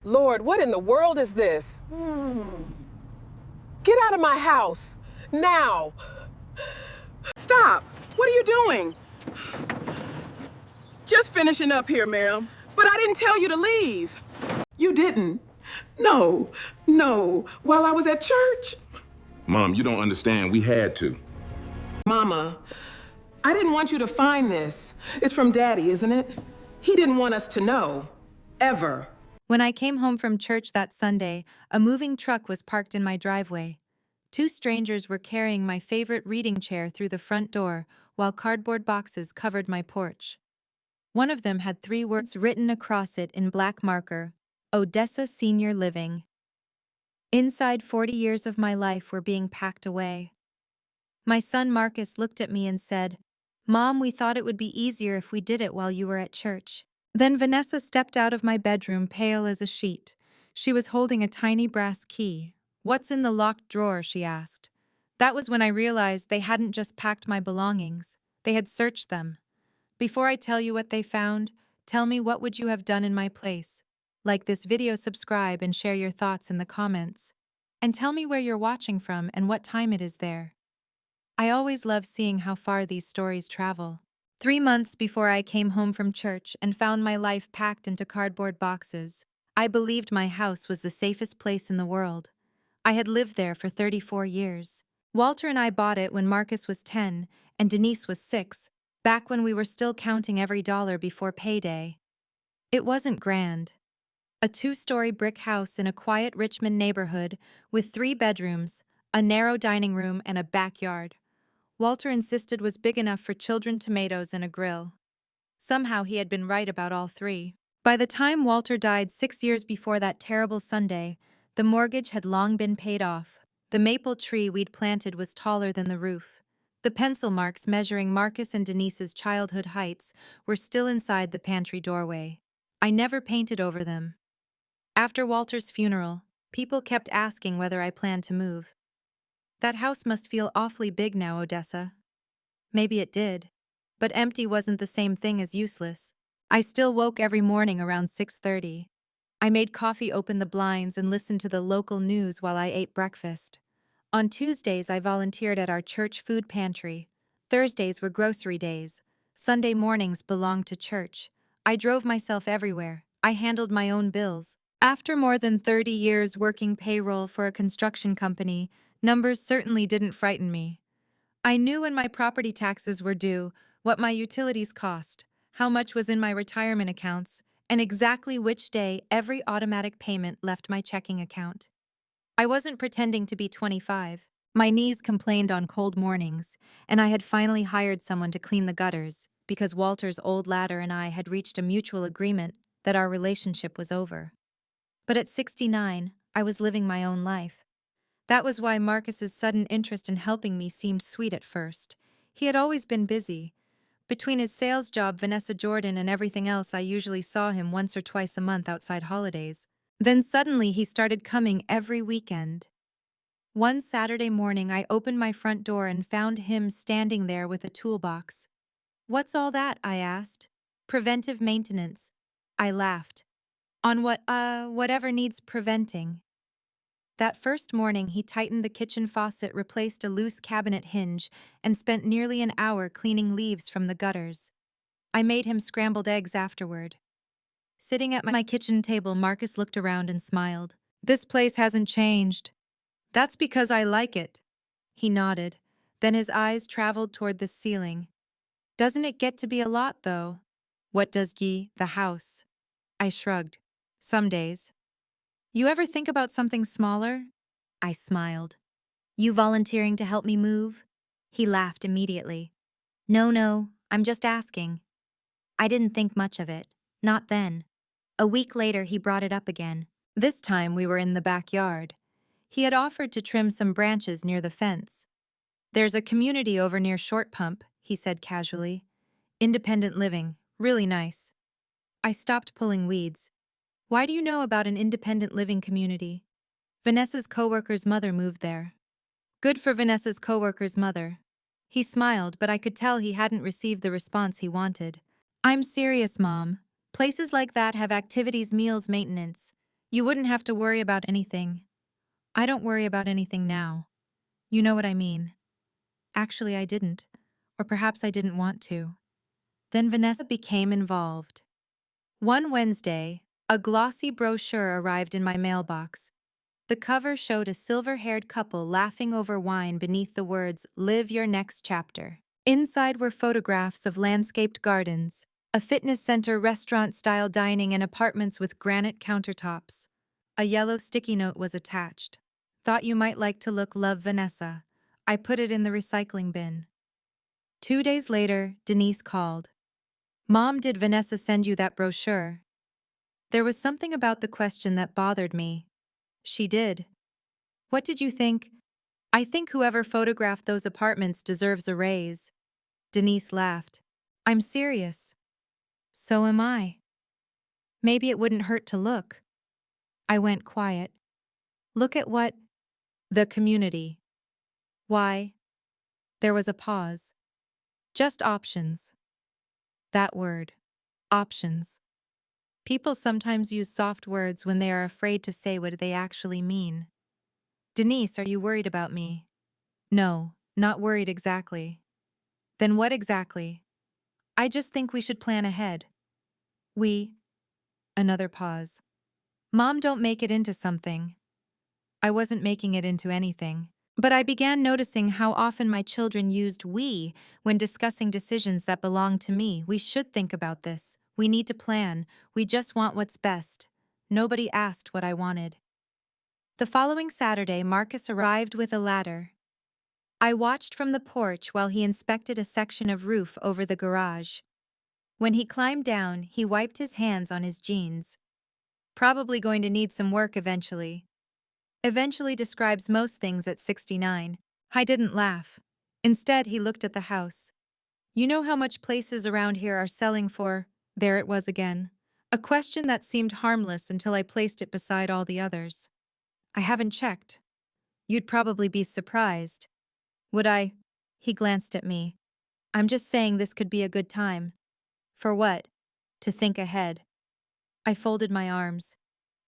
Lord, what in the world is this? Get out of my house. Now. Stop. What are you doing? Just finishing up here, ma'am. But I didn't tell you to leave. You didn't? No, no. While I was at church? Mom, you don't understand. We had to. Mama, I didn't want you to find this. It's from Daddy, isn't it? He didn't want us to know. Ever. When I came home from church that Sunday, a moving truck was parked in my driveway. Two strangers were carrying my favorite reading chair through the front door, while cardboard boxes covered my porch. One of them had 3 words written across it in black marker: Odessa Senior Living. Inside, 40 years of my life were being packed away. My son Marcus looked at me and said, "Mom, we thought it would be easier if we did it while you were at church." Then Vanessa stepped out of my bedroom, pale as a sheet. She was holding a tiny brass key. "What's in the locked drawer?" she asked. That was when I realized they hadn't just packed my belongings. They had searched them. Before I tell you what they found, tell me, what would you have done in my place? Like this video, subscribe, and share your thoughts in the comments. And tell me where you're watching from and what time it is there. I always love seeing how far these stories travel. 3 months before I came home from church and found my life packed into cardboard boxes, I believed my house was the safest place in the world. I had lived there for 34 years. Walter and I bought it when Marcus was 10 and Denise was 6, back when we were still counting every dollar before payday. It wasn't grand. A 2-story brick house in a quiet Richmond neighborhood with 3 bedrooms, a narrow dining room, and a backyard. Walter insisted was big enough for children, tomatoes, and a grill. Somehow he had been right about all 3. By the time Walter died 6 years before that terrible Sunday, the mortgage had long been paid off. The maple tree we'd planted was taller than the roof. The pencil marks measuring Marcus and Denise's childhood heights were still inside the pantry doorway. I never painted over them. After Walter's funeral, people kept asking whether I planned to move. "That house must feel awfully big now, Odessa." Maybe it did. But empty wasn't the same thing as useless. I still woke every morning around 6:30. I made coffee, opened the blinds, and listened to the local news while I ate breakfast. On Tuesdays, I volunteered at our church food pantry. Thursdays were grocery days. Sunday mornings belonged to church. I drove myself everywhere. I handled my own bills. After more than 30 years working payroll for a construction company, numbers certainly didn't frighten me. I knew when my property taxes were due, what my utilities cost, how much was in my retirement accounts, and exactly which day every automatic payment left my checking account. I wasn't pretending to be 25. My knees complained on cold mornings, and I had finally hired someone to clean the gutters because Walter's old ladder and I had reached a mutual agreement that our relationship was over. But at 69, I was living my own life. That was why Marcus's sudden interest in helping me seemed sweet at first. He had always been busy. Between his sales job, Vanessa Jordan, and everything else, I usually saw him once or twice a month outside holidays. Then suddenly he started coming every weekend. One Saturday morning, I opened my front door and found him standing there with a toolbox. "What's all that?" I asked. "Preventive maintenance." I laughed. "On what? Whatever needs preventing." That first morning, he tightened the kitchen faucet, replaced a loose cabinet hinge, and spent nearly an hour cleaning leaves from the gutters. I made him scrambled eggs afterward. Sitting at my kitchen table, Marcus looked around and smiled. "This place hasn't changed." "That's because I like it." He nodded. Then his eyes traveled toward the ceiling. "Doesn't it get to be a lot, though?" "What does the house?" I shrugged. "Some days." "You ever think about something smaller?" I smiled. "You volunteering to help me move?" He laughed immediately. No, I'm just asking." I didn't think much of it. Not then. A week later, he brought it up again. This time we were in the backyard. He had offered to trim some branches near the fence. "There's a community over near Short Pump," he said casually. "Independent living. Really nice." I stopped pulling weeds. "Why do you know about an independent living community?" "Vanessa's coworker's mother moved there." "Good for Vanessa's coworker's mother." He smiled, but I could tell he hadn't received the response he wanted. "I'm serious, Mom. Places like that have activities, meals, maintenance. You wouldn't have to worry about anything. I don't worry about anything now. You know what I mean. Actually, I didn't. Or perhaps I didn't want to. Then Vanessa became involved. One Wednesday, a glossy brochure arrived in my mailbox. The cover showed a silver-haired couple laughing over wine beneath the words, "Live your next chapter." Inside were photographs of landscaped gardens, a fitness center, restaurant-style dining, and apartments with granite countertops. A yellow sticky note was attached. Thought you might like to look, love, Vanessa. I put it in the recycling bin. 2 days later, Denise called. Mom, did Vanessa send you that brochure? There was something about the question that bothered me. She did. What did you think? I think whoever photographed those apartments deserves a raise. Denise laughed. I'm serious. So am I. Maybe it wouldn't hurt to look. I went quiet. Look at what? The community. Why? There was a pause. Just options. That word. Options. People sometimes use soft words when they are afraid to say what they actually mean. Denise, are you worried about me? No, not worried exactly. Then what exactly? I just think we should plan ahead. We. Another pause. Mom, don't make it into something. I wasn't making it into anything. But I began noticing how often my children used we when discussing decisions that belong to me. We should think about this. We need to plan. We just want what's best. Nobody asked what I wanted. The following Saturday, Marcus arrived with a ladder. I watched from the porch while he inspected a section of roof over the garage. When he climbed down, he wiped his hands on his jeans. Probably going to need some work eventually. Eventually describes most things at 69. I didn't laugh. Instead, he looked at the house. You know how much places around here are selling for? There it was again. A question that seemed harmless until I placed it beside all the others. I haven't checked. You'd probably be surprised. Would I? He glanced at me. I'm just saying this could be a good time. For what? To think ahead. I folded my arms.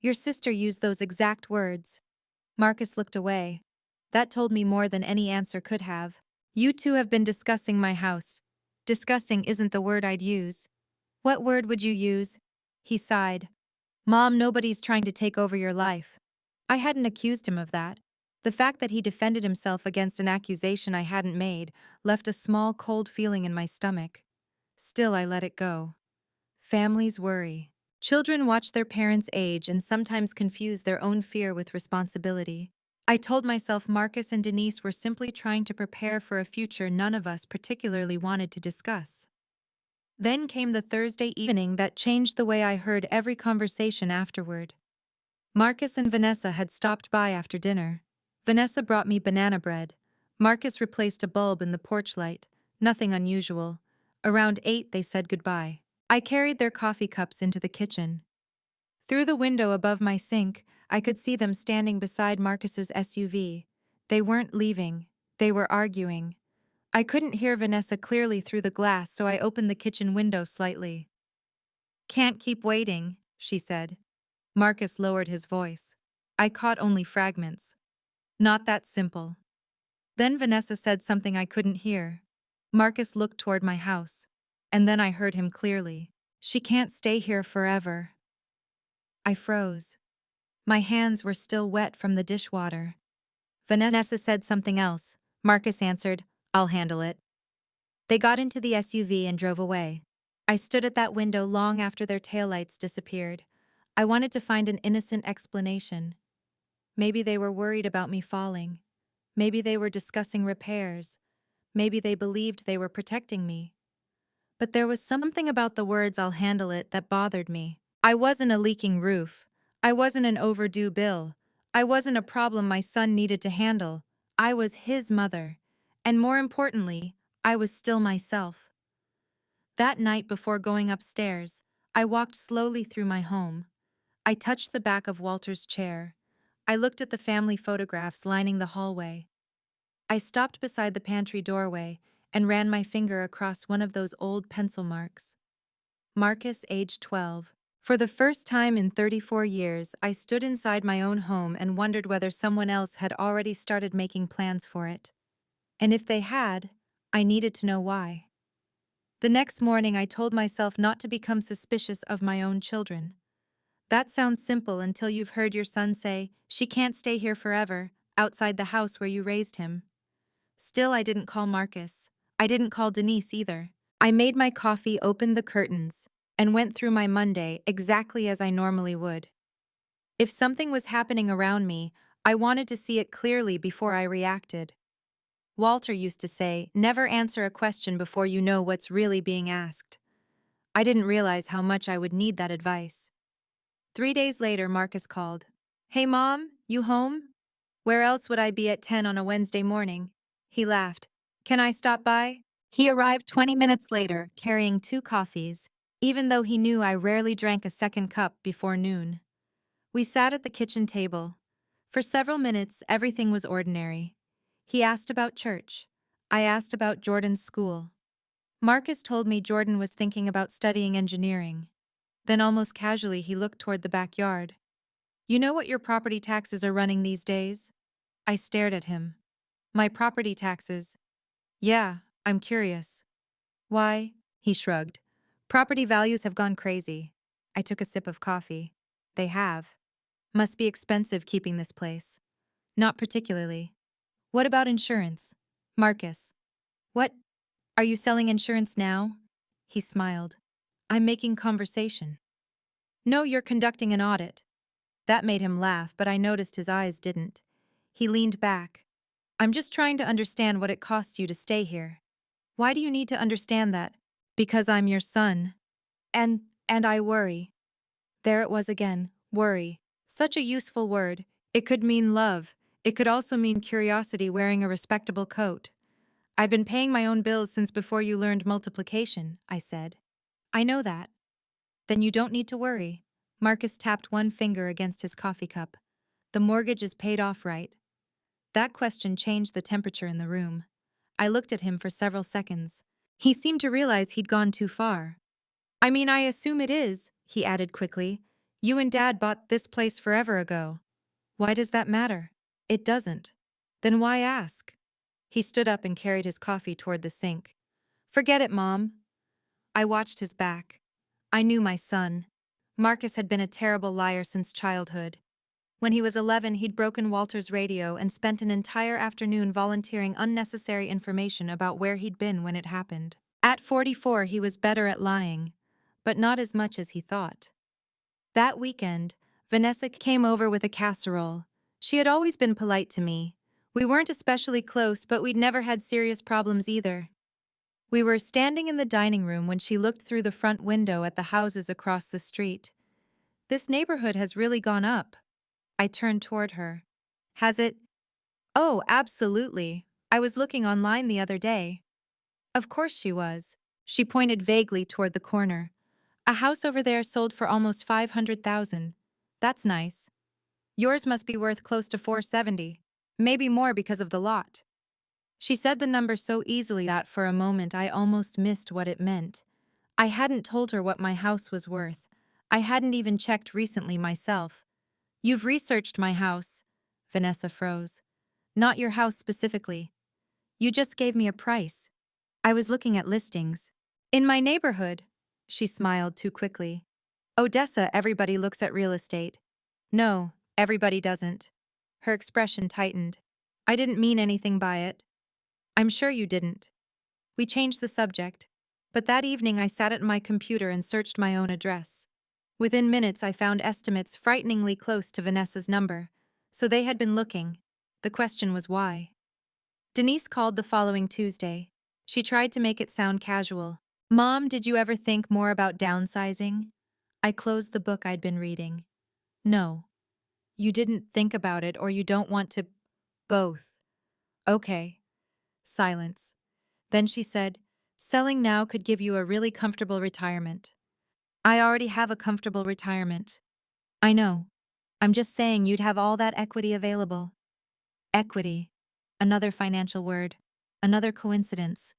Your sister used those exact words. Marcus looked away. That told me more than any answer could have. You two have been discussing my house. Discussing isn't the word I'd use. What word would you use? He sighed. Mom, nobody's trying to take over your life. I hadn't accused him of that. The fact that he defended himself against an accusation I hadn't made left a small cold feeling in my stomach. Still, I let it go. Families worry. Children watch their parents age and sometimes confuse their own fear with responsibility. I told myself Marcus and Denise were simply trying to prepare for a future none of us particularly wanted to discuss. Then came the Thursday evening that changed the way I heard every conversation afterward. Marcus and Vanessa had stopped by after dinner. Vanessa brought me banana bread. Marcus replaced a bulb in the porch light. Nothing unusual. Around 8 they said goodbye. I carried their coffee cups into the kitchen. Through the window above my sink, I could see them standing beside Marcus's SUV. They weren't leaving. They were arguing. I couldn't hear Vanessa clearly through the glass, so I opened the kitchen window slightly. Can't keep waiting, she said. Marcus lowered his voice. I caught only fragments. Not that simple. Then Vanessa said something I couldn't hear. Marcus looked toward my house. And then I heard him clearly. She can't stay here forever. I froze. My hands were still wet from the dishwater. Vanessa said something else. Marcus answered, I'll handle it. They got into the SUV and drove away. I stood at that window long after their taillights disappeared. I wanted to find an innocent explanation. Maybe they were worried about me falling. Maybe they were discussing repairs. Maybe they believed they were protecting me. But there was something about the words "I'll handle it" that bothered me. I wasn't a leaking roof. I wasn't an overdue bill. I wasn't a problem my son needed to handle. I was his mother. And more importantly, I was still myself. That night before going upstairs, I walked slowly through my home. I touched the back of Walter's chair. I looked at the family photographs lining the hallway. I stopped beside the pantry doorway and ran my finger across one of those old pencil marks. Marcus, age 12. For the first time in 34 years, I stood inside my own home and wondered whether someone else had already started making plans for it. And if they had, I needed to know why. The next morning, I told myself not to become suspicious of my own children. That sounds simple until you've heard your son say, "She can't stay here forever," outside the house where you raised him. Still, I didn't call Marcus. I didn't call Denise either. I made my coffee, opened the curtains, and went through my Monday exactly as I normally would. If something was happening around me, I wanted to see it clearly before I reacted. Walter used to say, "Never answer a question before you know what's really being asked." I didn't realize how much I would need that advice. 3 days later, Marcus called. "Hey, Mom, you home?" "Where else would I be at 10 on a Wednesday morning?" He laughed. "Can I stop by?" He arrived 20 minutes later, carrying 2 coffees, even though he knew I rarely drank a second cup before noon. We sat at the kitchen table. For several minutes, everything was ordinary. He asked about church. I asked about Jordan's school. Marcus told me Jordan was thinking about studying engineering. Then almost casually he looked toward the backyard. "You know what your property taxes are running these days?" I stared at him. "My property taxes?" "Yeah, I'm curious." "Why?" He shrugged. "Property values have gone crazy." I took a sip of coffee. "They have. Must be expensive keeping this place." "Not particularly." "What about insurance?" "Marcus." "What? Are you selling insurance now?" He smiled. "I'm making conversation." "No, you're conducting an audit." That made him laugh, but I noticed his eyes didn't. He leaned back. "I'm just trying to understand what it costs you to stay here." "Why do you need to understand that?" "Because I'm your son. And I worry." There it was again, worry. Such a useful word. It could mean love. It could also mean curiosity wearing a respectable coat. "I've been paying my own bills since before you learned multiplication," I said. "I know that." "Then you don't need to worry." Marcus tapped one finger against his coffee cup. "The mortgage is paid off, right?" That question changed the temperature in the room. I looked at him for several seconds. He seemed to realize he'd gone too far. "I mean, I assume it is," he added quickly. "You and Dad bought this place forever ago." "Why does that matter?" "It doesn't." "Then why ask?" He stood up and carried his coffee toward the sink. "Forget it, Mom." I watched his back. I knew my son. Marcus had been a terrible liar since childhood. When he was 11, he'd broken Walter's radio and spent an entire afternoon volunteering unnecessary information about where he'd been when it happened. At 44, he was better at lying, but not as much as he thought. That weekend, Vanessa came over with a casserole. She had always been polite to me. We weren't especially close, but we'd never had serious problems either. We were standing in the dining room when she looked through the front window at the houses across the street. "This neighborhood has really gone up." I turned toward her. "Has it?" "Oh, absolutely. I was looking online the other day." Of course she was. She pointed vaguely toward the corner. "A house over there sold for almost 500,000. That's nice. Yours must be worth close to 470. Maybe more because of the lot." She said the number so easily that for a moment I almost missed what it meant. I hadn't told her what my house was worth. I hadn't even checked recently myself. "You've researched my house." Vanessa froze. "Not your house specifically. You just gave me a price." "I was looking at listings." "In my neighborhood." She smiled too quickly. "Odessa, everybody looks at real estate." "No, everybody doesn't." Her expression tightened. "I didn't mean anything by it." "I'm sure you didn't." We changed the subject. But that evening I sat at my computer and searched my own address. Within minutes I found estimates frighteningly close to Vanessa's number. So they had been looking. The question was why. Denise called the following Tuesday. She tried to make it sound casual. "Mom, did you ever think more about downsizing?" I closed the book I'd been reading. "No." "You didn't think about it or you don't want to?" "Both." "Okay." Silence. Then she said, "Selling now could give you a really comfortable retirement." "I already have a comfortable retirement." "I know. I'm just saying you'd have all that equity available." Equity. Another financial word. Another coincidence.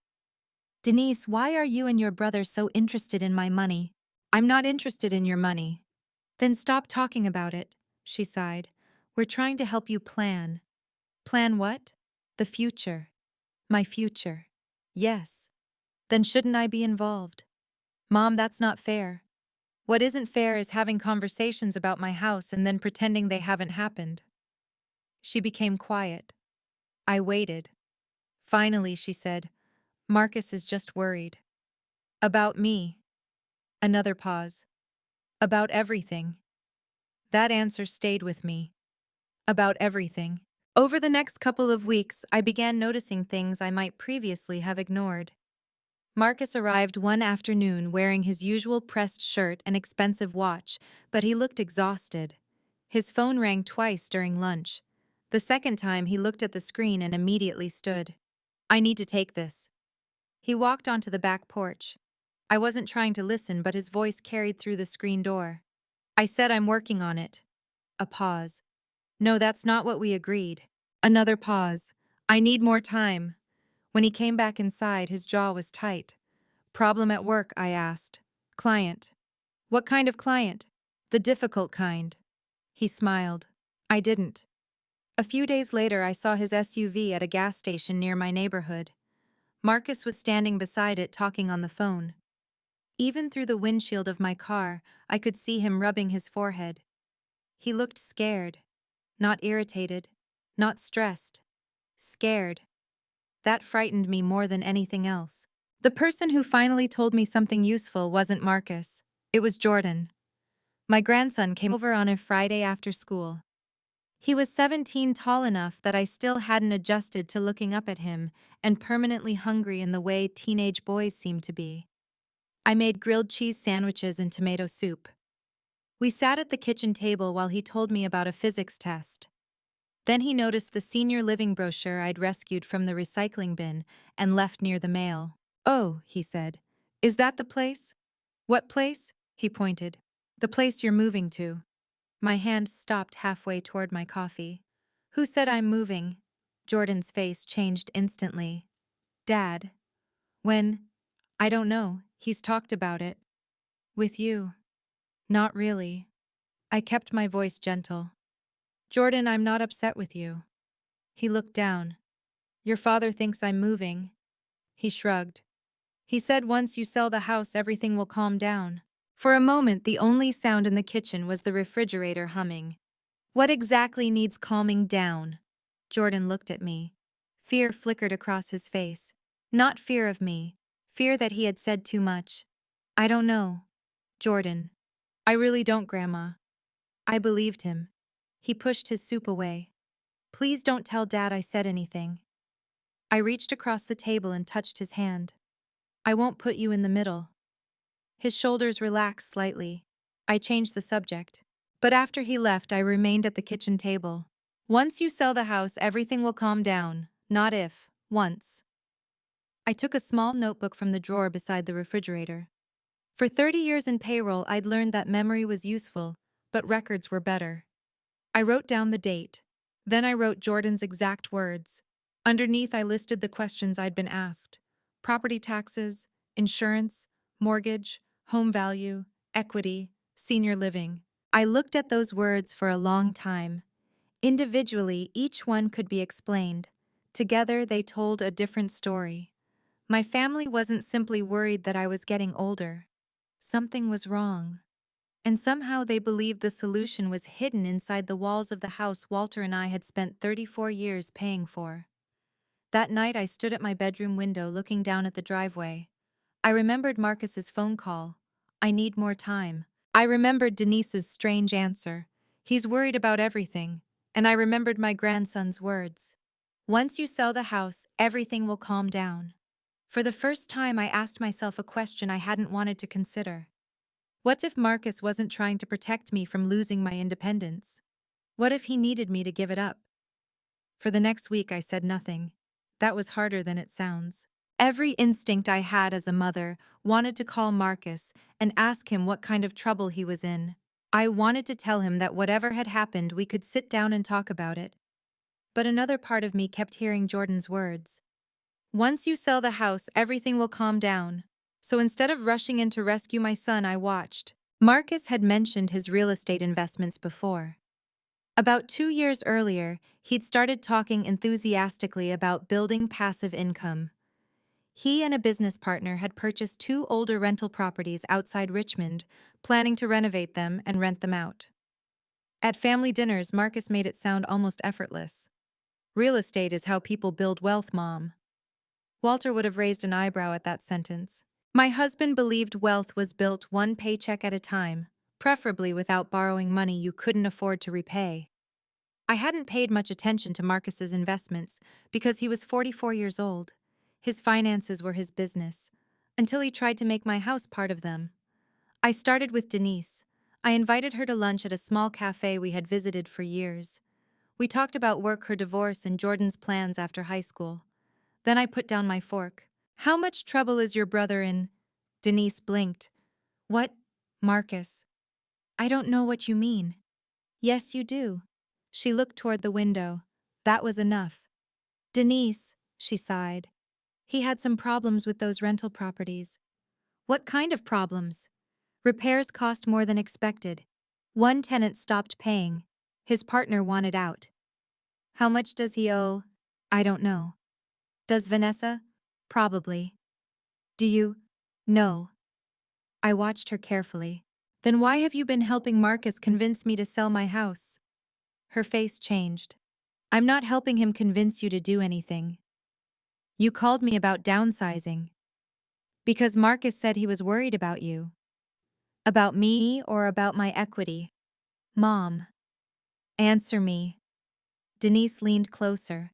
"Denise, why are you and your brother so interested in my money?" I'm not interested in your money. Then stop talking about it, she sighed. We're trying to help you plan. Plan what? The future. My future. Yes. Then shouldn't I be involved? Mom, that's not fair. What isn't fair is having conversations about my house and then pretending they haven't happened. She became quiet. I waited. Finally, she said, Marcus is just worried. About me. Another pause. About everything. That answer stayed with me. About everything. Over the next couple of weeks, I began noticing things I might previously have ignored. Marcus arrived one afternoon wearing his usual pressed shirt and expensive watch, but he looked exhausted. His phone rang twice during lunch. The second time, he looked at the screen and immediately stood. I need to take this. He walked onto the back porch. I wasn't trying to listen, but his voice carried through the screen door. I said I'm working on it. A pause. No, that's not what we agreed. Another pause. I need more time. When he came back inside, his jaw was tight. Problem at work, I asked. Client. What kind of client? The difficult kind. He smiled. I didn't. A few days later, I saw his SUV at a gas station near my neighborhood. Marcus was standing beside it talking on the phone. Even through the windshield of my car, I could see him rubbing his forehead. He looked scared. Not irritated. Not stressed. Scared. That frightened me more than anything else. The person who finally told me something useful wasn't Marcus. It was Jordan. My grandson came over on a Friday after school. He was 17, tall enough that I still hadn't adjusted to looking up at him, and permanently hungry in the way teenage boys seem to be. I made grilled cheese sandwiches and tomato soup. We sat at the kitchen table while he told me about a physics test. Then he noticed the senior living brochure I'd rescued from the recycling bin and left near the mail. Oh, he said. Is that the place? What place? He pointed. The place you're moving to. My hand stopped halfway toward my coffee. Who said I'm moving? Jordan's face changed instantly. Dad. When? I don't know. He's talked about it. With you. Not really. I kept my voice gentle. Jordan, I'm not upset with you. He looked down. Your father thinks I'm moving. He shrugged. He said once you sell the house, everything will calm down. For a moment, the only sound in the kitchen was the refrigerator humming. What exactly needs calming down? Jordan looked at me. Fear flickered across his face. Not fear of me. Fear that he had said too much. I don't know. Jordan. I really don't, Grandma. I believed him. He pushed his soup away. Please don't tell Dad I said anything. I reached across the table and touched his hand. I won't put you in the middle. His shoulders relaxed slightly. I changed the subject. But after he left, I remained at the kitchen table. Once you sell the house, everything will calm down. Not if. Once. I took a small notebook from the drawer beside the refrigerator. For 30 years in payroll, I'd learned that memory was useful, but records were better. I wrote down the date. Then I wrote Jordan's exact words. Underneath, I listed the questions I'd been asked. Property taxes, insurance, mortgage, home value, equity, senior living. I looked at those words for a long time. Individually, each one could be explained. Together, they told a different story. My family wasn't simply worried that I was getting older. Something was wrong. And somehow they believed the solution was hidden inside the walls of the house Walter and I had spent 34 years paying for. That night I stood at my bedroom window looking down at the driveway. I remembered Marcus's phone call. I need more time. I remembered Denise's strange answer. He's worried about everything. And I remembered my grandson's words. Once you sell the house, everything will calm down. For the first time, I asked myself a question I hadn't wanted to consider. What if Marcus wasn't trying to protect me from losing my independence? What if he needed me to give it up? For the next week, I said nothing. That was harder than it sounds. Every instinct I had as a mother wanted to call Marcus and ask him what kind of trouble he was in. I wanted to tell him that whatever had happened, we could sit down and talk about it. But another part of me kept hearing Jordan's words. Once you sell the house, everything will calm down. So instead of rushing in to rescue my son, I watched. Marcus had mentioned his real estate investments before. About 2 years earlier, he'd started talking enthusiastically about building passive income. He and a business partner had purchased 2 older rental properties outside Richmond, planning to renovate them and rent them out. At family dinners, Marcus made it sound almost effortless. Real estate is how people build wealth, Mom. Walter would have raised an eyebrow at that sentence. My husband believed wealth was built one paycheck at a time, preferably without borrowing money you couldn't afford to repay. I hadn't paid much attention to Marcus's investments because he was 44 years old. His finances were his business, until he tried to make my house part of them. I started with Denise. I invited her to lunch at a small cafe we had visited for years. We talked about work, her divorce, and Jordan's plans after high school. Then I put down my fork. How much trouble is your brother in? Denise blinked. What? Marcus. I don't know what you mean. Yes, you do. She looked toward the window. That was enough. Denise, she sighed. He had some problems with those rental properties. What kind of problems? Repairs cost more than expected. One tenant stopped paying. His partner wanted out. How much does he owe? I don't know. Does Vanessa? Probably. Do you? No. I watched her carefully. Then why have you been helping Marcus convince me to sell my house? Her face changed. I'm not helping him convince you to do anything. You called me about downsizing. Because Marcus said he was worried about you. About me or about my equity? Mom. Answer me. Denise leaned closer.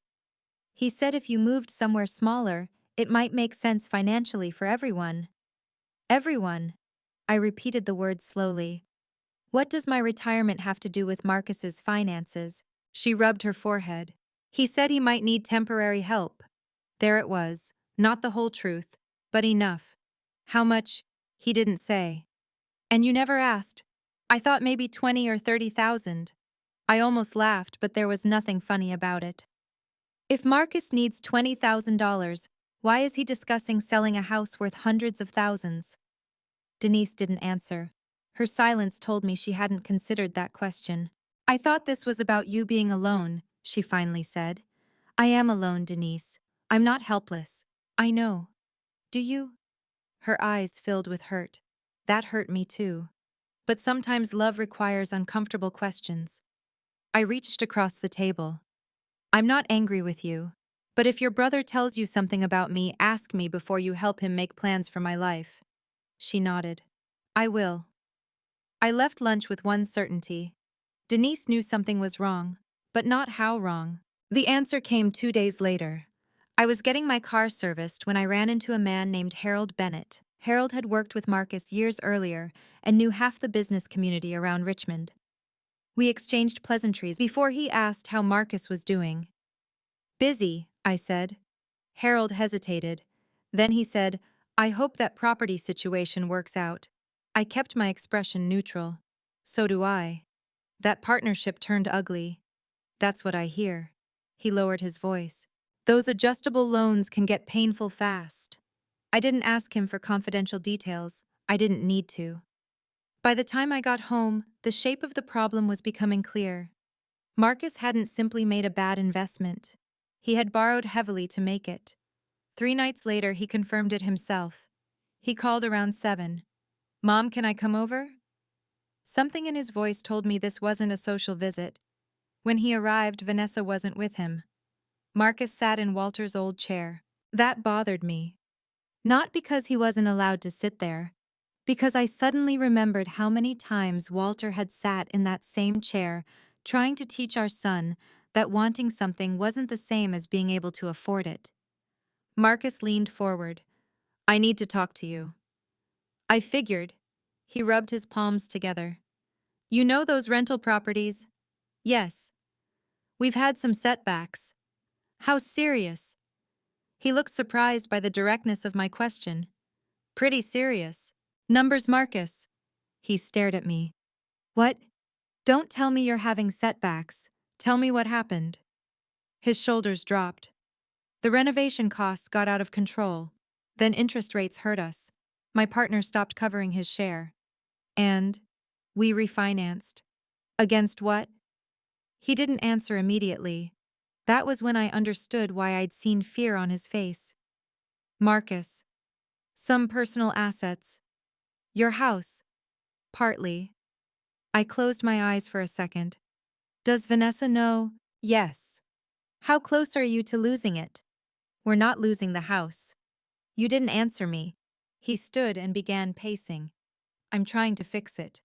He said if you moved somewhere smaller, it might make sense financially for everyone. Everyone. I repeated the word slowly. What does my retirement have to do with Marcus's finances? She rubbed her forehead. He said he might need temporary help. There it was, not the whole truth, but enough. How much? He didn't say. And you never asked. I thought maybe 20 or 30,000. I almost laughed, but there was nothing funny about it. If Marcus needs $20,000, why is he discussing selling a house worth hundreds of thousands? Denise didn't answer. Her silence told me she hadn't considered that question. I thought this was about you being alone, she finally said. I am alone, Denise. I'm not helpless. I know. Do you? Her eyes filled with hurt. That hurt me too. But sometimes love requires uncomfortable questions. I reached across the table. I'm not angry with you. But if your brother tells you something about me, ask me before you help him make plans for my life. She nodded. I will. I left lunch with one certainty. Denise knew something was wrong, but not how wrong. The answer came 2 days later. I was getting my car serviced when I ran into a man named Harold Bennett. Harold had worked with Marcus years earlier and knew half the business community around Richmond. We exchanged pleasantries before he asked how Marcus was doing. Busy, I said. Harold hesitated. Then he said, I hope that property situation works out. I kept my expression neutral. So do I. That partnership turned ugly. That's what I hear. He lowered his voice. Those adjustable loans can get painful fast. I didn't ask him for confidential details. I didn't need to. By the time I got home, the shape of the problem was becoming clear. Marcus hadn't simply made a bad investment. He had borrowed heavily to make it. 3 nights later, he confirmed it himself. He called around 7. Mom, can I come over? Something in his voice told me this wasn't a social visit. When he arrived, Vanessa wasn't with him. Marcus sat in Walter's old chair. That bothered me. Not because he wasn't allowed to sit there, because I suddenly remembered how many times Walter had sat in that same chair, trying to teach our son that wanting something wasn't the same as being able to afford it. Marcus leaned forward. I need to talk to you. I figured. He rubbed his palms together. You know those rental properties? Yes. We've had some setbacks. How serious? He looked surprised by the directness of my question. Pretty serious. Numbers, Marcus. He stared at me. What? Don't tell me you're having setbacks. Tell me what happened. His shoulders dropped. The renovation costs got out of control. Then interest rates hurt us. My partner stopped covering his share. And we refinanced. Against what? He didn't answer immediately. That was when I understood why I'd seen fear on his face. Marcus. Some personal assets. Your house. Partly. I closed my eyes for a second. Does Vanessa know? Yes. How close are you to losing it? We're not losing the house. You didn't answer me. He stood and began pacing. I'm trying to fix it.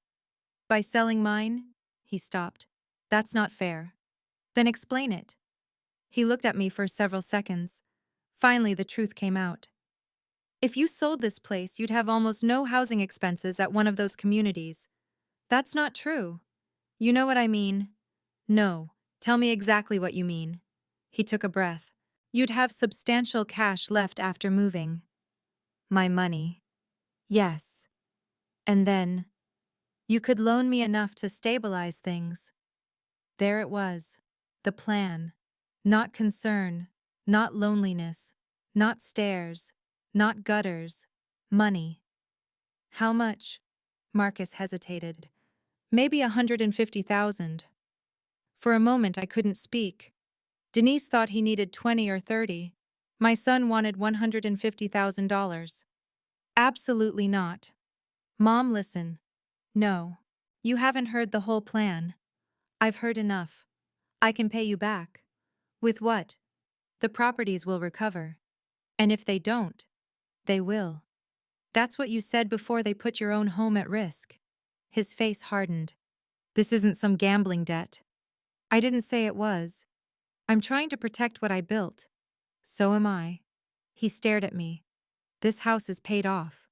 By selling mine? He stopped. That's not fair. Then explain it. He looked at me for several seconds. Finally, the truth came out. If you sold this place, you'd have almost no housing expenses at one of those communities. That's not true. You know what I mean? No. Tell me exactly what you mean. He took a breath. You'd have substantial cash left after moving. My money. Yes. And then, you could loan me enough to stabilize things. There it was. The plan. Not concern. Not loneliness. Not stairs. Not gutters. Money. How much? Marcus hesitated. Maybe 150,000. For a moment I couldn't speak. Denise thought he needed 20 or 30. My son wanted $150,000. Absolutely not. Mom, listen. No. You haven't heard the whole plan. I've heard enough. I can pay you back. With what? The properties will recover. And if they don't, they will. That's what you said before they put your own home at risk. His face hardened. This isn't some gambling debt. I didn't say it was. I'm trying to protect what I built. So am I. He stared at me. This house is paid off.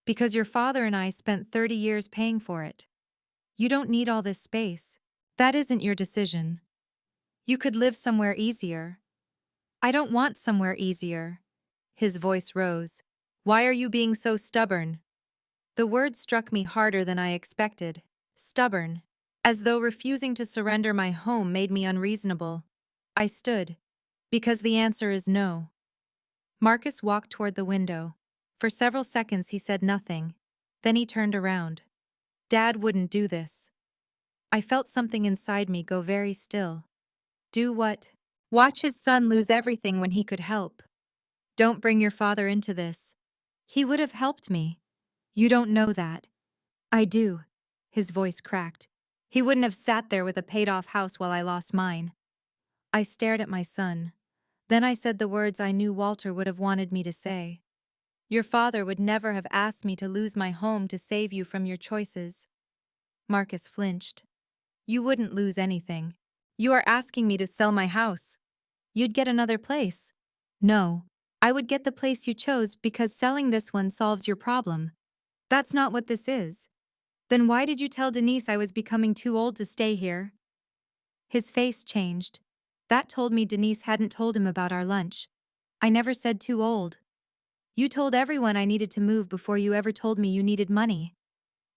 Because your father and I spent 30 years paying for it. You don't need all this space. That isn't your decision. You could live somewhere easier. I don't want somewhere easier. His voice rose. Why are you being so stubborn? The word struck me harder than I expected. Stubborn. As though refusing to surrender my home made me unreasonable. I stood. Because the answer is no. Marcus walked toward the window. For several seconds he said nothing. Then he turned around. Dad wouldn't do this. I felt something inside me go very still. Do what? Watch his son lose everything when he could help. Don't bring your father into this. He would have helped me. You don't know that. I do. His voice cracked. He wouldn't have sat there with a paid-off house while I lost mine. I stared at my son. Then I said the words I knew Walter would have wanted me to say. Your father would never have asked me to lose my home to save you from your choices. Marcus flinched. You wouldn't lose anything. You are asking me to sell my house. You'd get another place. No, I would get the place you chose because selling this one solves your problem. That's not what this is. Then why did you tell Denise I was becoming too old to stay here? His face changed. That told me Denise hadn't told him about our lunch. I never said too old. You told everyone I needed to move before you ever told me you needed money.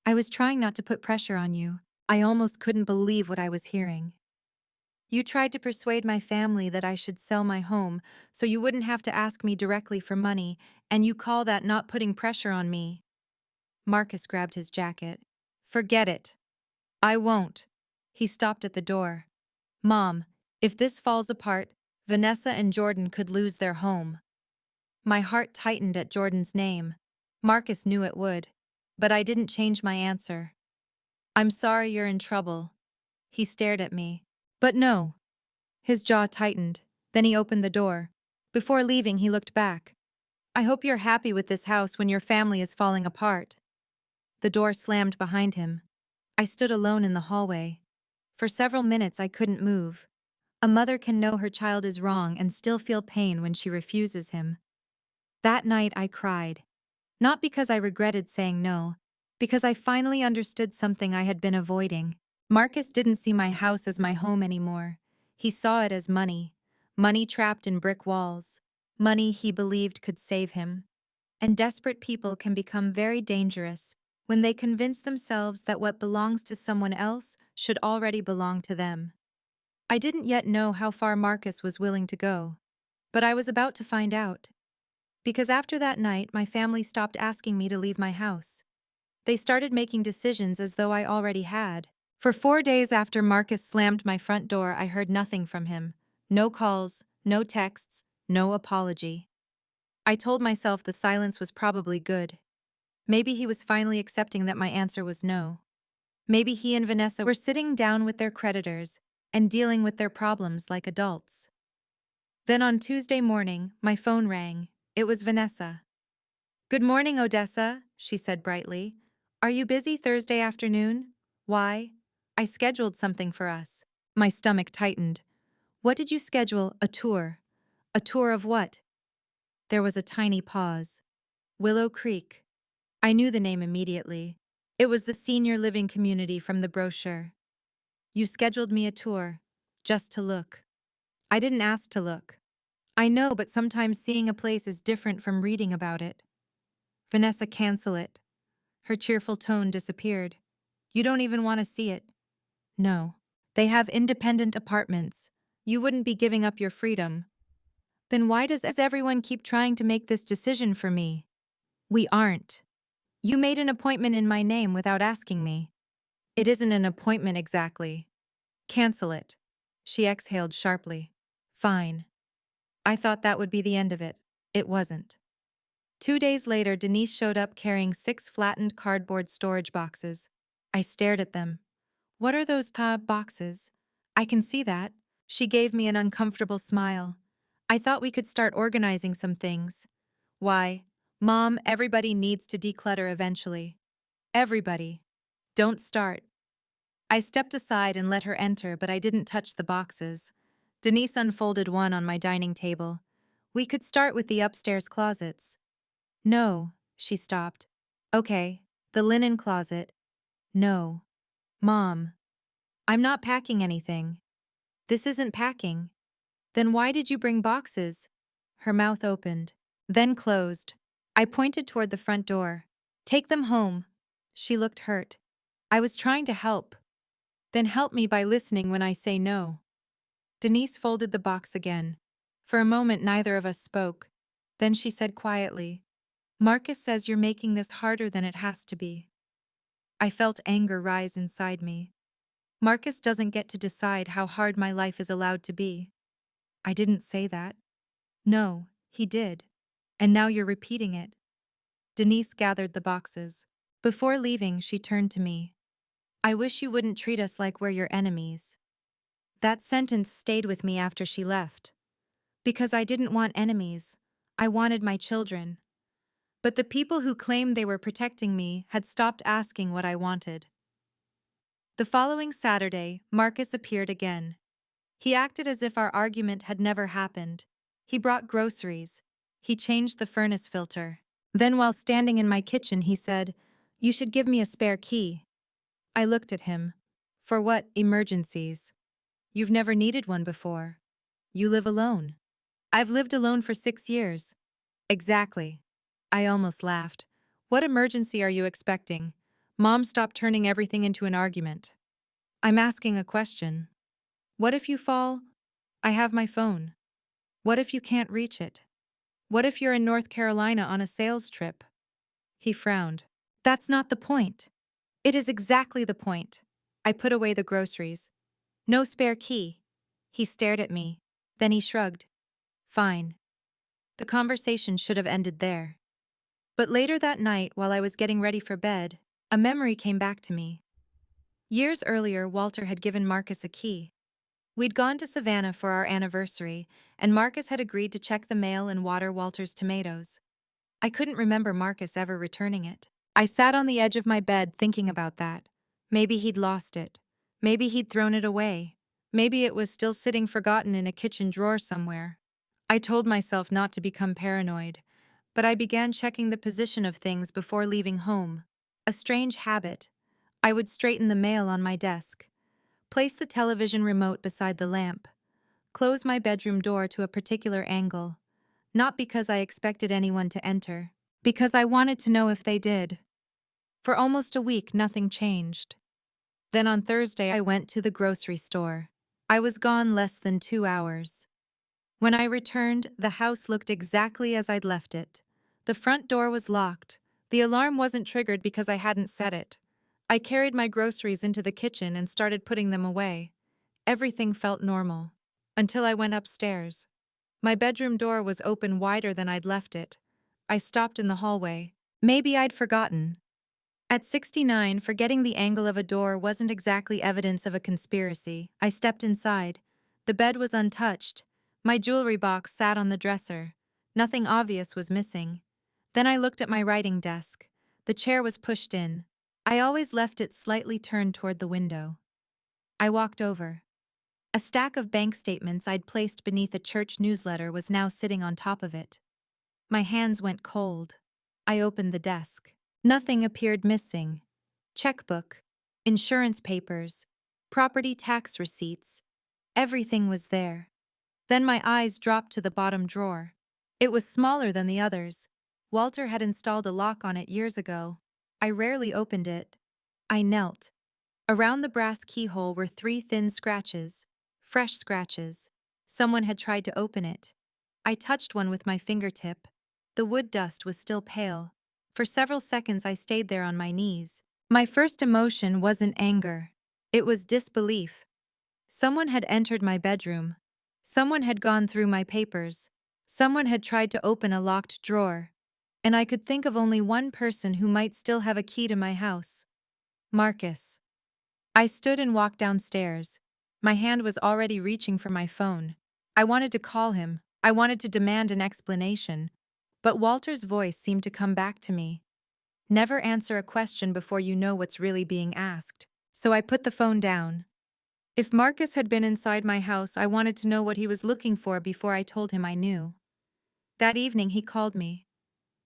I was trying not to put pressure on you. I almost couldn't believe what I was hearing. You tried to persuade my family that I should sell my home so you wouldn't have to ask me directly for money, and you call that not putting pressure on me. Marcus grabbed his jacket. Forget it. I won't. He stopped at the door. Mom, if this falls apart, Vanessa and Jordan could lose their home. My heart tightened at Jordan's name. Marcus knew it would. But I didn't change my answer. I'm sorry you're in trouble. He stared at me. But no. His jaw tightened. Then he opened the door. Before leaving, he looked back. I hope you're happy with this house when your family is falling apart. The door slammed behind him. I stood alone in the hallway. For several minutes I couldn't move. A mother can know her child is wrong and still feel pain when she refuses him. That night I cried. Not because I regretted saying no, because I finally understood something I had been avoiding. Marcus didn't see my house as my home anymore. He saw it as money. Money trapped in brick walls. Money he believed could save him. And desperate people can become very dangerous when they convince themselves that what belongs to someone else should already belong to them. I didn't yet know how far Marcus was willing to go, but I was about to find out. Because after that night, my family stopped asking me to leave my house. They started making decisions as though I already had. For 4 days after Marcus slammed my front door, I heard nothing from him. No calls, no texts, no apology. I told myself the silence was probably good. Maybe he was finally accepting that my answer was no. Maybe he and Vanessa were sitting down with their creditors and dealing with their problems like adults. Then on Tuesday morning, my phone rang. It was Vanessa. "Good morning, Odessa," she said brightly. "Are you busy Thursday afternoon? Why? I scheduled something for us." My stomach tightened. "What did you schedule? A tour? A tour of what?" There was a tiny pause. Willow Creek. I knew the name immediately. It was the senior living community from the brochure. "You scheduled me a tour. Just to look." "I didn't ask to look." "I know, but sometimes seeing a place is different from reading about it." "Vanessa, cancel it." Her cheerful tone disappeared. "You don't even want to see it." "No. They have independent apartments. You wouldn't be giving up your freedom." "Then why does everyone keep trying to make this decision for me?" "We aren't. You made an appointment in my name without asking me." "It isn't an appointment exactly." "Cancel it." She exhaled sharply. "Fine." I thought that would be the end of it. It wasn't. 2 days later, Denise showed up carrying 6 flattened cardboard storage boxes. I stared at them. "What are those boxes?" "I can see that." She gave me an uncomfortable smile. "I thought we could start organizing some things." "Why?" "Mom, everybody needs to declutter eventually." "Everybody." "Don't start." I stepped aside and let her enter, but I didn't touch the boxes. Denise unfolded one on my dining table. "We could start with the upstairs closets." "No," she stopped. "Okay, the linen closet." "No." "Mom, I'm not packing anything." "This isn't packing." "Then why did you bring boxes?" Her mouth opened, then closed. I pointed toward the front door. "Take them home." She looked hurt. "I was trying to help." "Then help me by listening when I say no." Denise folded the box again. For a moment, neither of us spoke. Then she said quietly, "Marcus says you're making this harder than it has to be." I felt anger rise inside me. Marcus doesn't get to decide how hard my life is allowed to be. I didn't say that. No, he did. And now you're repeating it. Denise gathered the boxes. Before leaving, she turned to me. "I wish you wouldn't treat us like we're your enemies." That sentence stayed with me after she left. Because I didn't want enemies. I wanted my children. But the people who claimed they were protecting me had stopped asking what I wanted. The following Saturday, Marcus appeared again. He acted as if our argument had never happened. He brought groceries. He changed the furnace filter. Then, while standing in my kitchen, he said, "You should give me a spare key." I looked at him. "For what emergencies?" "You've never needed one before. You live alone." "I've lived alone for 6 years." "Exactly." I almost laughed. "What emergency are you expecting? Mom, stop turning everything into an argument." "I'm asking a question. What if you fall?" "I have my phone." "What if you can't reach it?" "What if you're in North Carolina on a sales trip?" He frowned. "That's not the point." "It is exactly the point." I put away the groceries. "No spare key." He stared at me. Then he shrugged. "Fine." The conversation should have ended there. But later that night, while I was getting ready for bed, a memory came back to me. Years earlier, Walter had given Marcus a key. We'd gone to Savannah for our anniversary, and Marcus had agreed to check the mail and water Walter's tomatoes. I couldn't remember Marcus ever returning it. I sat on the edge of my bed thinking about that. Maybe he'd lost it. Maybe he'd thrown it away. Maybe it was still sitting forgotten in a kitchen drawer somewhere. I told myself not to become paranoid, but I began checking the position of things before leaving home. A strange habit. I would straighten the mail on my desk, place the television remote beside the lamp, close my bedroom door to a particular angle, not because I expected anyone to enter, because I wanted to know if they did. For almost a week, nothing changed. Then on Thursday, I went to the grocery store. I was gone less than 2 hours. When I returned, the house looked exactly as I'd left it. The front door was locked. The alarm wasn't triggered because I hadn't set it. I carried my groceries into the kitchen and started putting them away. Everything felt normal. Until I went upstairs. My bedroom door was open wider than I'd left it. I stopped in the hallway. Maybe I'd forgotten. At 69, forgetting the angle of a door wasn't exactly evidence of a conspiracy. I stepped inside. The bed was untouched. My jewelry box sat on the dresser. Nothing obvious was missing. Then I looked at my writing desk. The chair was pushed in. I always left it slightly turned toward the window. I walked over. A stack of bank statements I'd placed beneath a church newsletter was now sitting on top of it. My hands went cold. I opened the desk. Nothing appeared missing. Checkbook, insurance papers, property tax receipts. Everything was there. Then my eyes dropped to the bottom drawer. It was smaller than the others. Walter had installed a lock on it years ago. I rarely opened it. I knelt. Around the brass keyhole were 3 thin scratches. Fresh scratches. Someone had tried to open it. I touched one with my fingertip. The wood dust was still pale. For several seconds I stayed there on my knees. My first emotion wasn't anger. It was disbelief. Someone had entered my bedroom. Someone had gone through my papers. Someone had tried to open a locked drawer. And I could think of only one person who might still have a key to my house. Marcus. I stood and walked downstairs. My hand was already reaching for my phone. I wanted to call him. I wanted to demand an explanation. But Walter's voice seemed to come back to me. Never answer a question before you know what's really being asked. So I put the phone down. If Marcus had been inside my house, I wanted to know what he was looking for before I told him I knew. That evening he called me.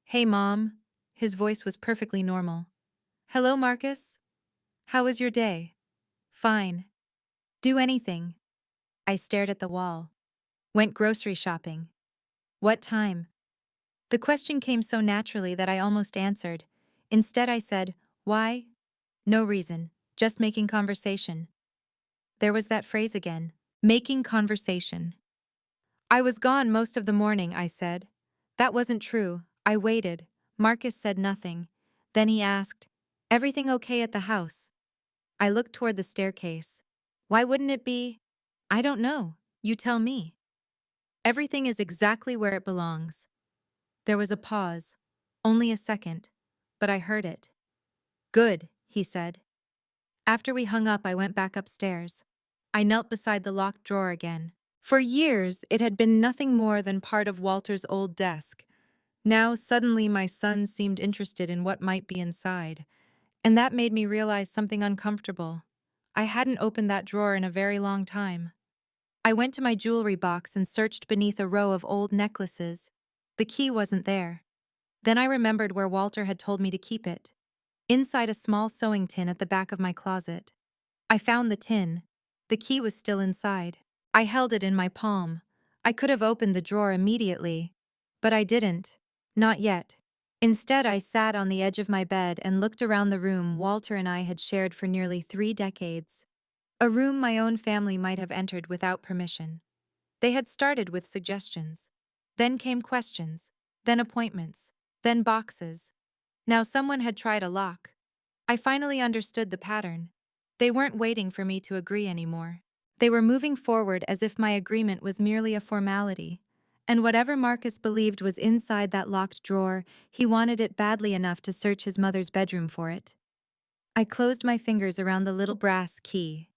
"Hey, Mom." His voice was perfectly normal. "Hello, Marcus. How was your day?" "Fine." "Do anything." I stared at the wall. "Went grocery shopping." "What time?" The question came so naturally that I almost answered. Instead I said, "Why?" "No reason. Just making conversation." There was that phrase again. Making conversation. "I was gone most of the morning," I said. That wasn't true. I waited. Marcus said nothing. Then he asked, "Everything okay at the house?" I looked toward the staircase. "Why wouldn't it be?" "I don't know. You tell me." "Everything is exactly where it belongs." There was a pause. Only a second. But I heard it. "Good," he said. After we hung up, I went back upstairs. I knelt beside the locked drawer again. For years, it had been nothing more than part of Walter's old desk. Now, suddenly, my son seemed interested in what might be inside. And that made me realize something uncomfortable. I hadn't opened that drawer in a very long time. I went to my jewelry box and searched beneath a row of old necklaces. The key wasn't there. Then I remembered where Walter had told me to keep it. Inside a small sewing tin at the back of my closet. I found the tin. The key was still inside. I held it in my palm. I could have opened the drawer immediately. But I didn't. Not yet. Instead, I sat on the edge of my bed and looked around the room Walter and I had shared for nearly 3 decades. A room my own family might have entered without permission. They had started with suggestions. Then came questions. Then appointments. Then boxes. Now someone had tried a lock. I finally understood the pattern. They weren't waiting for me to agree anymore. They were moving forward as if my agreement was merely a formality. And whatever Marcus believed was inside that locked drawer, he wanted it badly enough to search his mother's bedroom for it. I closed my fingers around the little brass key.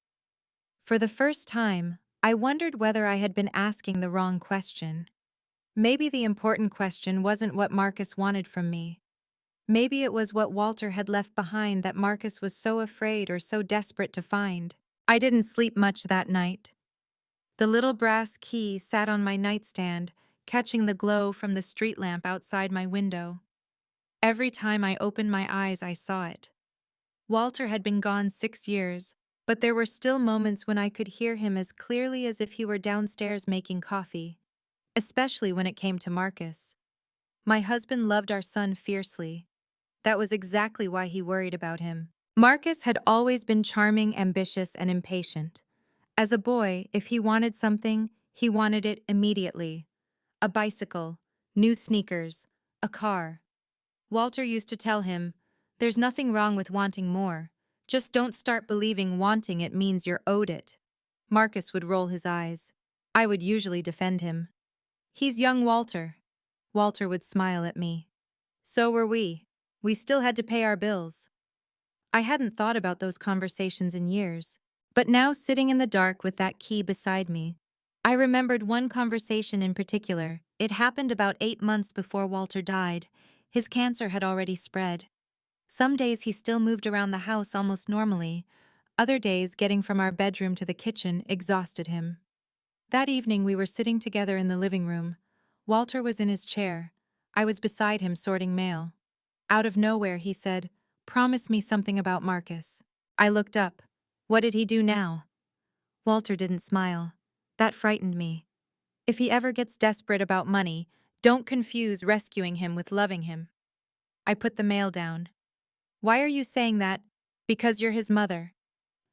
For the first time, I wondered whether I had been asking the wrong question. Maybe the important question wasn't what Marcus wanted from me. Maybe it was what Walter had left behind that Marcus was so afraid or so desperate to find. I didn't sleep much that night. The little brass key sat on my nightstand, catching the glow from the street lamp outside my window. Every time I opened my eyes, I saw it. Walter had been gone 6 years, but there were still moments when I could hear him as clearly as if he were downstairs making coffee, especially when it came to Marcus. My husband loved our son fiercely. That was exactly why he worried about him. Marcus had always been charming, ambitious, and impatient. As a boy, if he wanted something, He wanted it immediately. A bicycle, new sneakers, a car. Walter used to tell him, "There's nothing wrong with wanting more. Just don't start believing wanting it means you're owed it." Marcus would roll his eyes. I would usually defend him. "He's young Walter." Walter would smile at me. So were we. We still had to pay our bills. I hadn't thought about those conversations in years. But now, sitting in the dark with that key beside me, I remembered one conversation in particular. It happened about 8 months before Walter died. His cancer had already spread. Some days he still moved around the house almost normally. Other days, getting from our bedroom to the kitchen exhausted him. That evening we were sitting together in the living room. Walter was in his chair. I was beside him sorting mail. Out of nowhere he said, "Promise me something about Marcus." I looked up. What did he do now? Walter didn't smile. That frightened me. If he ever gets desperate about money, don't confuse rescuing him with loving him. I put the mail down. Why are you saying that? Because you're his mother.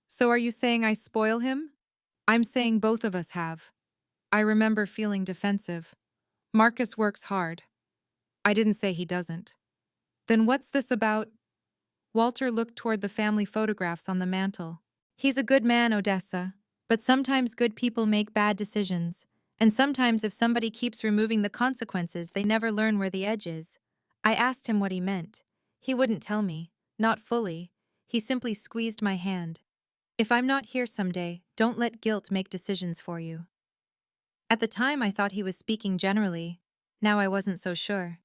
So are you saying I spoil him? I'm saying both of us have. I remember feeling defensive. Marcus works hard. I didn't say he doesn't. Then what's this about? Walter looked toward the family photographs on the mantel. He's a good man, Odessa. But sometimes good people make bad decisions. And sometimes if somebody keeps removing the consequences, they never learn where the edge is. I asked him what he meant. He wouldn't tell me. Not fully. He simply squeezed my hand. If I'm not here someday, don't let guilt make decisions for you. At the time I thought he was speaking generally. Now I wasn't so sure.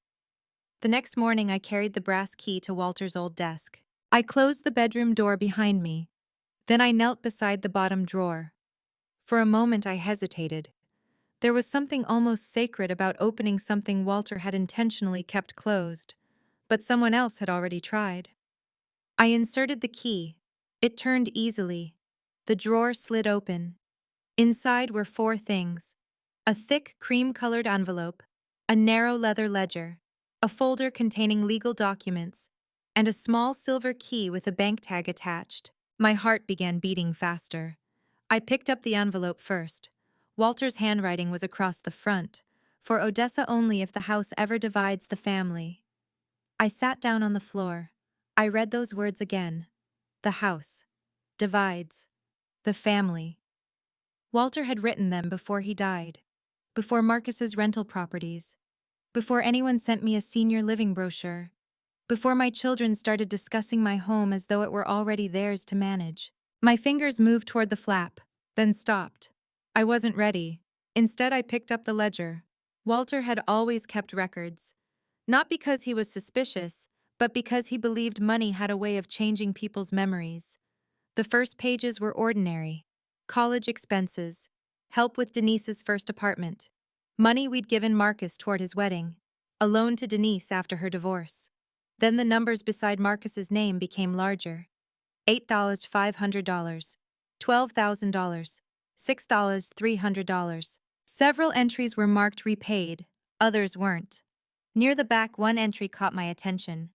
The next morning I carried the brass key to Walter's old desk. I closed the bedroom door behind me. Then I knelt beside the bottom drawer. For a moment I hesitated. There was something almost sacred about opening something Walter had intentionally kept closed, but someone else had already tried. I inserted the key. It turned easily. The drawer slid open. Inside were 4 things: a thick cream-colored envelope, a narrow leather ledger, a folder containing legal documents, and a small silver key with a bank tag attached. My heart began beating faster. I picked up the envelope first. Walter's handwriting was across the front. "For Odessa only if the house ever divides the family." I sat down on the floor. I read those words again. The house. Divides. The family. Walter had written them before he died. Before Marcus's rental properties. Before anyone sent me a senior living brochure. Before my children started discussing my home as though it were already theirs to manage. My fingers moved toward the flap, then stopped. I wasn't ready. Instead, I picked up the ledger. Walter had always kept records. Not because he was suspicious, but because he believed money had a way of changing people's memories. The first pages were ordinary. College expenses. Help with Denise's first apartment. Money we'd given Marcus toward his wedding. A loan to Denise after her divorce. Then the numbers beside Marcus's name became larger. $8,500. $12,000. $6,300. Several entries were marked repaid, others weren't. Near the back, one entry caught my attention.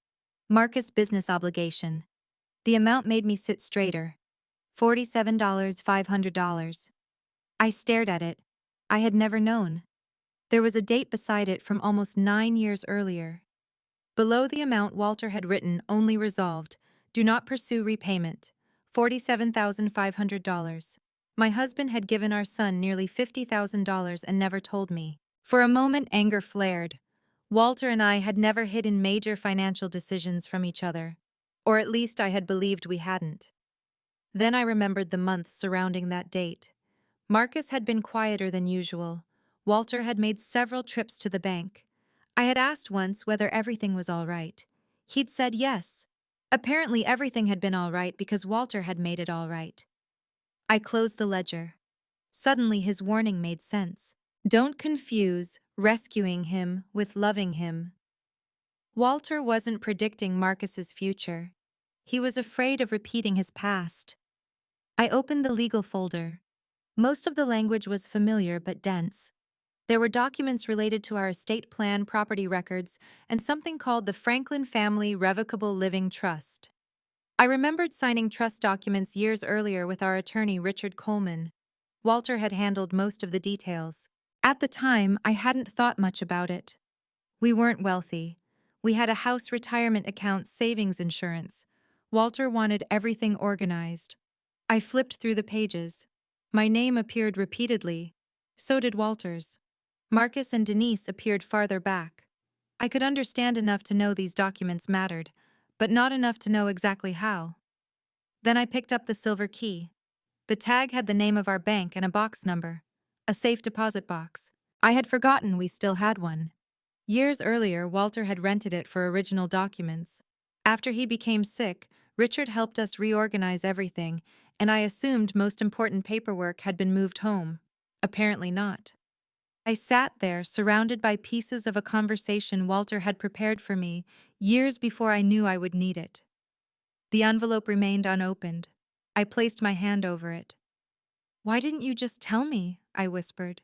Marcus business obligation. The amount made me sit straighter. $47,500. I stared at it. I had never known. There was a date beside it from almost 9 years earlier. Below the amount Walter had written only resolved, "Do not pursue repayment." $47,500. My husband had given our son nearly $50,000 and never told me. For a moment anger flared. Walter and I had never hidden major financial decisions from each other. Or at least I had believed we hadn't. Then I remembered the months surrounding that date. Marcus had been quieter than usual. Walter had made several trips to the bank. I had asked once whether everything was all right. He'd said yes. Apparently everything had been all right because Walter had made it all right. I closed the ledger. Suddenly his warning made sense. Don't confuse rescuing him with loving him. Walter wasn't predicting Marcus's future. He was afraid of repeating his past. I opened the legal folder. Most of the language was familiar but dense. There were documents related to our estate plan, property records, and something called the Franklin Family Revocable Living Trust. I remembered signing trust documents years earlier with our attorney Richard Coleman. Walter had handled most of the details. At the time, I hadn't thought much about it. We weren't wealthy. We had a house retirement account savings insurance. Walter wanted everything organized. I flipped through the pages. My name appeared repeatedly. So did Walter's. Marcus and Denise appeared farther back. I could understand enough to know these documents mattered, but not enough to know exactly how. Then I picked up the silver key. The tag had the name of our bank and a box number. A safe deposit box. I had forgotten we still had one. Years earlier, Walter had rented it for original documents. After he became sick, Richard helped us reorganize everything, and I assumed most important paperwork had been moved home. Apparently not. I sat there, surrounded by pieces of a conversation Walter had prepared for me years before I knew I would need it. The envelope remained unopened. I placed my hand over it. "Why didn't you just tell me?" I whispered.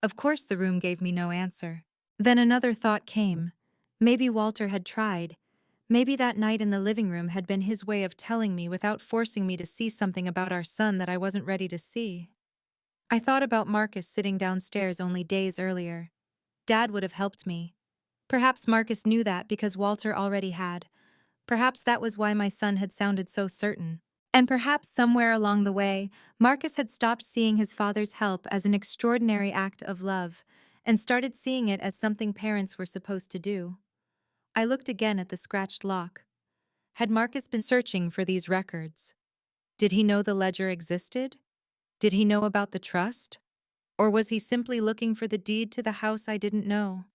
Of course, the room gave me no answer. Then another thought came. Maybe Walter had tried. Maybe that night in the living room had been his way of telling me without forcing me to see something about our son that I wasn't ready to see. I thought about Marcus sitting downstairs only days earlier. Dad would have helped me. Perhaps Marcus knew that because Walter already had. Perhaps that was why my son had sounded so certain. And perhaps somewhere along the way, Marcus had stopped seeing his father's help as an extraordinary act of love and started seeing it as something parents were supposed to do. I looked again at the scratched lock. Had Marcus been searching for these records? Did he know the ledger existed? Did he know about the trust? Or was he simply looking for the deed to the house I didn't know?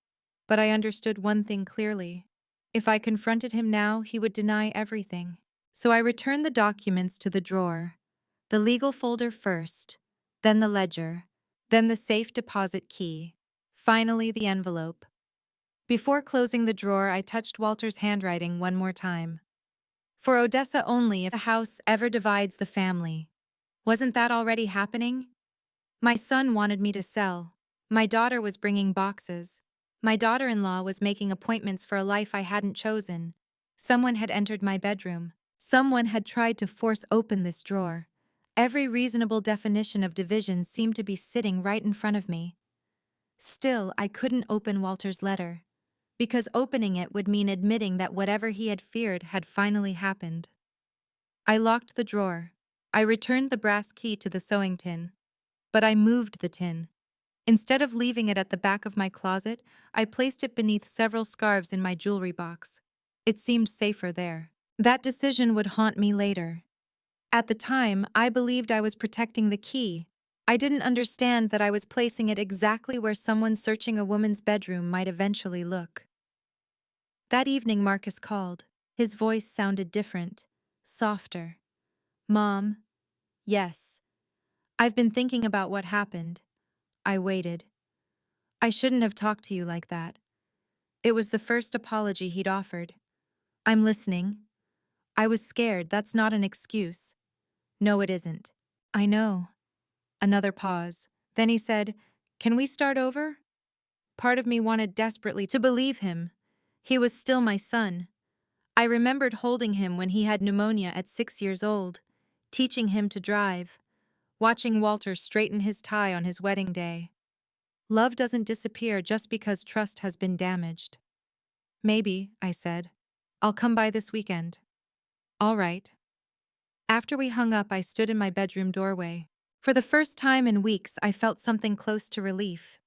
But I understood one thing clearly. If I confronted him now, he would deny everything. So I returned the documents to the drawer. The legal folder first, then the ledger, then the safe deposit key, finally the envelope. Before closing the drawer, I touched Walter's handwriting one more time. For Odessa only if the house ever divides the family. Wasn't that already happening? My son wanted me to sell. My daughter was bringing boxes. My daughter-in-law was making appointments for a life I hadn't chosen. Someone had entered my bedroom. Someone had tried to force open this drawer. Every reasonable definition of division seemed to be sitting right in front of me. Still, I couldn't open Walter's letter, because opening it would mean admitting that whatever he had feared had finally happened. I locked the drawer. I returned the brass key to the sewing tin. But I moved the tin. Instead of leaving it at the back of my closet, I placed it beneath several scarves in my jewelry box. It seemed safer there. That decision would haunt me later. At the time, I believed I was protecting the key. I didn't understand that I was placing it exactly where someone searching a woman's bedroom might eventually look. That evening, Marcus called. His voice sounded different, softer. "Mom." "Yes." "I've been thinking about what happened." I waited. "I shouldn't have talked to you like that." It was the first apology he'd offered. "I'm listening." "I was scared. That's not an excuse." "No, it isn't." "I know." Another pause. Then he said, "Can we start over?" Part of me wanted desperately to believe him. He was still my son. I remembered holding him when he had pneumonia at 6 years old, teaching him to drive, watching Walter straighten his tie on his wedding day. Love doesn't disappear just because trust has been damaged. "Maybe," I said. "I'll come by this weekend." "All right." After we hung up, I stood in my bedroom doorway. For the first time in weeks, I felt something close to relief.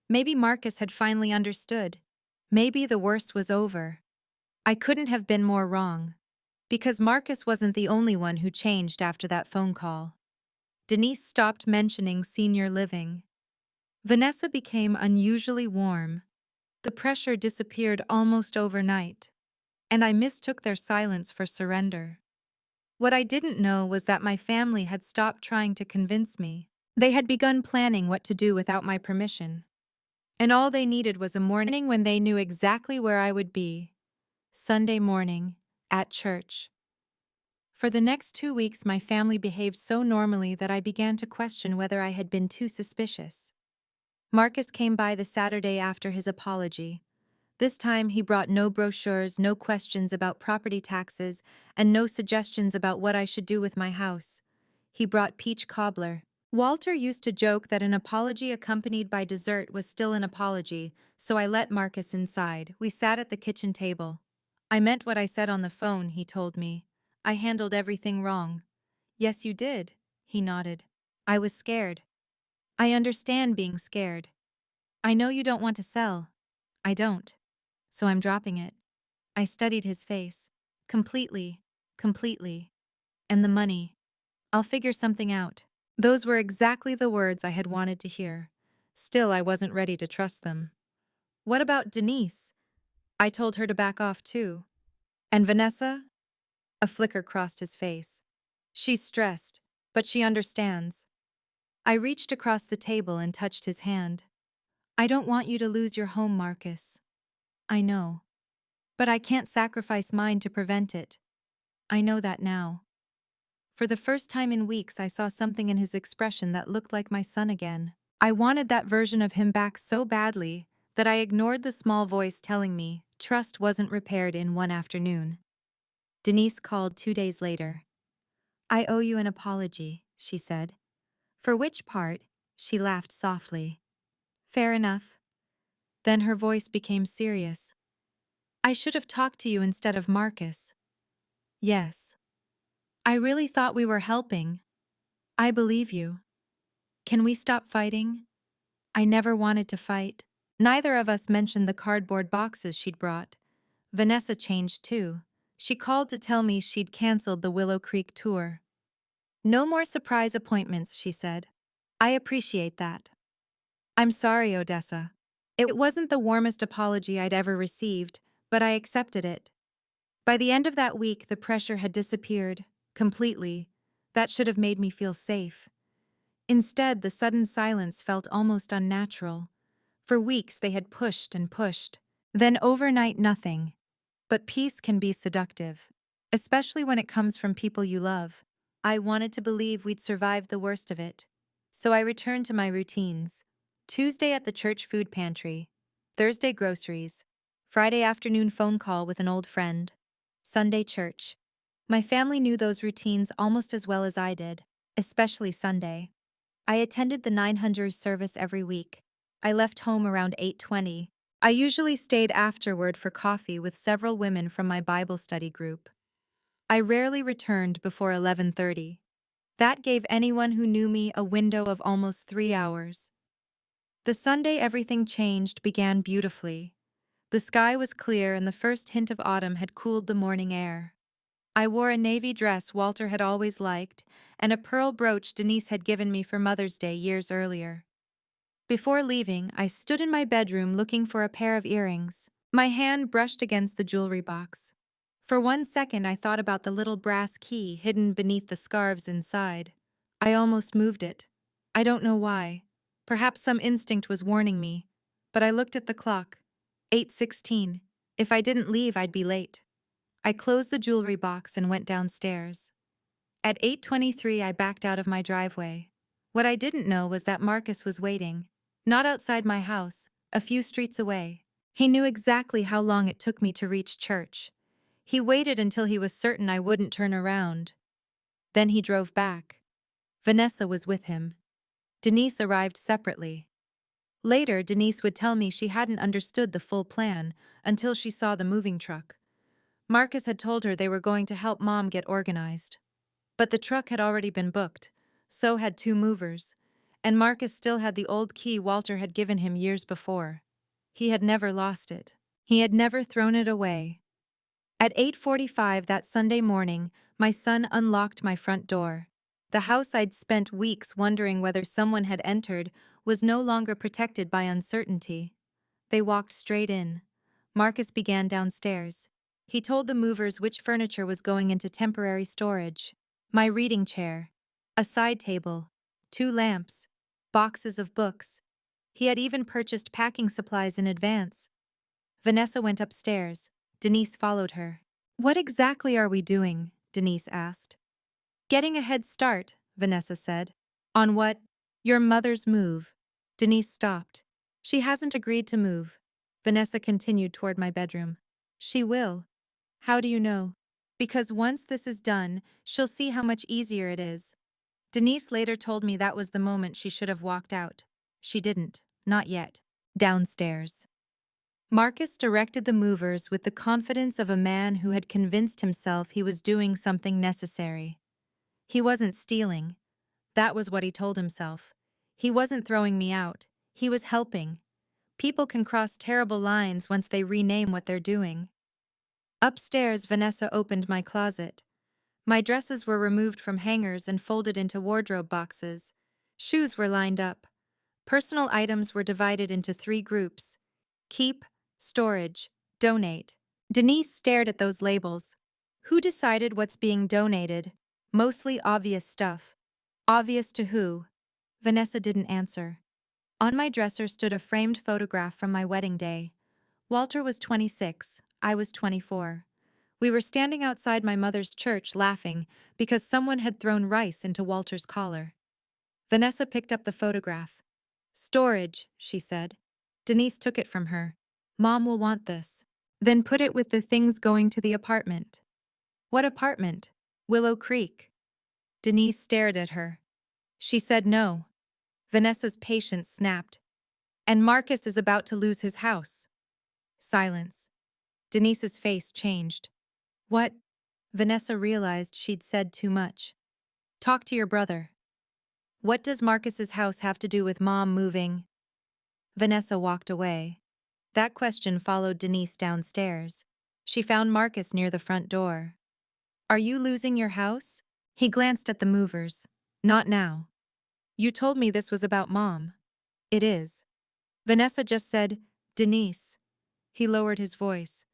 Maybe Marcus had finally understood. Maybe the worst was over. I couldn't have been more wrong. Because Marcus wasn't the only one who changed after that phone call. Denise stopped mentioning senior living. Vanessa became unusually warm. The pressure disappeared almost overnight, and I mistook their silence for surrender. What I didn't know was that my family had stopped trying to convince me. They had begun planning what to do without my permission. And all they needed was a morning when they knew exactly where I would be. Sunday morning, at church. For the next 2 weeks, my family behaved so normally that I began to question whether I had been too suspicious. Marcus came by the Saturday after his apology. This time he brought no brochures, no questions about property taxes, and no suggestions about what I should do with my house. He brought peach cobbler, Walter used to joke that an apology accompanied by dessert was still an apology, so I let Marcus inside. We sat at the kitchen table. I meant what I said on the phone, he told me. I handled everything wrong. Yes, you did, he nodded. I was scared. I understand being scared. I know you don't want to sell. I don't. So I'm dropping it. I studied his face. Completely. Completely. And the money. I'll figure something out. Those were exactly the words I had wanted to hear. Still, I wasn't ready to trust them. What about Denise? I told her to back off too. And Vanessa? A flicker crossed his face. She's stressed, but she understands. I reached across the table and touched his hand. I don't want you to lose your home, Marcus. I know. But I can't sacrifice mine to prevent it. I know that now. For the first time in weeks, I saw something in his expression that looked like my son again. I wanted that version of him back so badly that I ignored the small voice telling me trust wasn't repaired in one afternoon. Denise called 2 days later. I owe you an apology, she said. For which part? She laughed softly. Fair enough. Then her voice became serious. I should have talked to you instead of Marcus. Yes. I really thought we were helping. I believe you. Can we stop fighting? I never wanted to fight. Neither of us mentioned the cardboard boxes she'd brought. Vanessa changed too. She called to tell me she'd canceled the Willow Creek tour. No more surprise appointments, she said. I appreciate that. I'm sorry, Odessa. It wasn't the warmest apology I'd ever received, but I accepted it. By the end of that week, the pressure had disappeared, completely. That should have made me feel safe. Instead, the sudden silence felt almost unnatural. For weeks, they had pushed and pushed. Then overnight, nothing. But peace can be seductive, especially when it comes from people you love. I wanted to believe we'd survived the worst of it. So I returned to my routines. Tuesday at the church food pantry. Thursday groceries. Friday afternoon phone call with an old friend. Sunday church. My family knew those routines almost as well as I did, especially Sunday. I attended the 900 service every week. I left home around 8:20. I usually stayed afterward for coffee with several women from my Bible study group. I rarely returned before 11:30. That gave anyone who knew me a window of almost 3 hours. The Sunday everything changed began beautifully. The sky was clear and the first hint of autumn had cooled the morning air. I wore a navy dress Walter had always liked and a pearl brooch Denise had given me for Mother's Day years earlier. Before leaving, I stood in my bedroom looking for a pair of earrings. My hand brushed against the jewelry box. For 1 second, I thought about the little brass key hidden beneath the scarves inside. I almost moved it. I don't know why. Perhaps some instinct was warning me. But I looked at the clock. 8:16. If I didn't leave, I'd be late. I closed the jewelry box and went downstairs. At 8:23, I backed out of my driveway. What I didn't know was that Marcus was waiting. Not outside my house, a few streets away. He knew exactly how long it took me to reach church. He waited until he was certain I wouldn't turn around. Then he drove back. Vanessa was with him. Denise arrived separately. Later, Denise would tell me she hadn't understood the full plan until she saw the moving truck. Marcus had told her they were going to help Mom get organized. But the truck had already been booked. So had 2 movers. And Marcus still had the old key Walter had given him years before. He had never lost it. He had never thrown it away. At 8:45 that Sunday morning, my son unlocked my front door. The house I'd spent weeks wondering whether someone had entered was no longer protected by uncertainty. They walked straight in. Marcus began downstairs. He told the movers which furniture was going into temporary storage. My reading chair, a side table, 2 lamps, boxes of books. He had even purchased packing supplies in advance. Vanessa went upstairs. Denise followed her. What exactly are we doing? Denise asked. Getting a head start, Vanessa said. On what? Your mother's move. Denise stopped. She hasn't agreed to move. Vanessa continued toward my bedroom. She will. How do you know? Because once this is done, she'll see how much easier it is. Denise later told me that was the moment she should have walked out. She didn't. Not yet. Downstairs. Marcus directed the movers with the confidence of a man who had convinced himself he was doing something necessary. He wasn't stealing. That was what he told himself. He wasn't throwing me out. He was helping. People can cross terrible lines once they rename what they're doing. Upstairs, Vanessa opened my closet. My dresses were removed from hangers and folded into wardrobe boxes. Shoes were lined up. Personal items were divided into 3 groups: keep, storage, donate. Denise stared at those labels. Who decided what's being donated? Mostly obvious stuff. Obvious to who? Vanessa didn't answer. On my dresser stood a framed photograph from my wedding day. Walter was 26, I was 24. We were standing outside my mother's church laughing because someone had thrown rice into Walter's collar. Vanessa picked up the photograph. Storage, she said. Denise took it from her. Mom will want this. Then put it with the things going to the apartment. What apartment? Willow Creek. Denise stared at her. She said no. Vanessa's patience snapped. And Marcus is about to lose his house. Silence. Denise's face changed. What? Vanessa realized she'd said too much. Talk to your brother. What does Marcus's house have to do with Mom moving? Vanessa walked away. That question followed Denise downstairs. She found Marcus near the front door. Are you losing your house? He glanced at the movers. Not now. You told me this was about Mom. It is. Vanessa just said, Denise. He lowered his voice.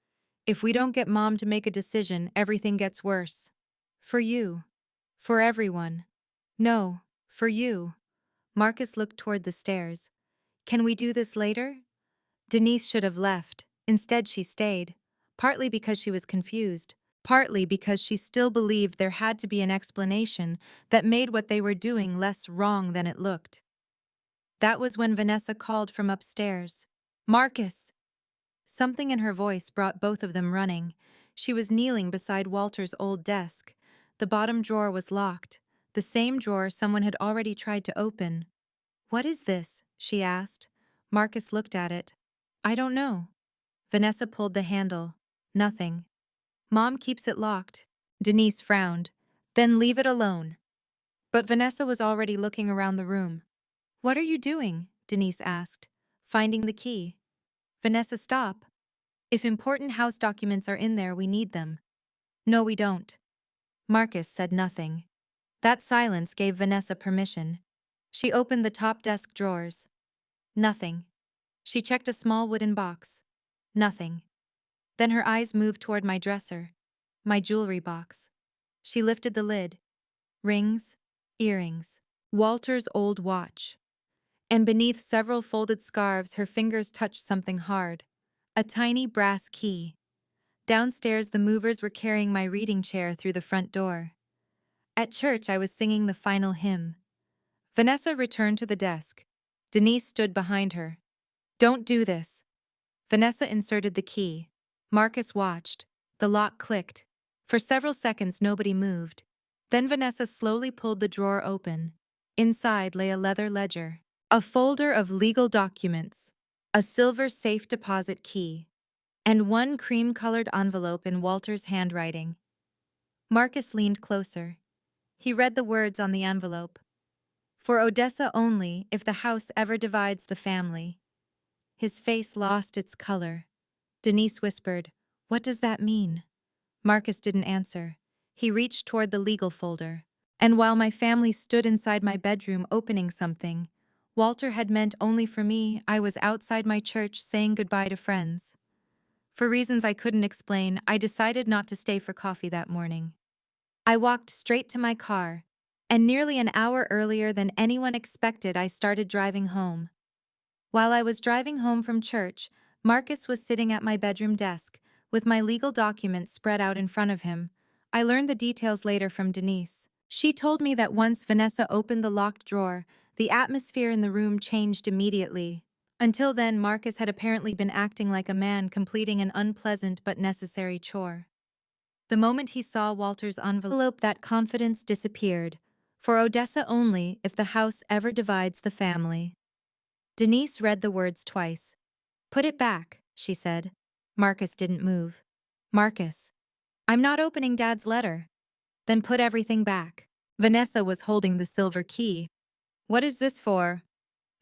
If we don't get Mom to make a decision, everything gets worse. For you. For everyone. No, for you. Marcus looked toward the stairs. Can we do this later? Denise should have left. Instead, she stayed. Partly because she was confused. Partly because she still believed there had to be an explanation that made what they were doing less wrong than it looked. That was when Vanessa called from upstairs. Marcus! Something in her voice brought both of them running. She was kneeling beside Walter's old desk. The bottom drawer was locked, the same drawer someone had already tried to open. What is this? She asked. Marcus looked at it. I don't know. Vanessa pulled the handle. Nothing. Mom keeps it locked. Denise frowned. Then leave it alone. But Vanessa was already looking around the room. What are you doing? Denise asked. Finding the key. Vanessa, stop. If important house documents are in there, we need them. No, we don't. Marcus said nothing. That silence gave Vanessa permission. She opened the top desk drawers. Nothing. She checked a small wooden box. Nothing. Then her eyes moved toward my dresser. My jewelry box. She lifted the lid. Rings. Earrings. Walter's old watch. And beneath several folded scarves, her fingers touched something hard. A tiny brass key. Downstairs, the movers were carrying my reading chair through the front door. At church, I was singing the final hymn. Vanessa returned to the desk. Denise stood behind her. Don't do this. Vanessa inserted the key. Marcus watched. The lock clicked. For several seconds, nobody moved. Then Vanessa slowly pulled the drawer open. Inside lay a leather ledger. A folder of legal documents. A silver safe deposit key. And one cream-colored envelope in Walter's handwriting. Marcus leaned closer. He read the words on the envelope. For Odessa only, if the house ever divides the family. His face lost its color. Denise whispered, What does that mean? Marcus didn't answer. He reached toward the legal folder. And while my family stood inside my bedroom opening something, Walter had meant only for me, I was outside my church saying goodbye to friends. For reasons I couldn't explain, I decided not to stay for coffee that morning. I walked straight to my car, and nearly an hour earlier than anyone expected, I started driving home. While I was driving home from church, Marcus was sitting at my bedroom desk, with my legal documents spread out in front of him. I learned the details later from Denise. She told me that once Vanessa opened the locked drawer, the atmosphere in the room changed immediately. Until then, Marcus had apparently been acting like a man completing an unpleasant but necessary chore. The moment he saw Walter's envelope, that confidence disappeared. For Odessa only if the house ever divides the family. Denise read the words twice. Put it back, she said. Marcus didn't move. Marcus, I'm not opening Dad's letter. Then put everything back. Vanessa was holding the silver key. What is this for?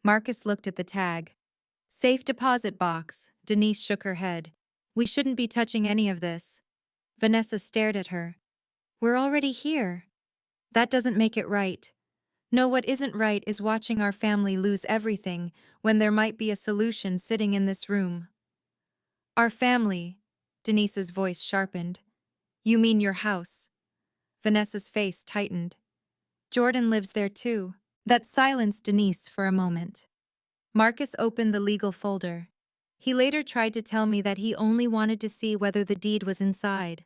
Marcus looked at the tag. Safe deposit box. Denise shook her head. We shouldn't be touching any of this. Vanessa stared at her. We're already here. That doesn't make it right. No, what isn't right is watching our family lose everything when there might be a solution sitting in this room. Our family, Denise's voice sharpened. You mean your house? Vanessa's face tightened. Jordan lives there too. That silenced Denise for a moment. Marcus opened the legal folder. He later tried to tell me that he only wanted to see whether the deed was inside.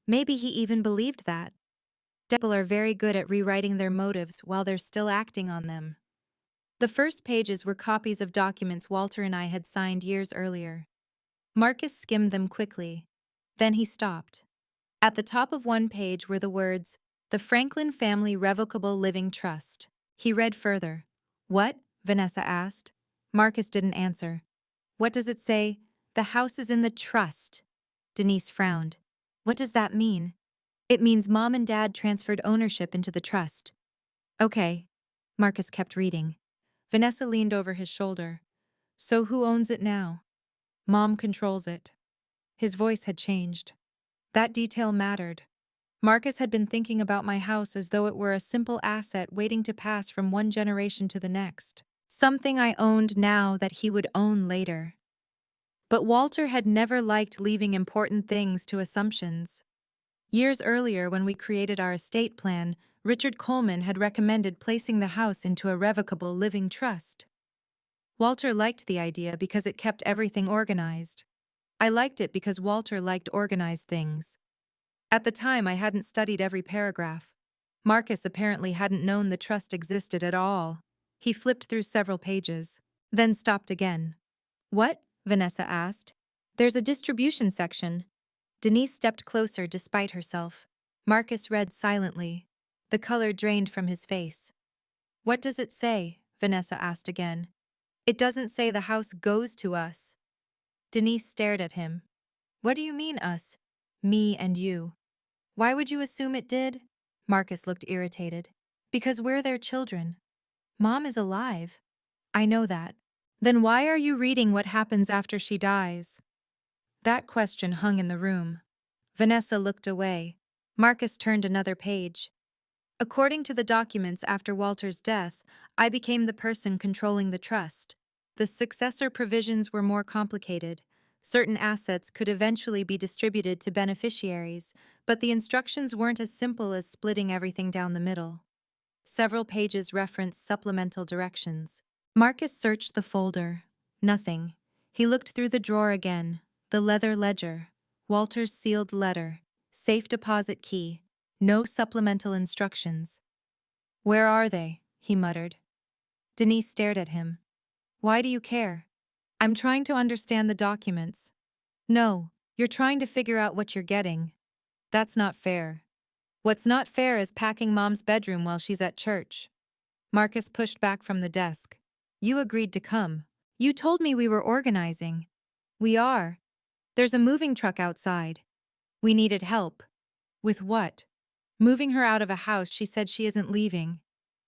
Maybe he even believed that. People are very good at rewriting their motives while they're still acting on them. The first pages were copies of documents Walter and I had signed years earlier. Marcus skimmed them quickly. Then he stopped. At the top of one page were the words, "The Franklin Family Revocable Living Trust." He read further. What? Vanessa asked. Marcus didn't answer. What does it say? The house is in the trust. Denise frowned. What does that mean? It means Mom and Dad transferred ownership into the trust. Okay. Marcus kept reading. Vanessa leaned over his shoulder. So who owns it now? Mom controls it. His voice had changed. That detail mattered. Marcus had been thinking about my house as though it were a simple asset waiting to pass from one generation to the next. Something I owned now that he would own later. But Walter had never liked leaving important things to assumptions. Years earlier, when we created our estate plan, Richard Coleman had recommended placing the house into a revocable living trust. Walter liked the idea because it kept everything organized. I liked it because Walter liked organized things. At the time, I hadn't studied every paragraph. Marcus apparently hadn't known the trust existed at all. He flipped through several pages, then stopped again. What? Vanessa asked. There's a distribution section. Denise stepped closer despite herself. Marcus read silently. The color drained from his face. What does it say? Vanessa asked again. It doesn't say the house goes to us. Denise stared at him. What do you mean us? Me and you. Why would you assume it did? Marcus looked irritated. Because we're their children. Mom is alive. I know that. Then why are you reading what happens after she dies? That question hung in the room. Vanessa looked away. Marcus turned another page. According to the documents after Walter's death, I became the person controlling the trust. The successor provisions were more complicated. Certain assets could eventually be distributed to beneficiaries, but the instructions weren't as simple as splitting everything down the middle. Several pages referenced supplemental directions. Marcus searched the folder. Nothing. He looked through the drawer again. The leather ledger. Walter's sealed letter. Safe deposit key. No supplemental instructions. Where are they? He muttered. Denise stared at him. Why do you care? I'm trying to understand the documents. No, you're trying to figure out what you're getting. That's not fair. What's not fair is packing Mom's bedroom while she's at church. Marcus pushed back from the desk. You agreed to come. You told me we were organizing. We are. There's a moving truck outside. We needed help. With what? Moving her out of a house she said she isn't leaving.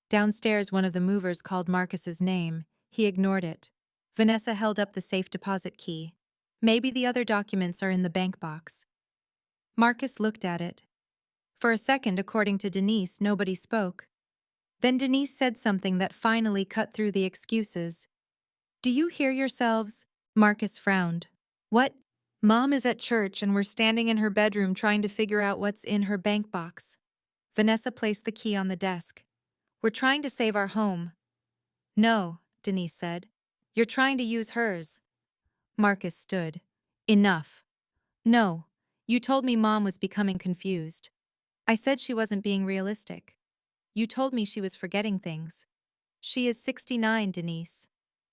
Downstairs, one of the movers called Marcus's name. He ignored it. Vanessa held up the safe deposit key. Maybe the other documents are in the bank box. Marcus looked at it. For a second, according to Denise, nobody spoke. Then Denise said something that finally cut through the excuses. Do you hear yourselves? Marcus frowned. What? Mom is at church and we're standing in her bedroom trying to figure out what's in her bank box. Vanessa placed the key on the desk. We're trying to save our home. No, Denise said. You're trying to use hers. Marcus stood. Enough. No, you told me Mom was becoming confused. I said she wasn't being realistic. You told me she was forgetting things. She is 69, Denise.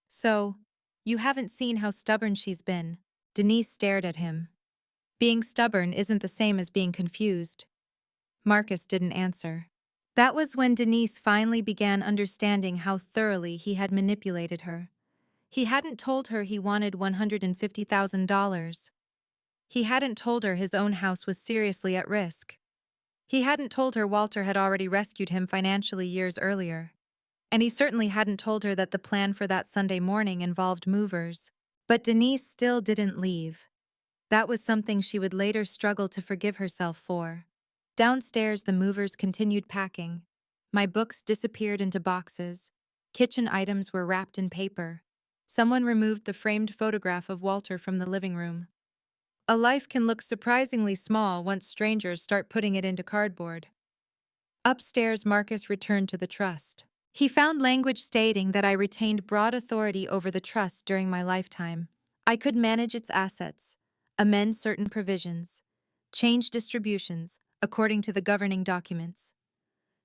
So, you haven't seen how stubborn she's been. Denise stared at him. Being stubborn isn't the same as being confused. Marcus didn't answer. That was when Denise finally began understanding how thoroughly he had manipulated her. He hadn't told her he wanted $150,000. He hadn't told her his own house was seriously at risk. He hadn't told her Walter had already rescued him financially years earlier. And he certainly hadn't told her that the plan for that Sunday morning involved movers. But Denise still didn't leave. That was something she would later struggle to forgive herself for. Downstairs, the movers continued packing. My books disappeared into boxes. Kitchen items were wrapped in paper. Someone removed the framed photograph of Walter from the living room. A life can look surprisingly small once strangers start putting it into cardboard. Upstairs, Marcus returned to the trust. He found language stating that I retained broad authority over the trust during my lifetime. I could manage its assets, amend certain provisions, change distributions according to the governing documents.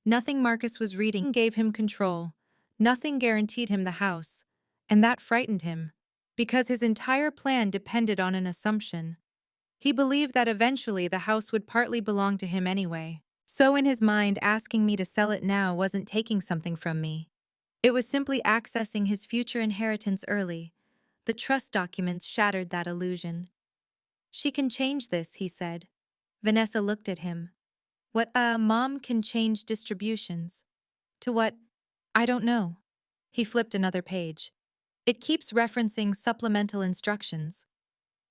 Nothing Marcus was reading gave him control. Nothing guaranteed him the house, and that frightened him, because his entire plan depended on an assumption. He believed that eventually the house would partly belong to him anyway. So in his mind, asking me to sell it now wasn't taking something from me. It was simply accessing his future inheritance early. The trust documents shattered that illusion. She can change this, he said. Vanessa looked at him. What, Mom can change distributions? To what? I don't know. He flipped another page. It keeps referencing supplemental instructions.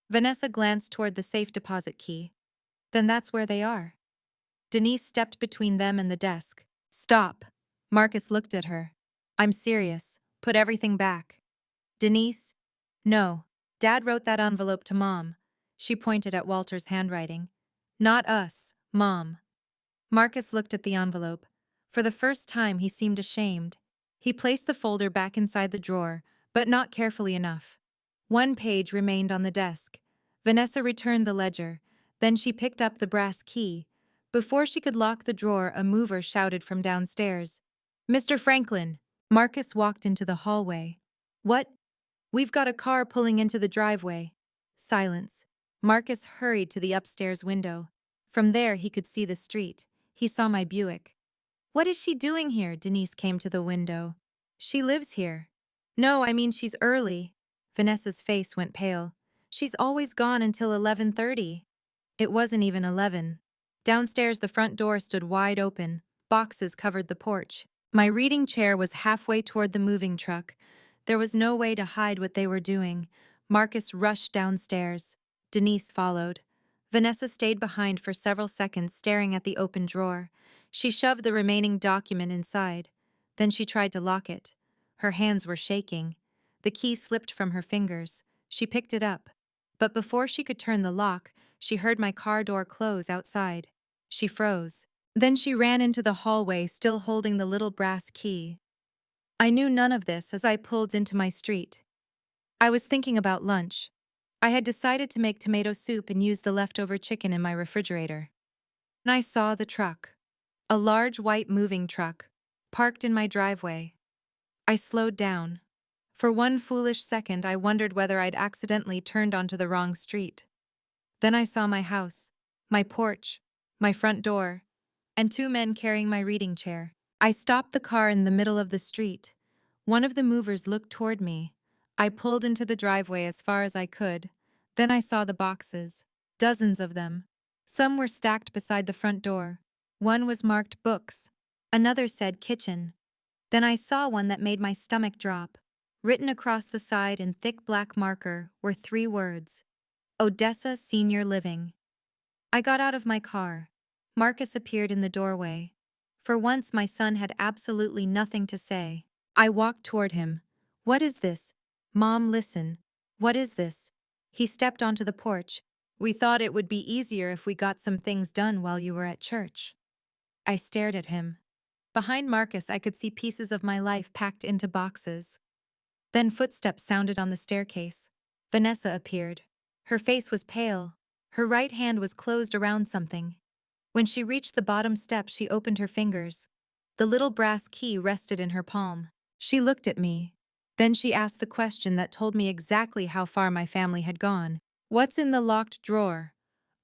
Vanessa glanced toward the safe deposit key. Then that's where they are. Denise stepped between them and the desk. Stop. Marcus looked at her. I'm serious. Put everything back. Denise? No. Dad wrote that envelope to Mom. She pointed at Walter's handwriting. Not us, Mom. Marcus looked at the envelope. For the first time, he seemed ashamed. He placed the folder back inside the drawer, but not carefully enough. One page remained on the desk. Vanessa returned the ledger. Then she picked up the brass key. Before she could lock the drawer, a mover shouted from downstairs. Mr. Franklin! Marcus walked into the hallway. What? We've got a car pulling into the driveway. Silence. Marcus hurried to the upstairs window. From there, he could see the street. He saw my Buick. What is she doing here? Denise came to the window. She lives here. No, I mean she's early. Vanessa's face went pale. She's always gone until 11:30. It wasn't even 11. Downstairs, the front door stood wide open. Boxes covered the porch. My reading chair was halfway toward the moving truck. There was no way to hide what they were doing. Marcus rushed downstairs. Denise followed. Vanessa stayed behind for several seconds, staring at the open drawer. She shoved the remaining document inside. Then she tried to lock it. Her hands were shaking. The key slipped from her fingers. She picked it up. But before she could turn the lock, she heard my car door close outside. She froze. Then she ran into the hallway, still holding the little brass key. I knew none of this as I pulled into my street. I was thinking about lunch. I had decided to make tomato soup and use the leftover chicken in my refrigerator. And I saw the truck. A large white moving truck, parked in my driveway. I slowed down. For one foolish second, I wondered whether I'd accidentally turned onto the wrong street. Then I saw my house, my porch, my front door, and two men carrying my reading chair. I stopped the car in the middle of the street. One of the movers looked toward me. I pulled into the driveway as far as I could. Then I saw the boxes. Dozens of them. Some were stacked beside the front door. One was marked books. Another said kitchen. Then I saw one that made my stomach drop. Written across the side in thick black marker were 3 words. Odessa Senior Living. I got out of my car. Marcus appeared in the doorway. For once, my son had absolutely nothing to say. I walked toward him. What is this? Mom, listen. What is this? He stepped onto the porch. We thought it would be easier if we got some things done while you were at church. I stared at him. Behind Marcus, I could see pieces of my life packed into boxes. Then footsteps sounded on the staircase. Vanessa appeared. Her face was pale. Her right hand was closed around something. When she reached the bottom step, she opened her fingers. The little brass key rested in her palm. She looked at me. Then she asked the question that told me exactly how far my family had gone. What's in the locked drawer?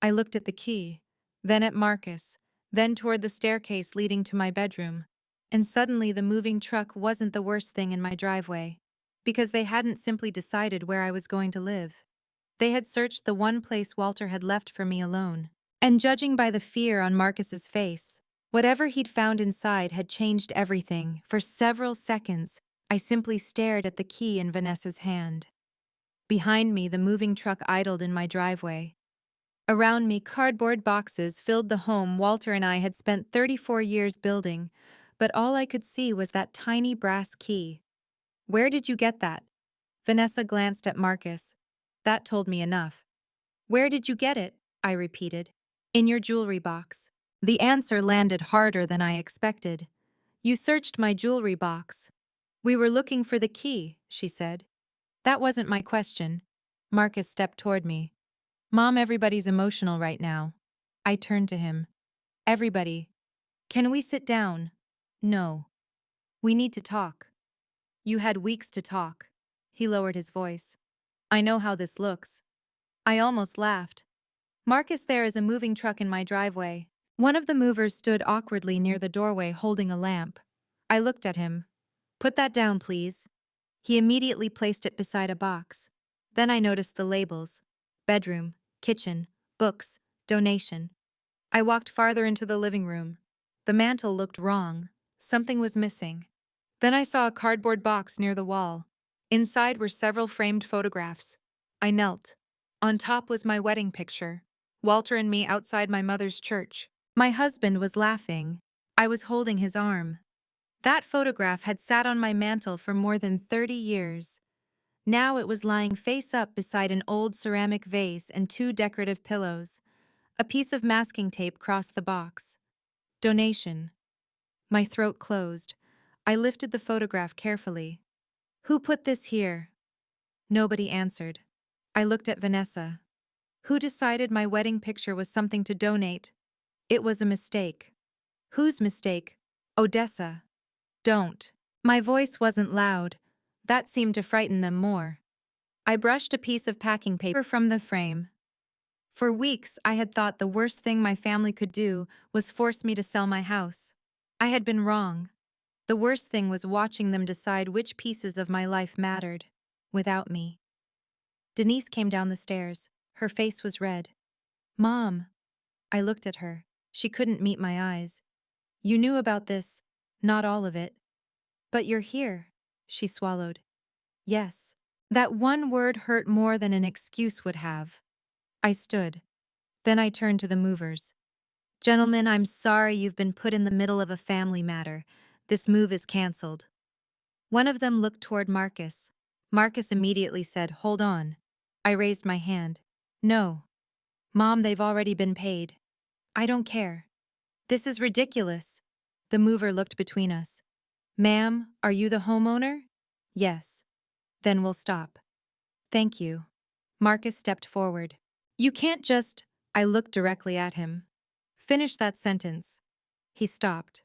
I looked at the key, then at Marcus, then toward the staircase leading to my bedroom. And suddenly the moving truck wasn't the worst thing in my driveway, because they hadn't simply decided where I was going to live. They had searched the one place Walter had left for me alone. And judging by the fear on Marcus's face, whatever he'd found inside had changed everything. For several seconds, I simply stared at the key in Vanessa's hand. Behind me, the moving truck idled in my driveway. Around me, cardboard boxes filled the home Walter and I had spent 34 years building, but all I could see was that tiny brass key. "Where did you get that?" Vanessa glanced at Marcus. That told me enough. "Where did you get it?" I repeated. "In your jewelry box." The answer landed harder than I expected. "You searched my jewelry box." "We were looking for the key," she said. "That wasn't my question." Marcus stepped toward me. "Mom, everybody's emotional right now." I turned to him. "Everybody. Can we sit down?" "No. We need to talk." "You had weeks to talk." He lowered his voice. "I know how this looks." I almost laughed. "Marcus, there is a moving truck in my driveway." One of the movers stood awkwardly near the doorway holding a lamp. I looked at him. "Put that down, please." He immediately placed it beside a box. Then I noticed the labels: bedroom, kitchen, books, donation. I walked farther into the living room. The mantel looked wrong. Something was missing. Then I saw a cardboard box near the wall. Inside were several framed photographs. I knelt. On top was my wedding picture, Walter and me outside my mother's church. My husband was laughing. I was holding his arm. That photograph had sat on my mantel for more than 30 years. Now it was lying face up beside an old ceramic vase and two decorative pillows. A piece of masking tape crossed the box. Donation. My throat closed. I lifted the photograph carefully. "Who put this here?" Nobody answered. I looked at Vanessa. "Who decided my wedding picture was something to donate?" "It was a mistake." "Whose mistake?" "Odessa." "Don't." My voice wasn't loud. That seemed to frighten them more. I brushed a piece of packing paper from the frame. For weeks, I had thought the worst thing my family could do was force me to sell my house. I had been wrong. The worst thing was watching them decide which pieces of my life mattered, without me. Denise came down the stairs. Her face was red. "Mom." I looked at her. She couldn't meet my eyes. "You knew about this, not all of it. But you're here." She swallowed. "Yes." That one word hurt more than an excuse would have. I stood. Then I turned to the movers. "Gentlemen, I'm sorry you've been put in the middle of a family matter. This move is canceled." One of them looked toward Marcus. Marcus immediately said, "Hold on." I raised my hand. "No. Mom, they've already been paid." "I don't care." "This is ridiculous." The mover looked between us. "Ma'am, are you the homeowner?" "Yes." "Then we'll stop." "Thank you." Marcus stepped forward. "You can't just—" I looked directly at him. "Finish that sentence." He stopped.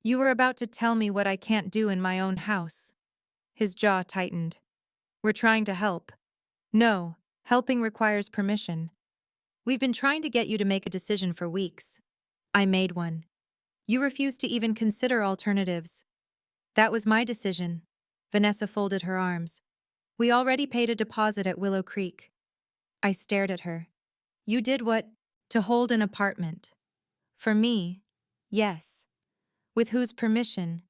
"You were about to tell me what I can't do in my own house." His jaw tightened. "We're trying to help." "No, helping requires permission. We've been trying to get you to make a decision for weeks." I made one. "You refused to even consider alternatives." "That was my decision." Vanessa folded her arms. "We already paid a deposit at Willow Creek." I stared at her. "You did what?" "To hold an apartment." "For me?" "Yes." "With whose permission?"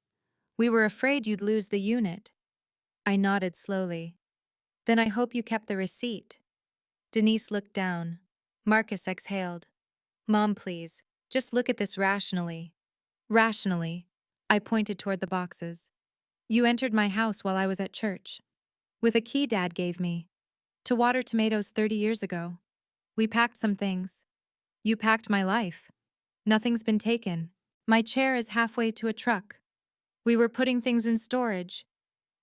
"We were afraid you'd lose the unit." I nodded slowly. "Then I hope you kept the receipt." Denise looked down. Marcus exhaled. "Mom, please, just look at this rationally." "Rationally." I pointed toward the boxes. "You entered my house while I was at church. With a key Dad gave me. To water tomatoes 30 years ago. We packed some things. You packed my life. Nothing's been taken. My chair is halfway to a truck. We were putting things in storage.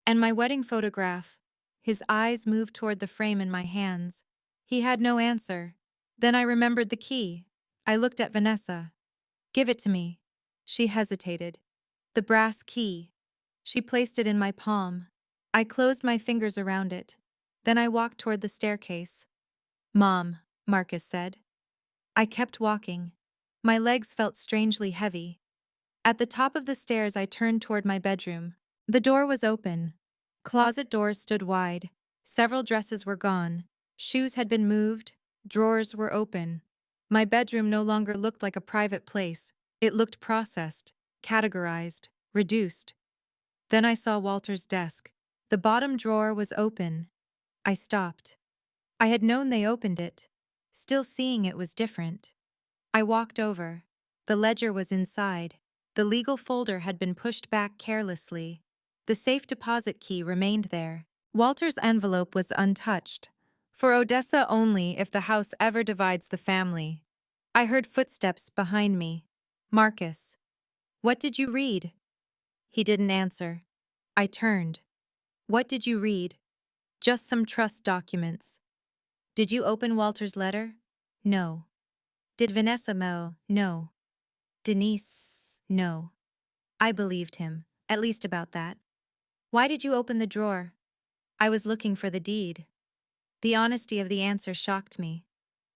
And my wedding photograph." His eyes moved toward the frame in my hands. He had no answer. Then I remembered the key. I looked at Vanessa. "Give it to me." She hesitated. "The brass key." She placed it in my palm. I closed my fingers around it. Then I walked toward the staircase. "Mom," Marcus said. I kept walking. My legs felt strangely heavy. At the top of the stairs, I turned toward my bedroom. The door was open. Closet doors stood wide. Several dresses were gone. Shoes had been moved. Drawers were open. My bedroom no longer looked like a private place. It looked processed, categorized, reduced. Then I saw Walter's desk. The bottom drawer was open. I stopped. I had known they opened it. Still seeing it was different. I walked over. The ledger was inside. The legal folder had been pushed back carelessly. The safe deposit key remained there. Walter's envelope was untouched. For Odessa only if the house ever divides the family. I heard footsteps behind me. Marcus. What did you read? He didn't answer. I turned. What did you read? Just some trust documents. Did you open Walter's letter? No. Did Vanessa know? No. Denise? No. I believed him, at least about that. Why did you open the drawer? I was looking for the deed. The honesty of the answer shocked me.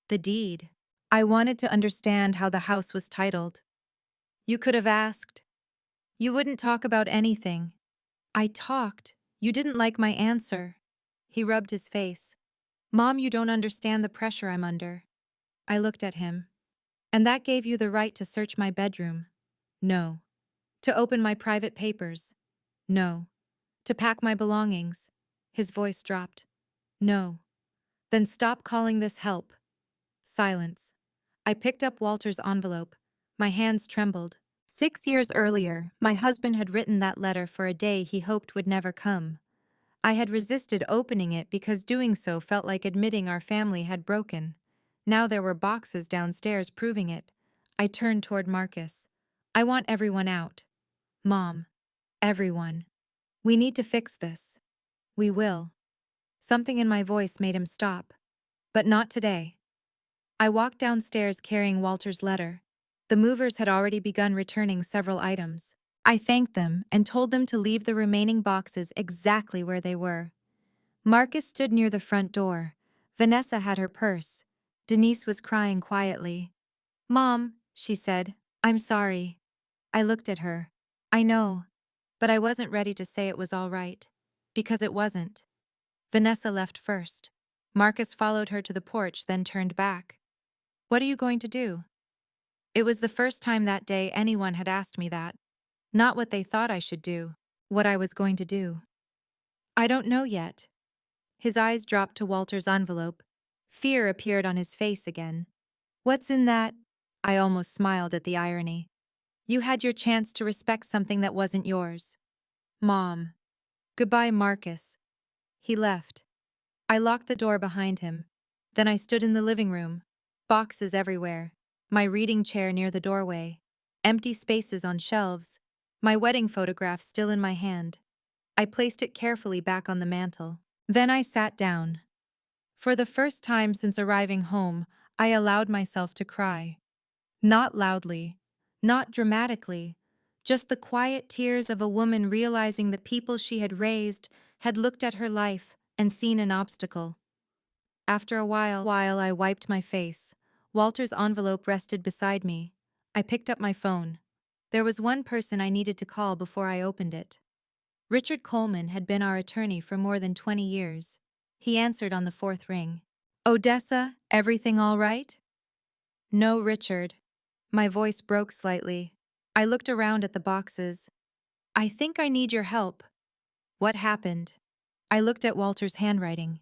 The deed. I wanted to understand how the house was titled. You could have asked. You wouldn't talk about anything. I talked. You didn't like my answer. He rubbed his face. Mom, you don't understand the pressure I'm under. I looked at him. And that gave you the right to search my bedroom? No. To open my private papers? No. To pack my belongings? His voice dropped. No. Then stop calling this help. Silence. I picked up Walter's envelope. My hands trembled. 6 years earlier, my husband had written that letter for a day he hoped would never come. I had resisted opening it because doing so felt like admitting our family had broken. Now there were boxes downstairs proving it. I turned toward Marcus. I want everyone out. Mom. Everyone. We need to fix this. We will. Something in my voice made him stop. But not today. I walked downstairs carrying Walter's letter. The movers had already begun returning several items. I thanked them and told them to leave the remaining boxes exactly where they were. Marcus stood near the front door. Vanessa had her purse. Denise was crying quietly. Mom, she said, I'm sorry. I looked at her. I know. But I wasn't ready to say it was all right. Because it wasn't. Vanessa left first. Marcus followed her to the porch, then turned back. What are you going to do? It was the first time that day anyone had asked me that. Not what they thought I should do. What I was going to do. I don't know yet. His eyes dropped to Walter's envelope. Fear appeared on his face again. What's in that? I almost smiled at the irony. You had your chance to respect something that wasn't yours. Mom. Goodbye, Marcus. He left. I locked the door behind him. Then I stood in the living room. Boxes everywhere. My reading chair near the doorway. Empty spaces on shelves. My wedding photograph still in my hand. I placed it carefully back on the mantel. Then I sat down. For the first time since arriving home, I allowed myself to cry. Not loudly. Not dramatically. Just the quiet tears of a woman realizing the people she had raised had looked at her life and seen an obstacle. After a while I wiped my face. Walter's envelope rested beside me. I picked up my phone. There was one person I needed to call before I opened it. Richard Coleman had been our attorney for more than 20 years. He answered on the fourth ring. Odessa, everything all right? No, Richard. My voice broke slightly. I looked around at the boxes. I think I need your help. What happened? I looked at Walter's handwriting.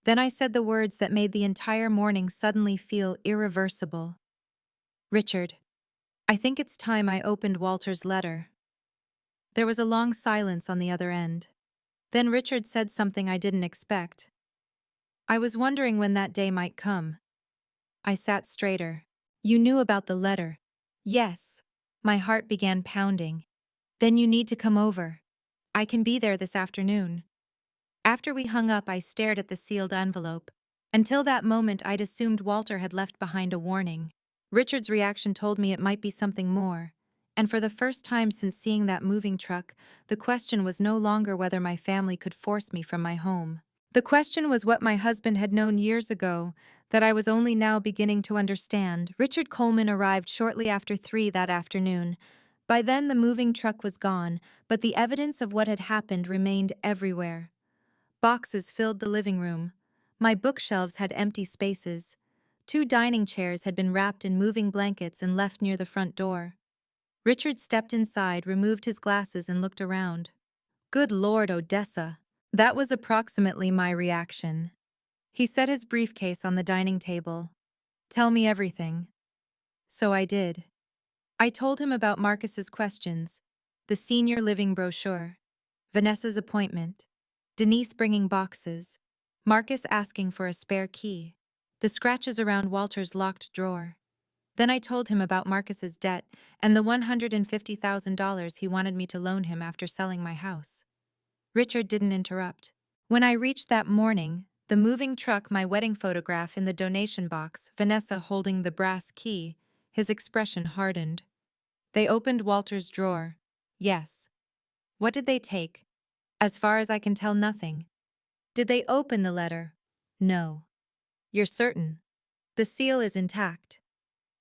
Then I said the words that made the entire morning suddenly feel irreversible. Richard, I think it's time I opened Walter's letter. There was a long silence on the other end. Then Richard said something I didn't expect. I was wondering when that day might come. I sat straighter. You knew about the letter. Yes. My heart began pounding. Then you need to come over. I can be there this afternoon. After we hung up, I stared at the sealed envelope. Until that moment, I'd assumed Walter had left behind a warning. Richard's reaction told me it might be something more. And for the first time since seeing that moving truck, the question was no longer whether my family could force me from my home. The question was what my husband had known years ago, that I was only now beginning to understand. Richard Coleman arrived shortly after 3 that afternoon. By then the moving truck was gone, but the evidence of what had happened remained everywhere. Boxes filled the living room. My bookshelves had empty spaces. 2 dining chairs had been wrapped in moving blankets and left near the front door. Richard stepped inside, removed his glasses, and looked around. Good Lord, Odessa. That was approximately my reaction. He set his briefcase on the dining table. Tell me everything. So I did. I told him about Marcus's questions, the senior living brochure, Vanessa's appointment, Denise bringing boxes, Marcus asking for a spare key, the scratches around Walter's locked drawer. Then I told him about Marcus's debt and the $150,000 he wanted me to loan him after selling my house. Richard didn't interrupt. When I reached that morning, the moving truck, my wedding photograph in the donation box, Vanessa holding the brass key, his expression hardened. They opened Walter's drawer. Yes. What did they take? As far as I can tell, nothing. Did they open the letter? No. You're certain? The seal is intact.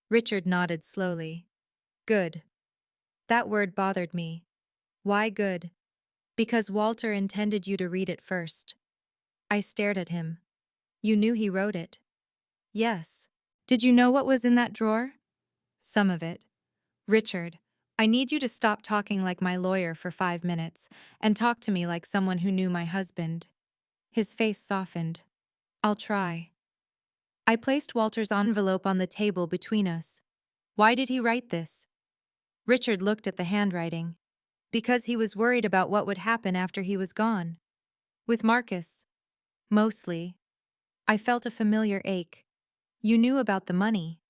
Richard nodded slowly. Good. That word bothered me. Why good? Because Walter intended you to read it first. I stared at him. You knew he wrote it? Yes. Did you know what was in that drawer? Some of it. Richard, I need you to stop talking like my lawyer for 5 minutes and talk to me like someone who knew my husband. His face softened. I'll try. I placed Walter's envelope on the table between us. Why did he write this? Richard looked at the handwriting. Because he was worried about what would happen after he was gone. With Marcus. Mostly. I felt a familiar ache. You knew about the money.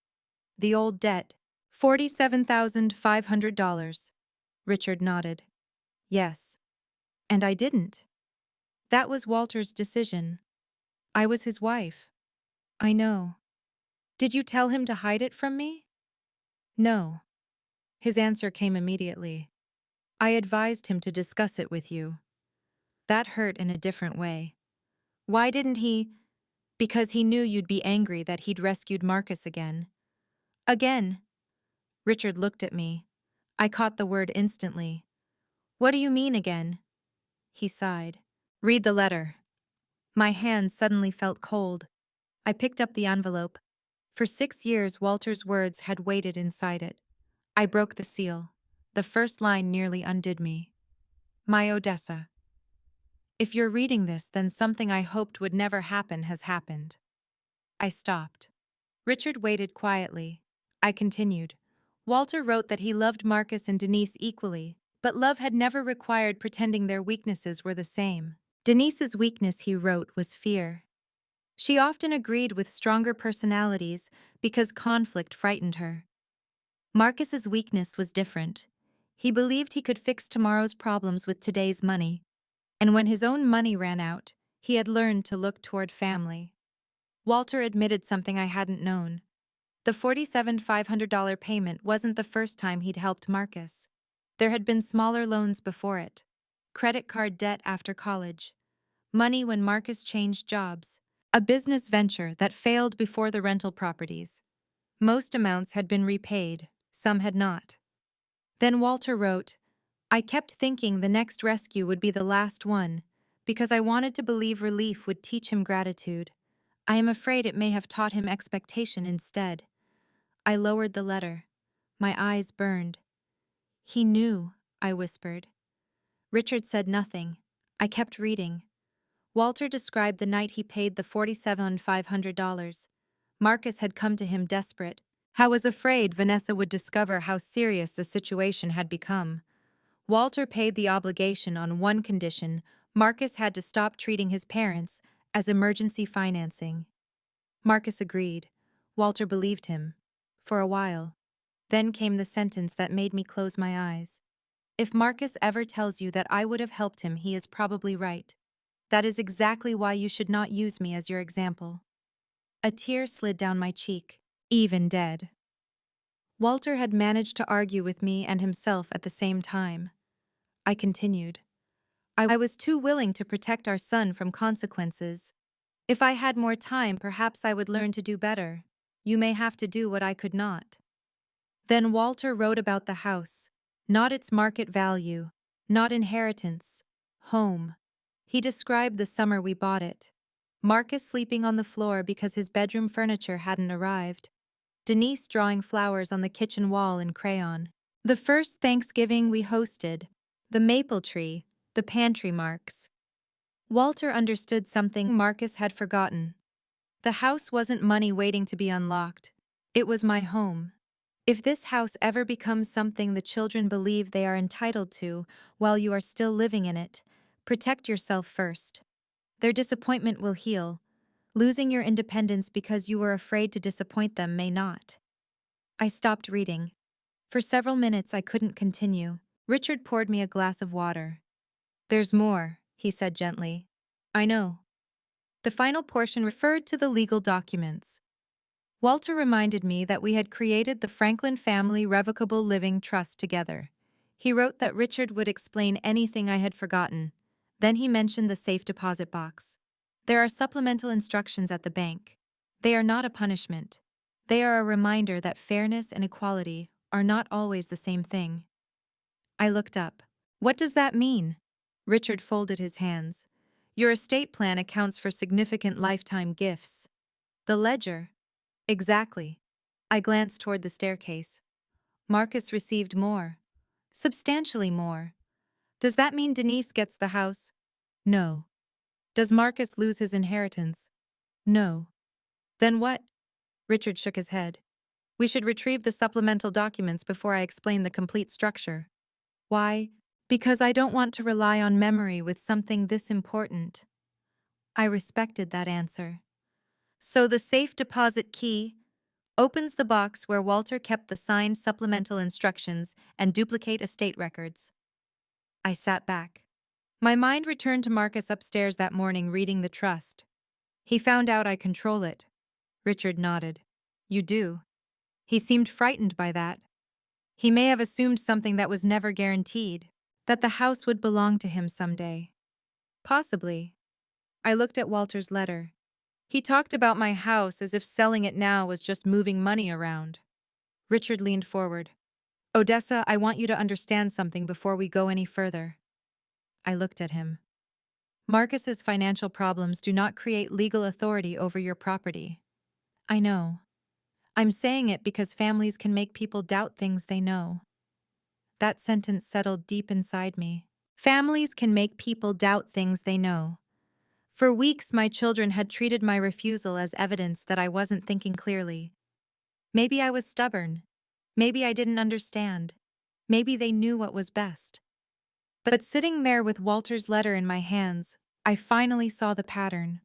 The old debt. $47,500. Richard nodded. Yes. And I didn't. That was Walter's decision. I was his wife. I know. Did you tell him to hide it from me? No. His answer came immediately. I advised him to discuss it with you. That hurt in a different way. Why didn't he? Because he knew you'd be angry that he'd rescued Marcus again. Again. Richard looked at me. I caught the word instantly. What do you mean again? He sighed. Read the letter. My hands suddenly felt cold. I picked up the envelope. For 6 years, Walter's words had waited inside it. I broke the seal. The first line nearly undid me. My Odessa. If you're reading this, then something I hoped would never happen has happened. I stopped. Richard waited quietly. I continued. Walter wrote that he loved Marcus and Denise equally, but love had never required pretending their weaknesses were the same. Denise's weakness, he wrote, was fear. She often agreed with stronger personalities because conflict frightened her. Marcus's weakness was different. He believed he could fix tomorrow's problems with today's money. And when his own money ran out, he had learned to look toward family. Walter admitted something I hadn't known. The $47,500 payment wasn't the first time he'd helped Marcus. There had been smaller loans before it. Credit card debt after college. Money when Marcus changed jobs. A business venture that failed before the rental properties. Most amounts had been repaid, some had not. Then Walter wrote, I kept thinking the next rescue would be the last one, because I wanted to believe relief would teach him gratitude. I am afraid it may have taught him expectation instead. I lowered the letter. My eyes burned. He knew, I whispered. Richard said nothing. I kept reading. Walter described the night he paid the $47,500. Marcus had come to him desperate. I was afraid Vanessa would discover how serious the situation had become. Walter paid the obligation on one condition: Marcus had to stop treating his parents as emergency financing. Marcus agreed. Walter believed him. For a while. Then came the sentence that made me close my eyes. If Marcus ever tells you that I would have helped him, he is probably right. That is exactly why you should not use me as your example. A tear slid down my cheek, even dead. Walter had managed to argue with me and himself at the same time. I continued. I was too willing to protect our son from consequences. If I had more time, perhaps I would learn to do better. You may have to do what I could not. Then Walter wrote about the house, not its market value, not inheritance, home. He described the summer we bought it. Marcus sleeping on the floor because his bedroom furniture hadn't arrived. Denise drawing flowers on the kitchen wall in crayon. The first Thanksgiving we hosted. The maple tree, the pantry marks. Walter understood something Marcus had forgotten. The house wasn't money waiting to be unlocked. It was my home. If this house ever becomes something the children believe they are entitled to while you are still living in it, protect yourself first. Their disappointment will heal. Losing your independence because you were afraid to disappoint them may not. I stopped reading. For several minutes I couldn't continue. Richard poured me a glass of water. "There's more," he said gently. "I know." The final portion referred to the legal documents. Walter reminded me that we had created the Franklin Family Revocable Living Trust together. He wrote that Richard would explain anything I had forgotten. Then he mentioned the safe deposit box. There are supplemental instructions at the bank. They are not a punishment. They are a reminder that fairness and equality are not always the same thing. I looked up. "What does that mean?" Richard folded his hands. "Your estate plan accounts for significant lifetime gifts." "The ledger?" "Exactly." I glanced toward the staircase. "Marcus received more. Substantially more. Does that mean Denise gets the house?" "No." "Does Marcus lose his inheritance?" "No." "Then what?" Richard shook his head. "We should retrieve the supplemental documents before I explain the complete structure." "Why?" "Because I don't want to rely on memory with something this important." I respected that answer. So the safe deposit key opens the box where Walter kept the signed supplemental instructions and duplicate estate records. I sat back. My mind returned to Marcus upstairs that morning reading the trust. "He found out I control it." Richard nodded. "You do." He seemed frightened by that. "He may have assumed something that was never guaranteed, that the house would belong to him someday." "Possibly." I looked at Walter's letter. He talked about my house as if selling it now was just moving money around. Richard leaned forward. "Odessa, I want you to understand something before we go any further." I looked at him. "Marcus's financial problems do not create legal authority over your property." "I know. I'm saying it because families can make people doubt things they know." That sentence settled deep inside me. Families can make people doubt things they know. For weeks, my children had treated my refusal as evidence that I wasn't thinking clearly. Maybe I was stubborn. Maybe I didn't understand. Maybe they knew what was best. But sitting there with Walter's letter in my hands, I finally saw the pattern.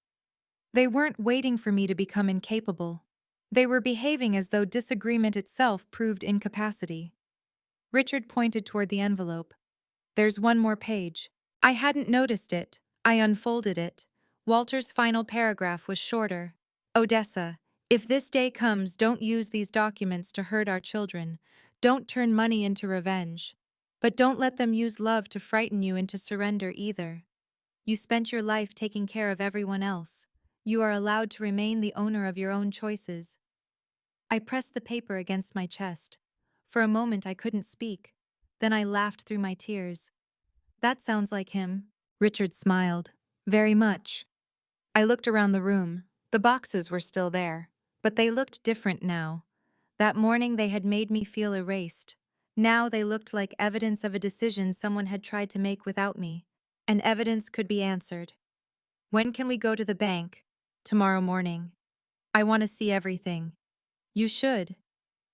They weren't waiting for me to become incapable. They were behaving as though disagreement itself proved incapacity. Richard pointed toward the envelope. "There's one more page." I hadn't noticed it. I unfolded it. Walter's final paragraph was shorter. "Odessa, if this day comes, don't use these documents to hurt our children. Don't turn money into revenge. But don't let them use love to frighten you into surrender either. You spent your life taking care of everyone else. You are allowed to remain the owner of your own choices." I pressed the paper against my chest. For a moment I couldn't speak. Then I laughed through my tears. "That sounds like him." Richard smiled. "Very much." I looked around the room. The boxes were still there, but they looked different now. That morning they had made me feel erased. Now they looked like evidence of a decision someone had tried to make without me. And evidence could be answered. "When can we go to the bank?" "Tomorrow morning." "I want to see everything." "You should."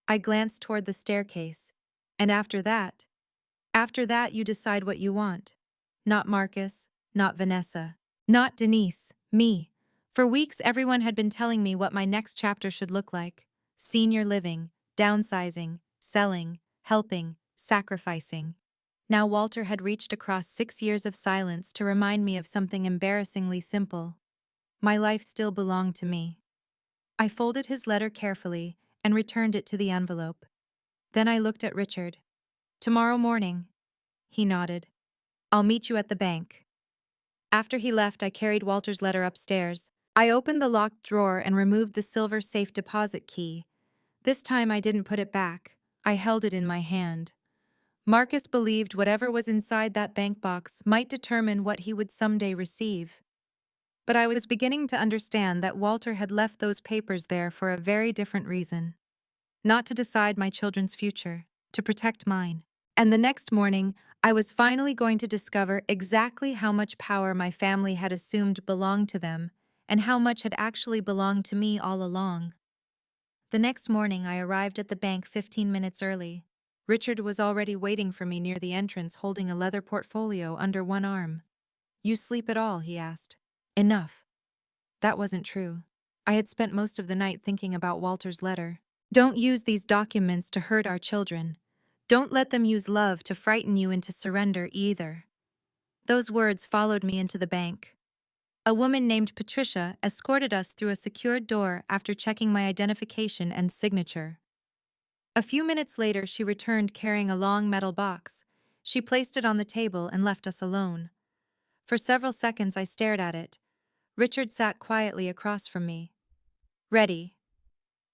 I glanced toward the staircase. "And after that?" "After that you decide what you want. Not Marcus, not Vanessa, not Denise, me." For weeks everyone had been telling me what my next chapter should look like. Senior living, downsizing, selling, helping, sacrificing. Now Walter had reached across 6 years of silence to remind me of something embarrassingly simple. My life still belonged to me. I folded his letter carefully and returned it to the envelope. Then I looked at Richard. "Tomorrow morning." He nodded. "I'll meet you at the bank." After he left, I carried Walter's letter upstairs. I opened the locked drawer and removed the silver safe deposit key. This time I didn't put it back. I held it in my hand. Marcus believed whatever was inside that bank box might determine what he would someday receive. But I was beginning to understand that Walter had left those papers there for a very different reason. Not to decide my children's future, to protect mine. And the next morning, I was finally going to discover exactly how much power my family had assumed belonged to them, and how much had actually belonged to me all along. The next morning, I arrived at the bank 15 minutes early. Richard was already waiting for me near the entrance, holding a leather portfolio under one arm. "You sleep at all?" he asked. "Enough." That wasn't true. I had spent most of the night thinking about Walter's letter. "Don't use these documents to hurt our children. Don't let them use love to frighten you into surrender either." Those words followed me into the bank. A woman named Patricia escorted us through a secured door after checking my identification and signature. A few minutes later, she returned carrying a long metal box. She placed it on the table and left us alone. For several seconds, I stared at it. Richard sat quietly across from me. "Ready.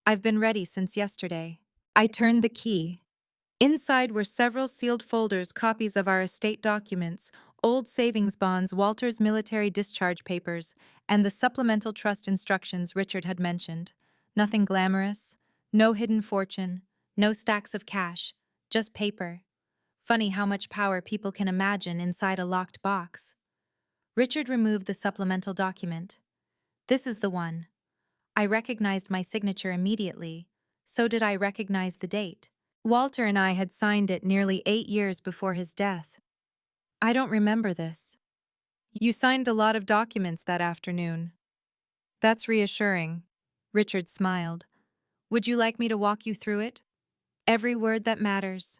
I've been ready since yesterday." I turned the key. Inside were several sealed folders, copies of our estate documents, old savings bonds, Walter's military discharge papers, and the supplemental trust instructions Richard had mentioned. Nothing glamorous, no hidden fortune, no stacks of cash, just paper. Funny how much power people can imagine inside a locked box. Richard removed the supplemental document. "This is the one." I recognized my signature immediately. So did I recognize the date. Walter and I had signed it nearly 8 years before his death. "I don't remember this." "You signed a lot of documents that afternoon." "That's reassuring." Richard smiled. "Would you like me to walk you through it?" "Every word that matters."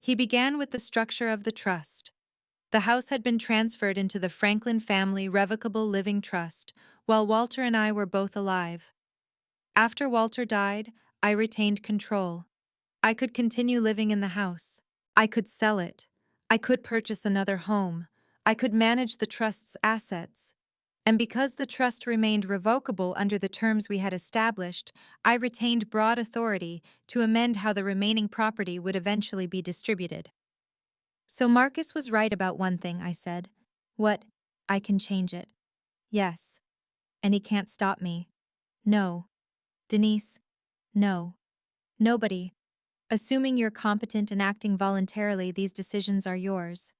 He began with the structure of the trust. The house had been transferred into the Franklin family revocable living trust, while Walter and I were both alive. After Walter died, I retained control. I could continue living in the house. I could sell it. I could purchase another home. I could manage the trust's assets. And because the trust remained revocable under the terms we had established, I retained broad authority to amend how the remaining property would eventually be distributed. "So Marcus was right about one thing," I said. "What? I can change it." "Yes. And he can't stop me." "No." "Denise?" "No. Nobody. Assuming you're competent and acting voluntarily, these decisions are yours."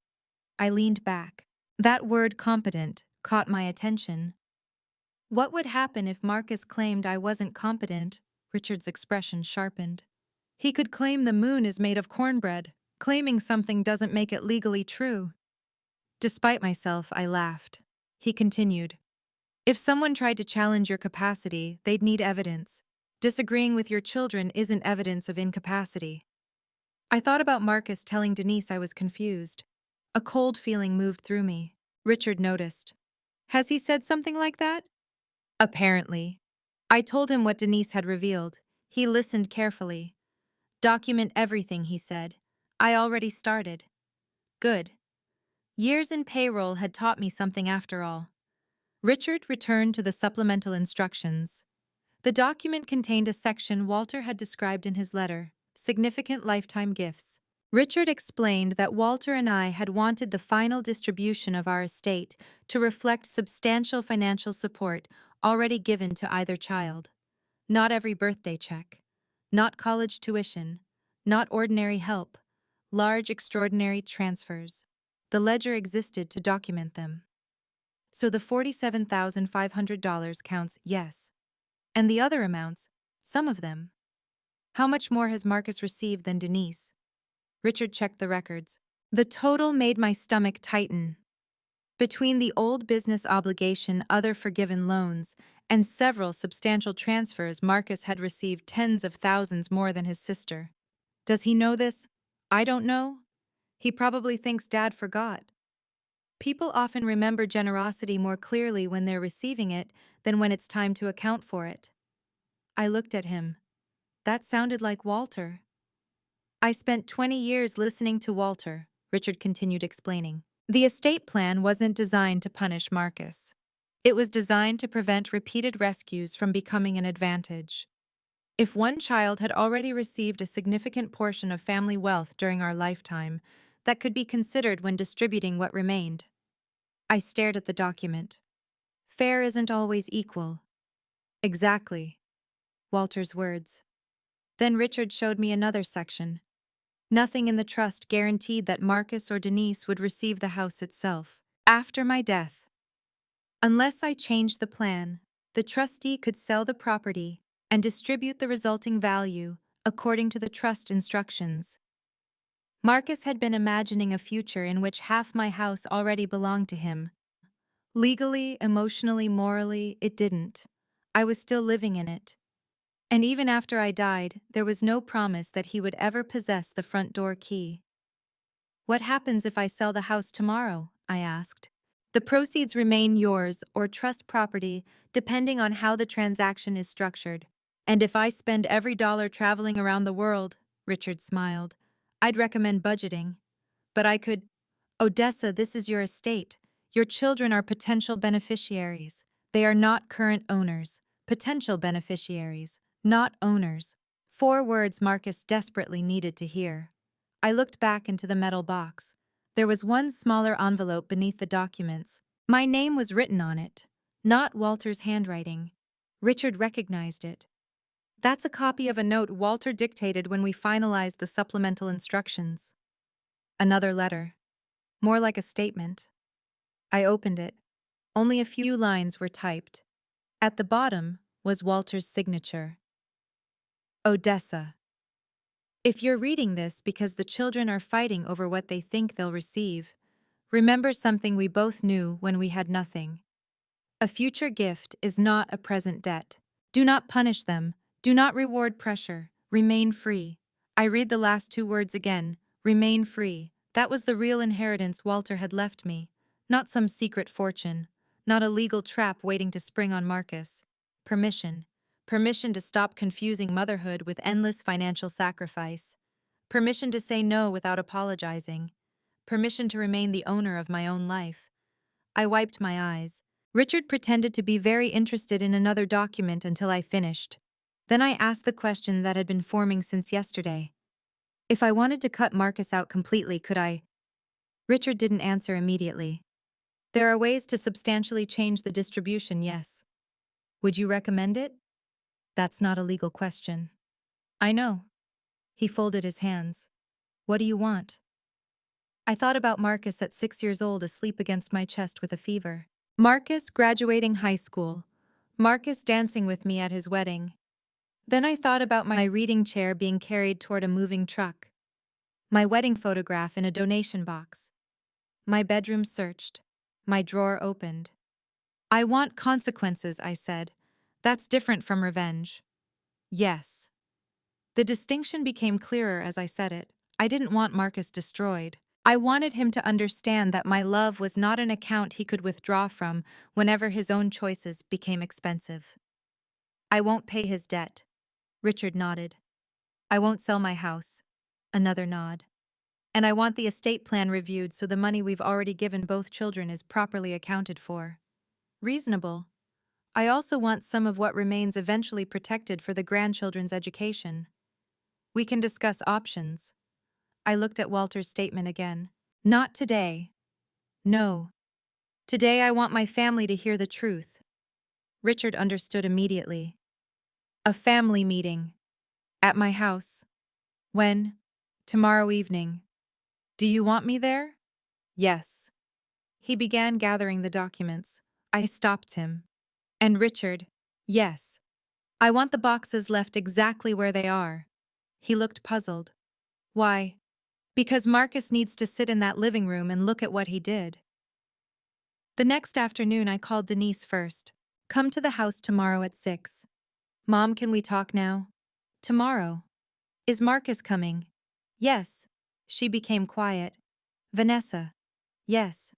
I leaned back. That word "competent" caught my attention. What would happen if Marcus claimed I wasn't competent? Richard's expression sharpened. "He could claim the moon is made of cornbread. Claiming something doesn't make it legally true." Despite myself, I laughed. He continued. "If someone tried to challenge your capacity, they'd need evidence. Disagreeing with your children isn't evidence of incapacity." I thought about Marcus telling Denise I was confused. A cold feeling moved through me. Richard noticed. "Has he said something like that?" "Apparently." I told him what Denise had revealed. He listened carefully. "Document everything," he said. "I already started." "Good." Years in payroll had taught me something after all. Richard returned to the supplemental instructions. The document contained a section Walter had described in his letter, significant lifetime gifts. Richard explained that Walter and I had wanted the final distribution of our estate to reflect substantial financial support already given to either child. Not every birthday check. Not college tuition. Not ordinary help. Large, extraordinary transfers. The ledger existed to document them. So the $47,500 counts, yes. And the other amounts, some of them. How much more has Marcus received than Denise? Richard checked the records. The total made my stomach tighten. Between the old business obligation, other forgiven loans, and several substantial transfers, Marcus had received tens of thousands more than his sister. Does he know this? I don't know. He probably thinks Dad forgot. People often remember generosity more clearly when they're receiving it than when it's time to account for it. I looked at him. That sounded like Walter. "I spent 20 years listening to Walter," Richard continued explaining. The estate plan wasn't designed to punish Marcus. It was designed to prevent repeated rescues from becoming an advantage. If one child had already received a significant portion of family wealth during our lifetime, that could be considered when distributing what remained. I stared at the document. Fair isn't always equal. Exactly. Walter's words. Then Richard showed me another section. Nothing in the trust guaranteed that Marcus or Denise would receive the house itself after my death. Unless I changed the plan, the trustee could sell the property and distribute the resulting value according to the trust instructions. Marcus had been imagining a future in which half my house already belonged to him. Legally, emotionally, morally, it didn't. I was still living in it. And even after I died, there was no promise that he would ever possess the front door key. What happens if I sell the house tomorrow? I asked. The proceeds remain yours or trust property, depending on how the transaction is structured. And if I spend every dollar traveling around the world, Richard smiled, I'd recommend budgeting. But I could. Odessa, this is your estate. Your children are potential beneficiaries. They are not current owners. Potential beneficiaries, not owners. 4 words Marcus desperately needed to hear. I looked back into the metal box. There was one smaller envelope beneath the documents. My name was written on it, not Walter's handwriting. Richard recognized it. That's a copy of a note Walter dictated when we finalized the supplemental instructions. Another letter. More like a statement. I opened it. Only a few lines were typed. At the bottom was Walter's signature. Odessa. If you're reading this because the children are fighting over what they think they'll receive, remember something we both knew when we had nothing. A future gift is not a present debt. Do not punish them. Do not reward pressure. Remain free. I read the last 2 words again. Remain free. That was the real inheritance Walter had left me. Not some secret fortune. Not a legal trap waiting to spring on Marcus. Permission. Permission to stop confusing motherhood with endless financial sacrifice. Permission to say no without apologizing. Permission to remain the owner of my own life. I wiped my eyes. Richard pretended to be very interested in another document until I finished. Then I asked the question that had been forming since yesterday. If I wanted to cut Marcus out completely, could I? Richard didn't answer immediately. There are ways to substantially change the distribution, yes. Would you recommend it? That's not a legal question. I know. He folded his hands. What do you want? I thought about Marcus at 6 years old asleep against my chest with a fever. Marcus graduating high school. Marcus dancing with me at his wedding. Then I thought about my reading chair being carried toward a moving truck. My wedding photograph in a donation box. My bedroom searched. My drawer opened. I want consequences, I said. That's different from revenge. Yes. The distinction became clearer as I said it. I didn't want Marcus destroyed. I wanted him to understand that my love was not an account he could withdraw from whenever his own choices became expensive. I won't pay his debt. Richard nodded. I won't sell my house. Another nod. And I want the estate plan reviewed so the money we've already given both children is properly accounted for. Reasonable. I also want some of what remains eventually protected for the grandchildren's education. We can discuss options. I looked at Walter's statement again. Not today. No. Today I want my family to hear the truth. Richard understood immediately. A family meeting. At my house. When? Tomorrow evening. Do you want me there? Yes. He began gathering the documents. I stopped him. And Richard, yes. I want the boxes left exactly where they are. He looked puzzled. Why? Because Marcus needs to sit in that living room and look at what he did. The next afternoon I called Denise first. Come to the house tomorrow at 6. Mom, can we talk now? Tomorrow. Is Marcus coming? Yes. She became quiet. Vanessa. Yes.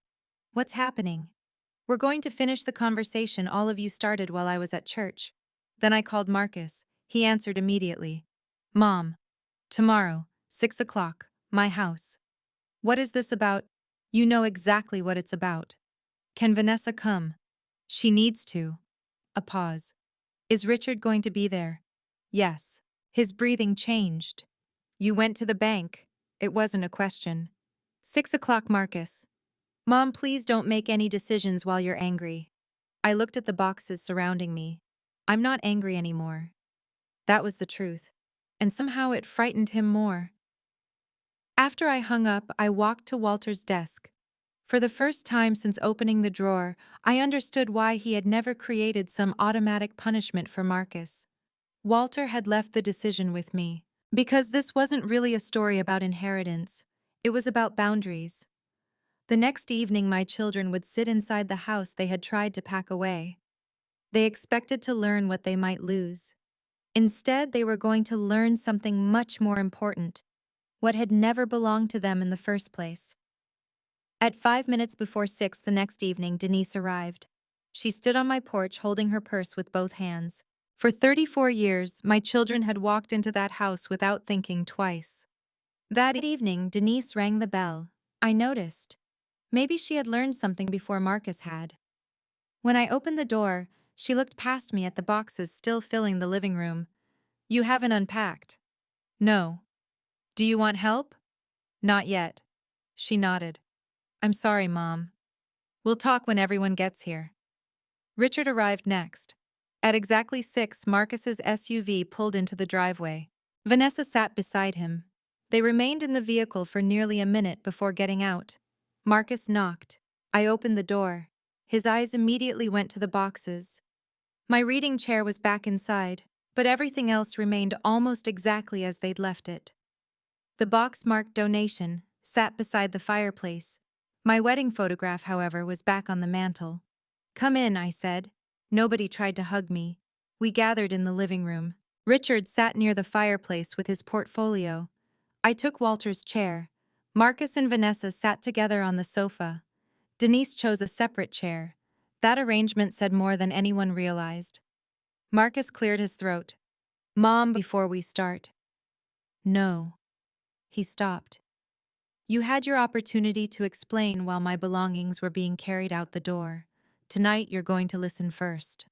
What's happening? We're going to finish the conversation all of you started while I was at church. Then I called Marcus. He answered immediately. Mom. Tomorrow, 6 o'clock, my house. What is this about? You know exactly what it's about. Can Vanessa come? She needs to. A pause. Is Richard going to be there? Yes. His breathing changed. You went to the bank. It wasn't a question. 6 o'clock, Marcus. Mom, please don't make any decisions while you're angry. I looked at the boxes surrounding me. I'm not angry anymore. That was the truth. And somehow it frightened him more. After I hung up, I walked to Walter's desk. For the first time since opening the drawer, I understood why he had never created some automatic punishment for Marcus. Walter had left the decision with me. Because this wasn't really a story about inheritance. It was about boundaries. The next evening, my children would sit inside the house they had tried to pack away. They expected to learn what they might lose. Instead, they were going to learn something much more important, what had never belonged to them in the first place. At 5 minutes before 6 the next evening, Denise arrived. She stood on my porch holding her purse with both hands. For 34 years, my children had walked into that house without thinking twice. That evening, Denise rang the bell. I noticed. Maybe she had learned something before Marcus had. When I opened the door, she looked past me at the boxes still filling the living room. You haven't unpacked. No. Do you want help? Not yet. She nodded. I'm sorry, Mom. We'll talk when everyone gets here. Richard arrived next. At exactly 6, Marcus's SUV pulled into the driveway. Vanessa sat beside him. They remained in the vehicle for nearly a minute before getting out. Marcus knocked. I opened the door. His eyes immediately went to the boxes. My reading chair was back inside, but everything else remained almost exactly as they'd left it. The box marked donation sat beside the fireplace. My wedding photograph, however, was back on the mantel. Come in, I said. Nobody tried to hug me. We gathered in the living room. Richard sat near the fireplace with his portfolio. I took Walter's chair. Marcus and Vanessa sat together on the sofa. Denise chose a separate chair. That arrangement said more than anyone realized. Marcus cleared his throat. Mom, before we start. No. He stopped. You had your opportunity to explain while my belongings were being carried out the door. Tonight you're going to listen first.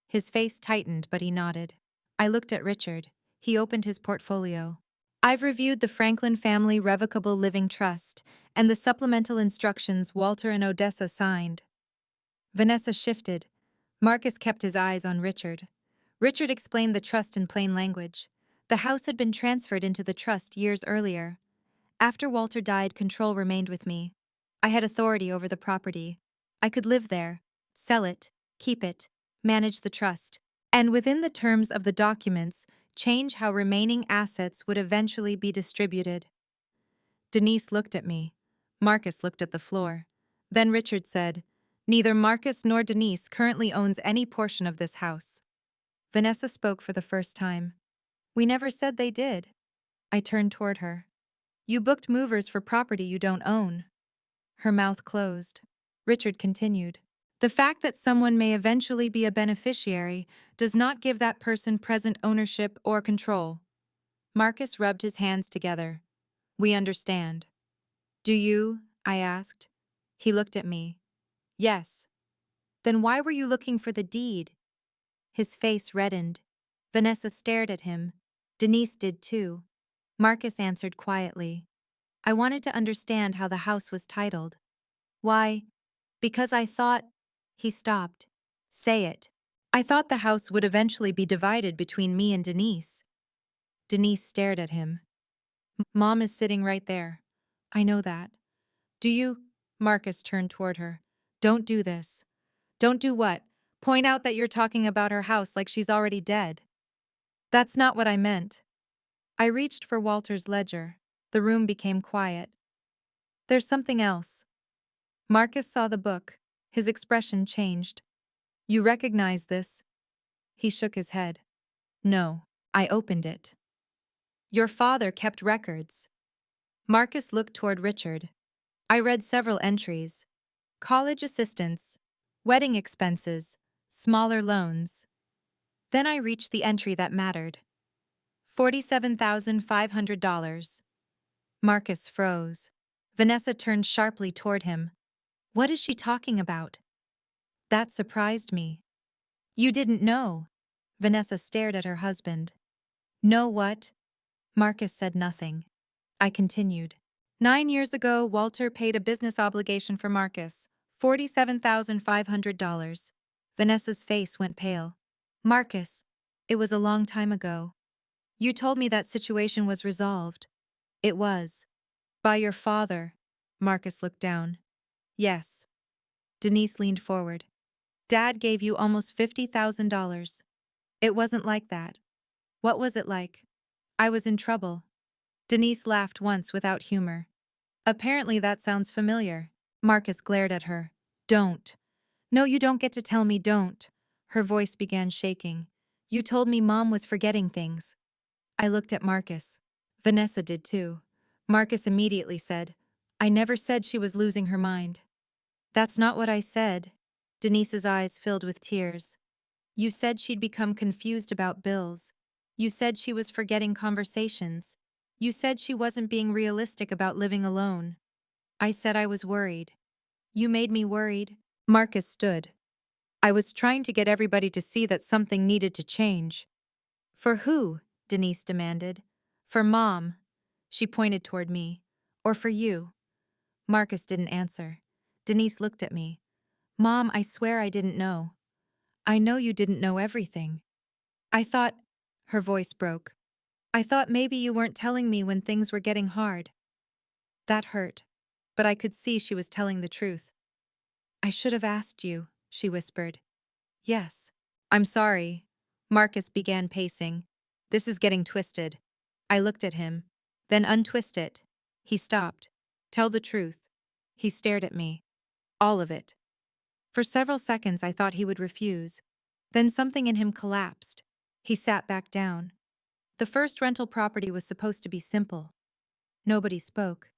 His face tightened, but he nodded. I looked at Richard. He opened his portfolio. I've reviewed the Franklin Family Revocable Living Trust and the supplemental instructions Walter and Odessa signed. Vanessa shifted. Marcus kept his eyes on Richard. Richard explained the trust in plain language. The house had been transferred into the trust years earlier. After Walter died, control remained with me. I had authority over the property. I could live there, sell it, keep it, manage the trust, and within the terms of the documents, change how remaining assets would eventually be distributed. Denise looked at me. Marcus looked at the floor. Then Richard said, Neither Marcus nor Denise currently owns any portion of this house. Vanessa spoke for the first time. We never said they did. I turned toward her. You booked movers for property you don't own. Her mouth closed. Richard continued. The fact that someone may eventually be a beneficiary does not give that person present ownership or control. Marcus rubbed his hands together. We understand. Do you? I asked. He looked at me. Yes. Then why were you looking for the deed? His face reddened. Vanessa stared at him. Denise did too. Marcus answered quietly. I wanted to understand how the house was titled. Why? Because I thought... He stopped. Say it. I thought the house would eventually be divided between me and Denise. Denise stared at him. Mom is sitting right there. I know that. Do you? Marcus turned toward her. Don't do this. Don't do what? Point out that you're talking about her house like she's already dead. That's not what I meant. I reached for Walter's ledger. The room became quiet. There's something else. Marcus saw the book. His expression changed. You recognize this? He shook his head. No, I opened it. Your father kept records. Marcus looked toward Richard. I read several entries. College assistance, wedding expenses, smaller loans. Then I reached the entry that mattered. $47,500. Marcus froze. Vanessa turned sharply toward him. What is she talking about? That surprised me. You didn't know. Vanessa stared at her husband. Know what? Marcus said nothing. I continued. 9 years ago, Walter paid a business obligation for Marcus, $47,500. Vanessa's face went pale. Marcus, it was a long time ago. You told me that situation was resolved. It was. By your father. Marcus looked down. Yes. Denise leaned forward. Dad gave you almost $50,000. It wasn't like that. What was it like? I was in trouble. Denise laughed once without humor. Apparently that sounds familiar. Marcus glared at her. Don't. No, you don't get to tell me don't. Her voice began shaking. You told me Mom was forgetting things. I looked at Marcus. Vanessa did too. Marcus immediately said, I never said she was losing her mind. That's not what I said. Denise's eyes filled with tears. You said she'd become confused about bills. You said she was forgetting conversations. You said she wasn't being realistic about living alone. I said I was worried. You made me worried. Marcus stood. I was trying to get everybody to see that something needed to change. For who? Denise demanded. For Mom. She pointed toward me. Or for you. Marcus didn't answer. Denise looked at me. Mom, I swear I didn't know. I know you didn't know everything. I thought, her voice broke. I thought maybe you weren't telling me when things were getting hard. That hurt. But I could see she was telling the truth. I should have asked you, she whispered. Yes. I'm sorry. Marcus began pacing. This is getting twisted. I looked at him. Then untwist it. He stopped. Tell the truth. He stared at me. All of it. For several seconds I thought he would refuse. Then something in him collapsed. He sat back down. The first rental property was supposed to be simple. Nobody spoke.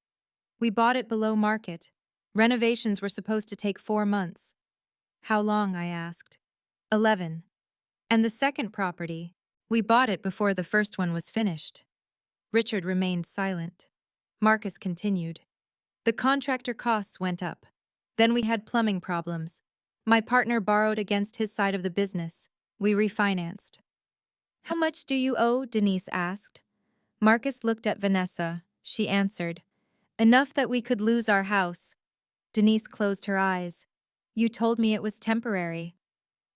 We bought it below market. Renovations were supposed to take 4 months. How long, I asked. 11. And the second property, we bought it before the first one was finished. Richard remained silent. Marcus continued. The contractor costs went up. Then we had plumbing problems. My partner borrowed against his side of the business. We refinanced. How much do you owe? Denise asked. Marcus looked at Vanessa. She answered. Enough that we could lose our house. Denise closed her eyes. You told me it was temporary.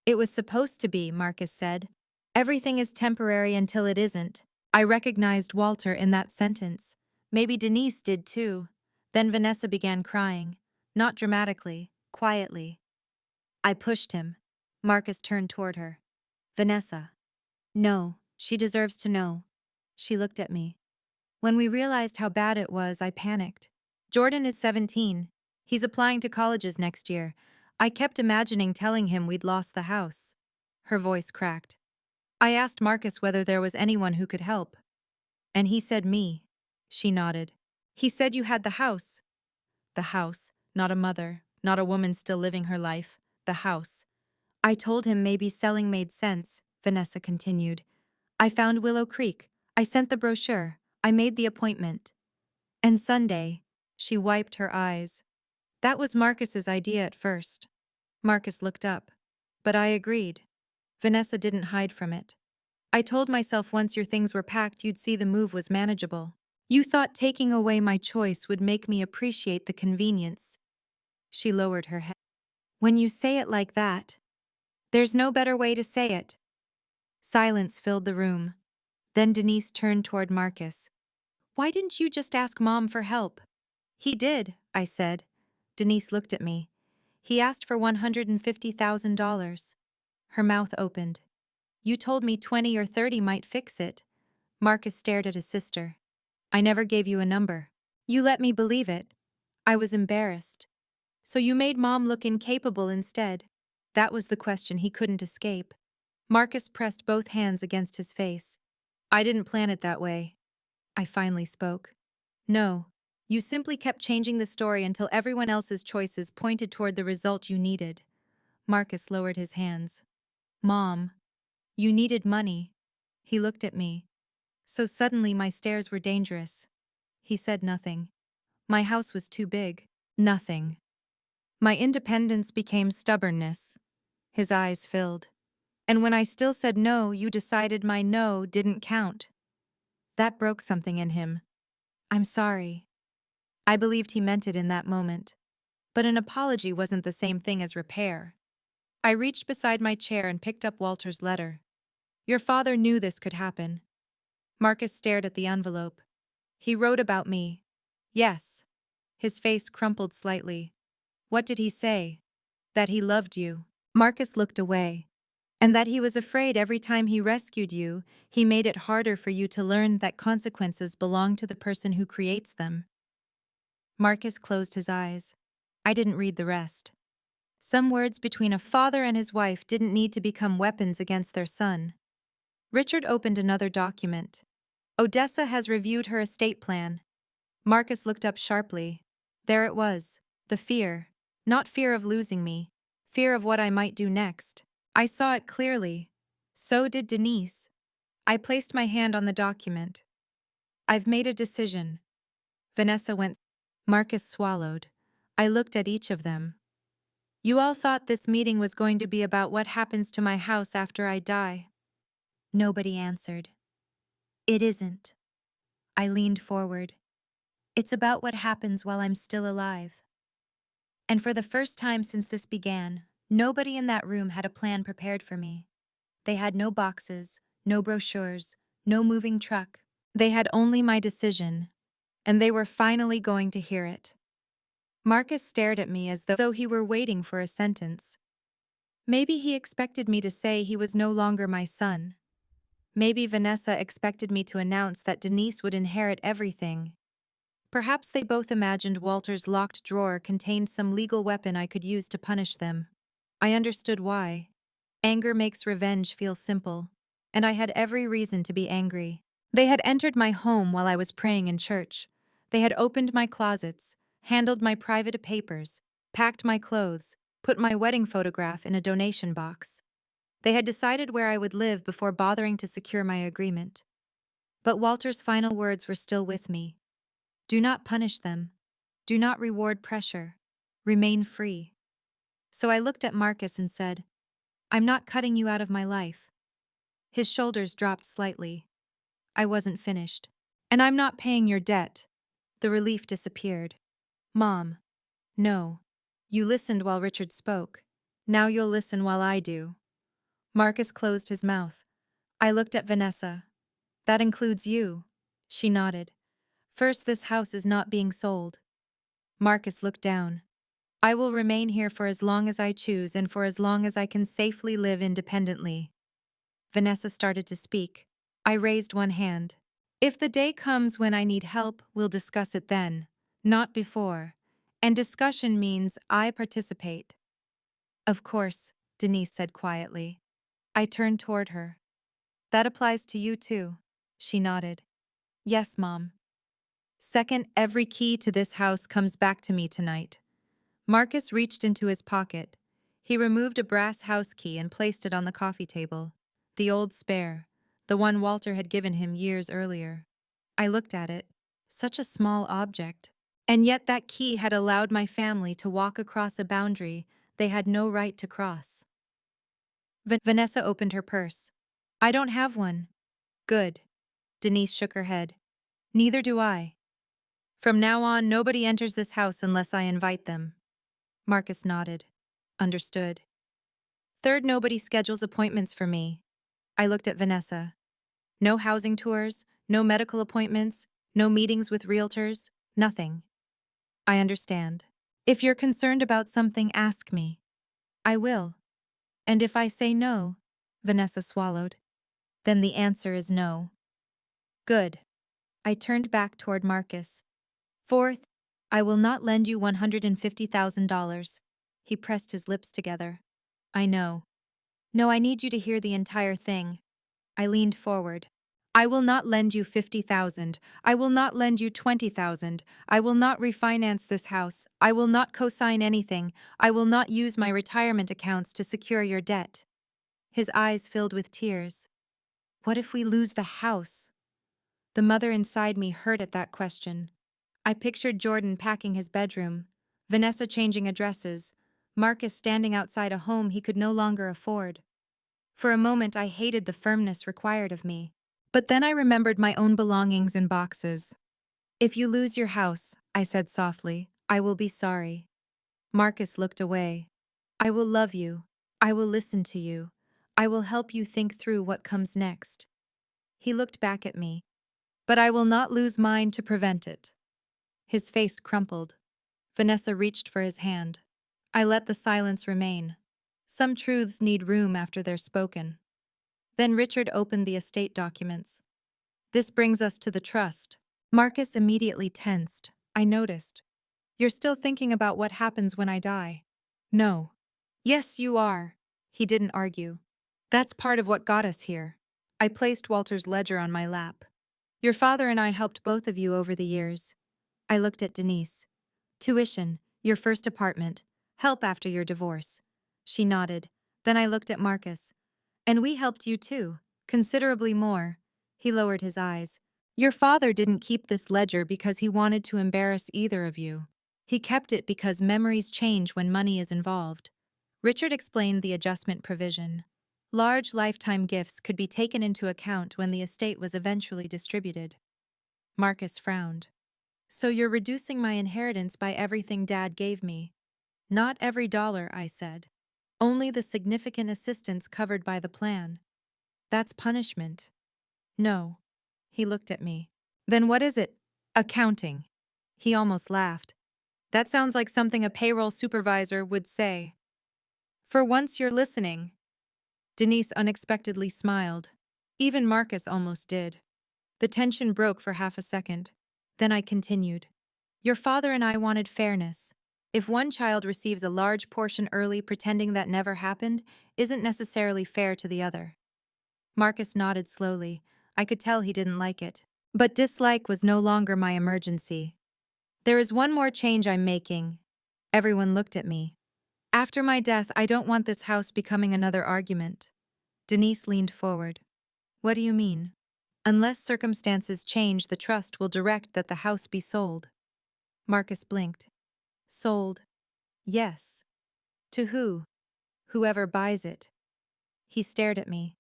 It was supposed to be, Marcus said. Everything is temporary until it isn't. I recognized Walter in that sentence. Maybe Denise did too. Then Vanessa began crying. Not dramatically, quietly. I pushed him. Marcus turned toward her. Vanessa. No, she deserves to know. She looked at me. When we realized how bad it was, I panicked. Jordan is 17. He's applying to colleges next year. I kept imagining telling him we'd lost the house. Her voice cracked. I asked Marcus whether there was anyone who could help. And he said me. She nodded. He said you had the house. The house, not a mother, not a woman still living her life. The house. I told him maybe selling made sense, Vanessa continued. I found Willow Creek. I sent the brochure. I made the appointment. And Sunday, she wiped her eyes. That was Marcus's idea at first. Marcus looked up. But I agreed. Vanessa didn't hide from it. I told myself once your things were packed, you'd see the move was manageable. You thought taking away my choice would make me appreciate the convenience. She lowered her head. When you say it like that, there's no better way to say it. Silence filled the room. Then Denise turned toward Marcus. Why didn't you just ask Mom for help? He did, I said. Denise looked at me. He asked for $150,000. Her mouth opened. You told me 20 or 30 might fix it. Marcus stared at his sister. I never gave you a number. You let me believe it. I was embarrassed. So you made Mom look incapable instead. That was the question he couldn't escape. Marcus pressed both hands against his face. I didn't plan it that way. I finally spoke. No. You simply kept changing the story until everyone else's choices pointed toward the result you needed. Marcus lowered his hands. Mom. You needed money. He looked at me. So suddenly my stares were dangerous. He said nothing. My house was too big. Nothing. My independence became stubbornness. His eyes filled. And when I still said no, you decided my no didn't count. That broke something in him. I'm sorry. I believed he meant it in that moment. But an apology wasn't the same thing as repair. I reached beside my chair and picked up Walter's letter. Your father knew this could happen. Marcus stared at the envelope. He wrote about me. Yes. His face crumpled slightly. What did he say? That he loved you. Marcus looked away. And that he was afraid every time he rescued you, he made it harder for you to learn that consequences belong to the person who creates them. Marcus closed his eyes. I didn't read the rest. Some words between a father and his wife didn't need to become weapons against their son. Richard opened another document. Odessa has reviewed her estate plan. Marcus looked up sharply. There it was. The fear. Not fear of losing me. Fear of what I might do next. I saw it clearly. So did Denise. I placed my hand on the document. I've made a decision. Vanessa went. Marcus swallowed. I looked at each of them. You all thought this meeting was going to be about what happens to my house after I die. Nobody answered. It isn't. I leaned forward. It's about what happens while I'm still alive. And for the first time since this began, nobody in that room had a plan prepared for me. They had no boxes, no brochures, no moving truck. They had only my decision, and they were finally going to hear it. Marcus stared at me as though he were waiting for a sentence. Maybe he expected me to say he was no longer my son. Maybe Vanessa expected me to announce that Denise would inherit everything. Perhaps they both imagined Walter's locked drawer contained some legal weapon I could use to punish them. I understood why. Anger makes revenge feel simple, and I had every reason to be angry. They had entered my home while I was praying in church. They had opened my closets, handled my private papers, packed my clothes, put my wedding photograph in a donation box. They had decided where I would live before bothering to secure my agreement. But Walter's final words were still with me. Do not punish them. Do not reward pressure. Remain free. So I looked at Marcus and said, I'm not cutting you out of my life. His shoulders dropped slightly. I wasn't finished. And I'm not paying your debt. The relief disappeared. Mom. No. You listened while Richard spoke. Now you'll listen while I do. Marcus closed his mouth. I looked at Vanessa. That includes you. She nodded. First, this house is not being sold. Marcus looked down. I will remain here for as long as I choose and for as long as I can safely live independently. Vanessa started to speak. I raised one hand. If the day comes when I need help, we'll discuss it then, not before. And discussion means I participate. Of course, Denise said quietly. I turned toward her. That applies to you too. She nodded. Yes, Mom. Second, every key to this house comes back to me tonight. Marcus reached into his pocket. He removed a brass house key and placed it on the coffee table. The old spare, the one Walter had given him years earlier. I looked at it. Such a small object. And yet that key had allowed my family to walk across a boundary they had no right to cross. Vanessa opened her purse. I don't have one. Good. Denise shook her head. Neither do I. From now on, nobody enters this house unless I invite them. Marcus nodded. Understood. Third, nobody schedules appointments for me. I looked at Vanessa. No housing tours, no medical appointments, no meetings with realtors, nothing. I understand. If you're concerned about something, ask me. I will. And if I say no, Vanessa swallowed, then the answer is no. Good. I turned back toward Marcus. Fourth, I will not lend you $150,000. He pressed his lips together. I know. No, I need you to hear the entire thing. I leaned forward. I will not lend you $50,000. I will not lend you $20,000. I will not refinance this house. I will not co-sign anything. I will not use my retirement accounts to secure your debt. His eyes filled with tears. What if we lose the house? The mother inside me hurt at that question. I pictured Jordan packing his bedroom, Vanessa changing addresses, Marcus standing outside a home he could no longer afford. For a moment, I hated the firmness required of me. But then I remembered my own belongings in boxes. "If you lose your house," I said softly, "I will be sorry." Marcus looked away. "I will love you. I will listen to you. I will help you think through what comes next." He looked back at me. "But I will not lose mine to prevent it." His face crumpled. Vanessa reached for his hand. I let the silence remain. Some truths need room after they're spoken. Then Richard opened the estate documents. "This brings us to the trust." Marcus immediately tensed. I noticed. "You're still thinking about what happens when I die." "No." "Yes, you are." He didn't argue. "That's part of what got us here." I placed Walter's ledger on my lap. "Your father and I helped both of you over the years." I looked at Denise. "Tuition, your first apartment, help after your divorce." She nodded. Then I looked at Marcus. "And we helped you too, considerably more." He lowered his eyes. "Your father didn't keep this ledger because he wanted to embarrass either of you. He kept it because memories change when money is involved." Richard explained the adjustment provision. Large lifetime gifts could be taken into account when the estate was eventually distributed. Marcus frowned. "So you're reducing my inheritance by everything Dad gave me?" "Not every dollar," I said. "Only the significant assistance covered by the plan." "That's punishment." "No." He looked at me. "Then what is it?" "Accounting." He almost laughed. "That sounds like something a payroll supervisor would say." "For once you're listening." Denise unexpectedly smiled. Even Marcus almost did. The tension broke for half a second. Then I continued. "Your father and I wanted fairness. If one child receives a large portion early pretending that never happened, isn't necessarily fair to the other." Marcus nodded slowly. I could tell he didn't like it. But dislike was no longer my emergency. "There is one more change I'm making." Everyone looked at me. "After my death, I don't want this house becoming another argument." Denise leaned forward. "What do you mean?" "Unless circumstances change, the trust will direct that the house be sold." Marcus blinked. "Sold?" "Yes." "To who?" "Whoever buys it." He stared at me.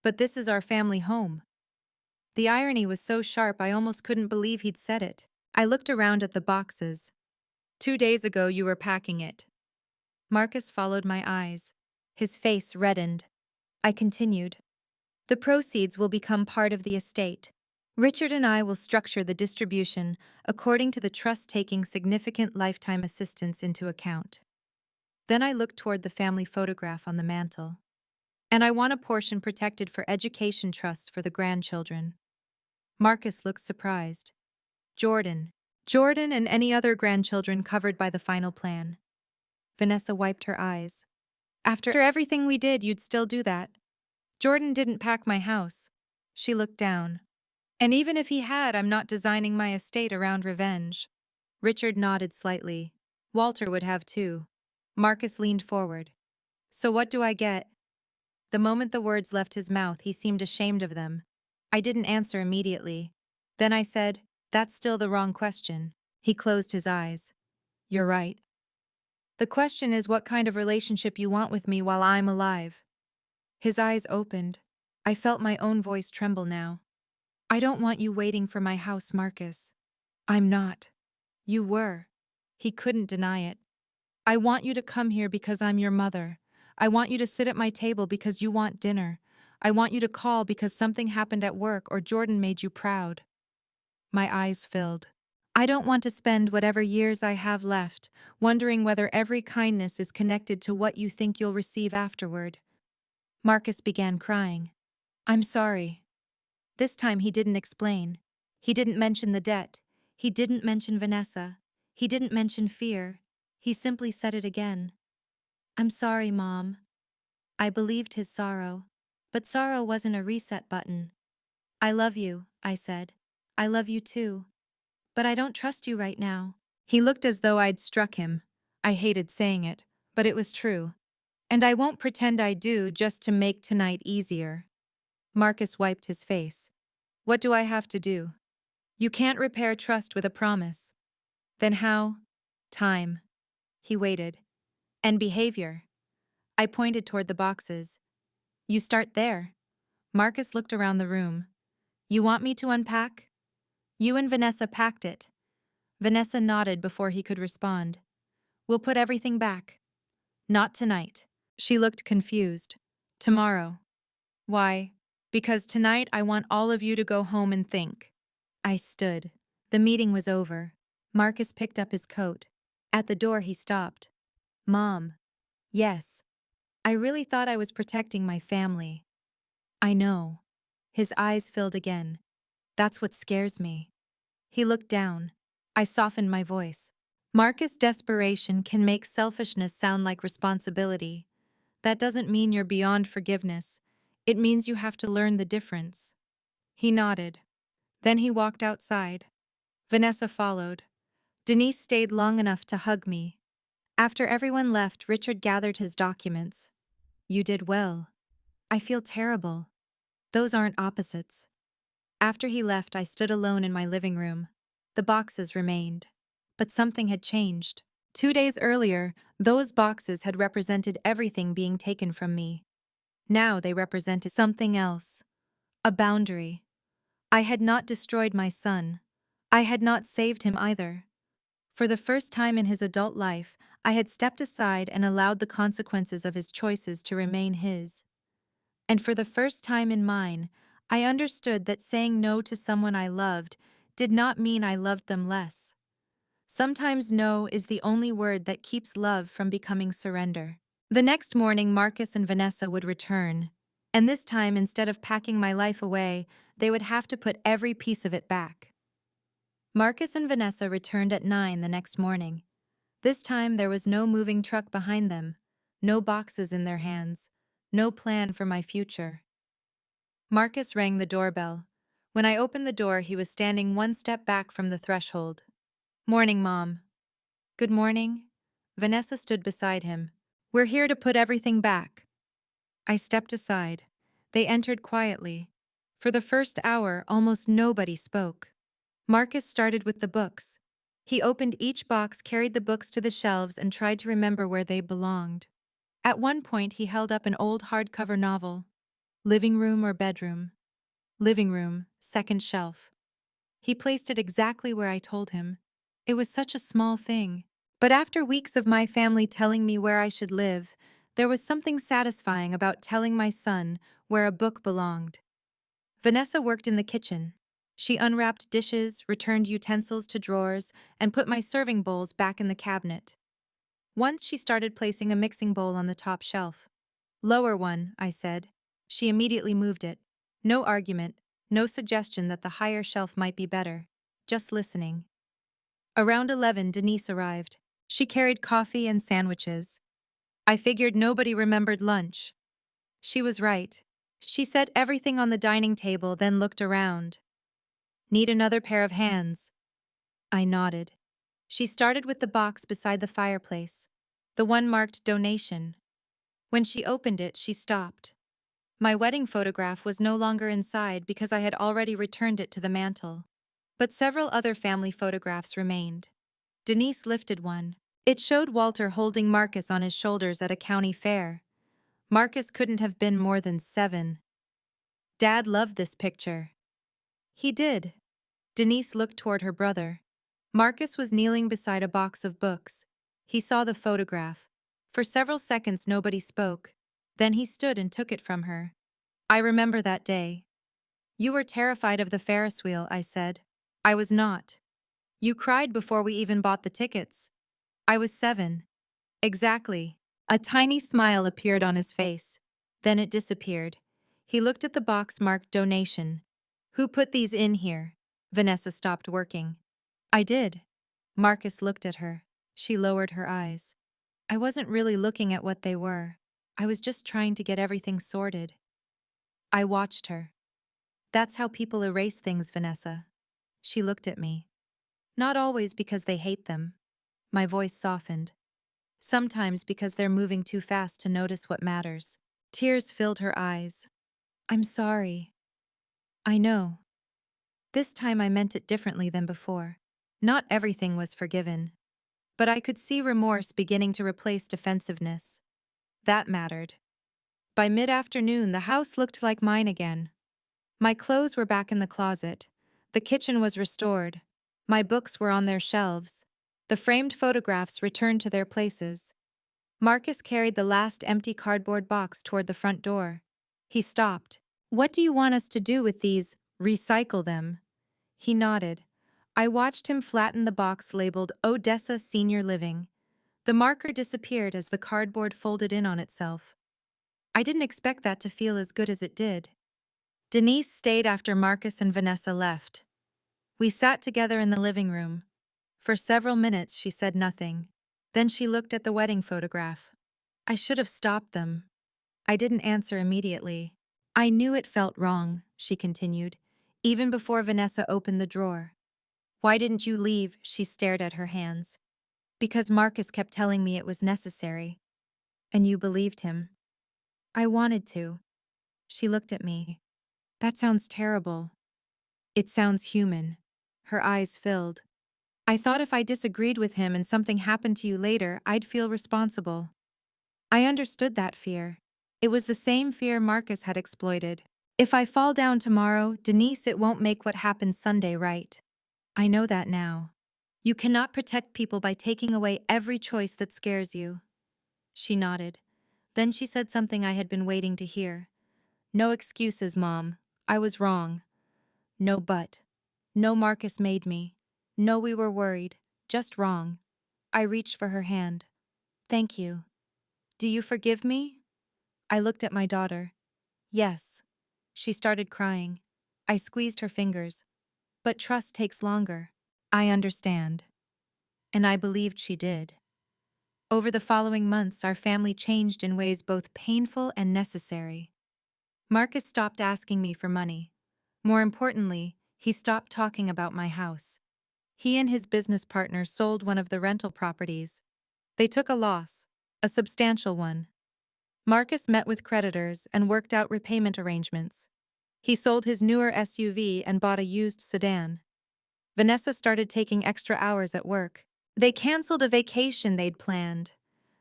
"But this is our family home." The irony was so sharp I almost couldn't believe he'd said it. I looked around at the boxes. "2 days ago you were packing it." Marcus followed my eyes. His face reddened. I continued. "The proceeds will become part of the estate. Richard and I will structure the distribution according to the trust, taking significant lifetime assistance into account." Then I looked toward the family photograph on the mantel. "And I want a portion protected for education trusts for the grandchildren." Marcus looked surprised. "Jordan." "Jordan and any other grandchildren covered by the final plan." Vanessa wiped her eyes. "After everything we did, you'd still do that?" "Jordan didn't pack my house." She looked down. "And even if he had, I'm not designing my estate around revenge." Richard nodded slightly. "Walter would have too." Marcus leaned forward. "So what do I get?" The moment the words left his mouth, he seemed ashamed of them. I didn't answer immediately. Then I said, "That's still the wrong question." He closed his eyes. "You're right. The question is what kind of relationship you want with me while I'm alive." His eyes opened. I felt my own voice tremble now. "I don't want you waiting for my house, Marcus." "I'm not." "You were." He couldn't deny it. "I want you to come here because I'm your mother. I want you to sit at my table because you want dinner. I want you to call because something happened at work or Jordan made you proud." My eyes filled. "I don't want to spend whatever years I have left wondering whether every kindness is connected to what you think you'll receive afterward." Marcus began crying. "I'm sorry." This time he didn't explain. He didn't mention the debt. He didn't mention Vanessa. He didn't mention fear. He simply said it again. "I'm sorry, Mom." I believed his sorrow. But sorrow wasn't a reset button. "I love you," I said. "I love you too. But I don't trust you right now." He looked as though I'd struck him. I hated saying it, but it was true. "And I won't pretend I do just to make tonight easier." Marcus wiped his face. "What do I have to do?" You can't repair trust with a promise. Then how? Time. He waited. And behavior. I pointed toward the boxes. You start there. Marcus looked around the room. You want me to unpack? You and Vanessa packed it. Vanessa nodded before he could respond. We'll put everything back. Not tonight. She looked confused. Tomorrow. Why? Because tonight I want all of you to go home and think. I stood. The meeting was over. Marcus picked up his coat. At the door he stopped. Mom. Yes. I really thought I was protecting my family. I know. His eyes filled again. That's what scares me. He looked down. I softened my voice. Marcus' desperation can make selfishness sound like responsibility. That doesn't mean you're beyond forgiveness. It means you have to learn the difference. He nodded. Then he walked outside. Vanessa followed. Denise stayed long enough to hug me. After everyone left, Richard gathered his documents. You did well. I feel terrible. Those aren't opposites. After he left, I stood alone in my living room. The boxes remained. But something had changed. 2 days earlier, those boxes had represented everything being taken from me. Now they represented something else. A boundary. I had not destroyed my son. I had not saved him either. For the first time in his adult life, I had stepped aside and allowed the consequences of his choices to remain his. And for the first time in mine, I understood that saying no to someone I loved did not mean I loved them less. Sometimes no is the only word that keeps love from becoming surrender. The next morning, Marcus and Vanessa would return. And this time, instead of packing my life away, they would have to put every piece of it back. Marcus and Vanessa returned at 9 the next morning. This time there was no moving truck behind them, no boxes in their hands, no plan for my future. Marcus rang the doorbell. When I opened the door, he was standing one step back from the threshold. Morning, Mom. Good morning. Vanessa stood beside him. We're here to put everything back. I stepped aside. They entered quietly. For the first hour, almost nobody spoke. Marcus started with the books. He opened each box, carried the books to the shelves, and tried to remember where they belonged. At one point, he held up an old hardcover novel. Living room or bedroom? Living room, second shelf. He placed it exactly where I told him. It was such a small thing. But after weeks of my family telling me where I should live, there was something satisfying about telling my son where a book belonged. Vanessa worked in the kitchen. She unwrapped dishes, returned utensils to drawers, and put my serving bowls back in the cabinet. Once she started placing a mixing bowl on the top shelf. Lower one, I said. She immediately moved it. No argument, no suggestion that the higher shelf might be better. Just listening. Around 11, Denise arrived. She carried coffee and sandwiches. I figured nobody remembered lunch. She was right. She set everything on the dining table, then looked around. Need another pair of hands. I nodded. She started with the box beside the fireplace, the one marked donation. When she opened it, she stopped. My wedding photograph was no longer inside because I had already returned it to the mantel. But several other family photographs remained. Denise lifted one. It showed Walter holding Marcus on his shoulders at a county fair. Marcus couldn't have been more than 7. Dad loved this picture. He did. Denise looked toward her brother. Marcus was kneeling beside a box of books. He saw the photograph. For several seconds nobody spoke. Then he stood and took it from her. I remember that day. You were terrified of the Ferris wheel, I said. I was not. You cried before we even bought the tickets. I was 7. Exactly. A tiny smile appeared on his face. Then it disappeared. He looked at the box marked donation. Who put these in here? Vanessa stopped working. I did. Marcus looked at her. She lowered her eyes. I wasn't really looking at what they were. I was just trying to get everything sorted. I watched her. That's how people erase things, Vanessa. She looked at me. Not always because they hate them. My voice softened. Sometimes because they're moving too fast to notice what matters. Tears filled her eyes. I'm sorry. I know. This time I meant it differently than before. Not everything was forgiven. But I could see remorse beginning to replace defensiveness. That mattered. By mid-afternoon, the house looked like mine again. My clothes were back in the closet. The kitchen was restored. My books were on their shelves. The framed photographs returned to their places. Marcus carried the last empty cardboard box toward the front door. He stopped. "What do you want us to do with these? Recycle them?" He nodded. I watched him flatten the box labeled Odessa Senior Living. The marker disappeared as the cardboard folded in on itself. I didn't expect that to feel as good as it did. Denise stayed after Marcus and Vanessa left. We sat together in the living room. For several minutes she said nothing. Then she looked at the wedding photograph. I should have stopped them. I didn't answer immediately. "I knew it felt wrong," she continued, even before Vanessa opened the drawer. "Why didn't you leave?" She stared at her hands. "Because Marcus kept telling me it was necessary. And you believed him." "I wanted to." She looked at me. "That sounds terrible." "It sounds human." Her eyes filled. "I thought if I disagreed with him and something happened to you later, I'd feel responsible." I understood that fear. It was the same fear Marcus had exploited. "If I fall down tomorrow, Denise, it won't make what happened Sunday right. I know that now. You cannot protect people by taking away every choice that scares you." She nodded. Then she said something I had been waiting to hear. "No excuses, Mom. I was wrong. No but. No Marcus made me. No we were worried. Just wrong." I reached for her hand. "Thank you. Do you forgive me?" I looked at my daughter. "Yes." She started crying. I squeezed her fingers. "But trust takes longer." "I understand." And I believed she did. Over the following months, our family changed in ways both painful and necessary. Marcus stopped asking me for money. More importantly, he stopped talking about my house. He and his business partner sold one of the rental properties. They took a loss, a substantial one. Marcus met with creditors and worked out repayment arrangements. He sold his newer SUV and bought a used sedan. Vanessa started taking extra hours at work. They canceled a vacation they'd planned.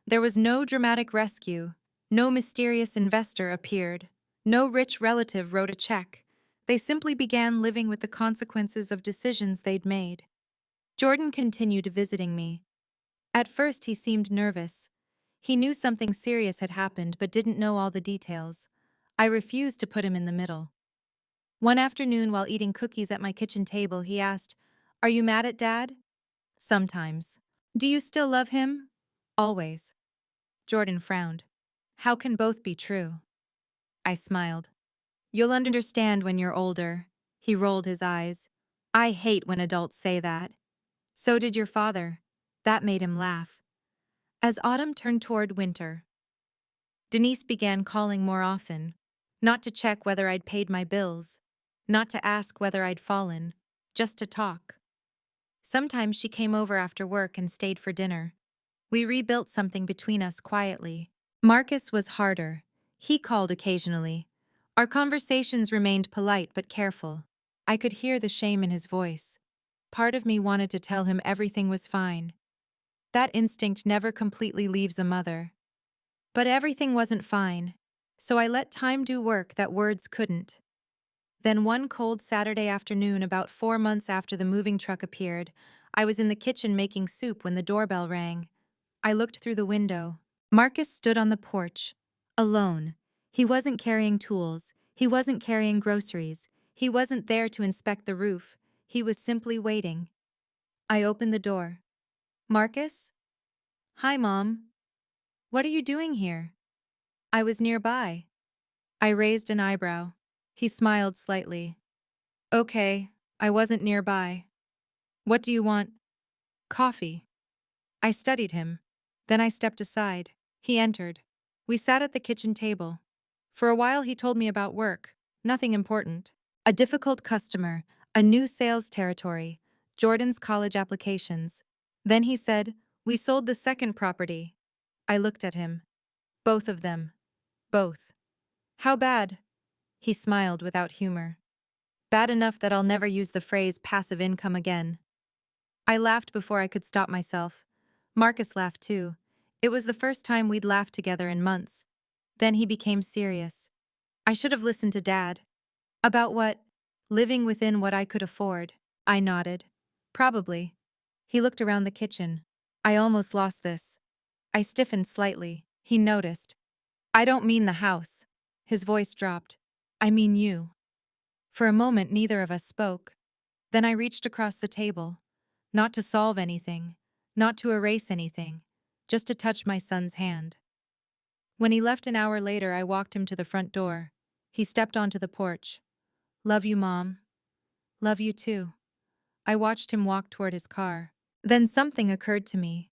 There was no dramatic rescue. No mysterious investor appeared. No rich relative wrote a check. They simply began living with the consequences of decisions they'd made. Jordan continued visiting me. At first he seemed nervous. He knew something serious had happened but didn't know all the details. I refused to put him in the middle. One afternoon while eating cookies at my kitchen table, he asked, "Are you mad at Dad?" "Sometimes." "Do you still love him?" "Always." Jordan frowned. "How can both be true?" I smiled. "You'll understand when you're older." He rolled his eyes. "I hate when adults say that." "So did your father." That made him laugh. As autumn turned toward winter, Denise began calling more often. Not to check whether I'd paid my bills. Not to ask whether I'd fallen. Just to talk. Sometimes she came over after work and stayed for dinner. We rebuilt something between us quietly. Marcus was harder. He called occasionally. Our conversations remained polite but careful. I could hear the shame in his voice. Part of me wanted to tell him everything was fine. That instinct never completely leaves a mother. But everything wasn't fine, so I let time do work that words couldn't. Then one cold Saturday afternoon, about 4 months after the moving truck appeared, I was in the kitchen making soup when the doorbell rang. I looked through the window. Marcus stood on the porch, alone. He wasn't carrying tools. He wasn't carrying groceries. He wasn't there to inspect the roof. He was simply waiting. I opened the door. "Marcus?" "Hi, Mom." "What are you doing here?" "I was nearby." I raised an eyebrow. He smiled slightly. "Okay, I wasn't nearby. What do you want?" "Coffee." I studied him. Then I stepped aside. He entered. We sat at the kitchen table. For a while he told me about work. Nothing important. A difficult customer, a new sales territory, Jordan's college applications. Then he said, "We sold the second property." I looked at him. "Both of them." "Both." "How bad?" He smiled without humor. Bad enough that I'll never use the phrase passive income again. I laughed before I could stop myself. Marcus laughed too. It was the first time we'd laughed together in months. Then he became serious. I should have listened to Dad. About what? Living within what I could afford. I nodded. Probably. He looked around the kitchen. I almost lost this. I stiffened slightly. He noticed. I don't mean the house. His voice dropped. I mean you. For a moment, neither of us spoke. Then I reached across the table. Not to solve anything. Not to erase anything. Just to touch my son's hand. When he left an hour later, I walked him to the front door. He stepped onto the porch. Love you, Mom. Love you too. I watched him walk toward his car. Then something occurred to me.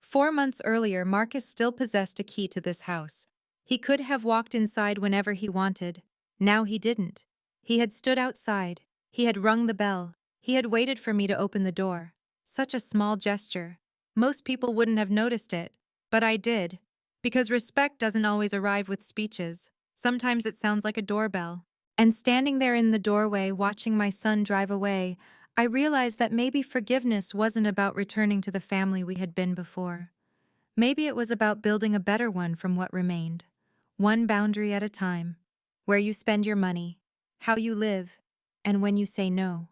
4 months earlier, Marcus still possessed a key to this house. He could have walked inside whenever he wanted. Now he didn't. He had stood outside. He had rung the bell. He had waited for me to open the door. Such a small gesture. Most people wouldn't have noticed it. But I did. Because respect doesn't always arrive with speeches. Sometimes it sounds like a doorbell. And standing there in the doorway, watching my son drive away, I realized that maybe forgiveness wasn't about returning to the family we had been before. Maybe it was about building a better one from what remained. One boundary at a time. Where you spend your money, how you live, and when you say no.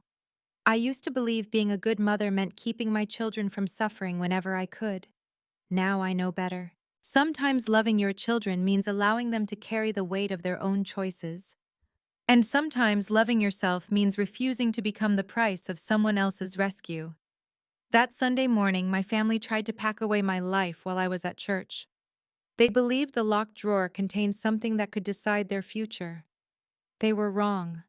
I used to believe being a good mother meant keeping my children from suffering whenever I could. Now I know better. Sometimes loving your children means allowing them to carry the weight of their own choices. And sometimes loving yourself means refusing to become the price of someone else's rescue. That Sunday morning, my family tried to pack away my life while I was at church. They believed the locked drawer contained something that could decide their future. They were wrong.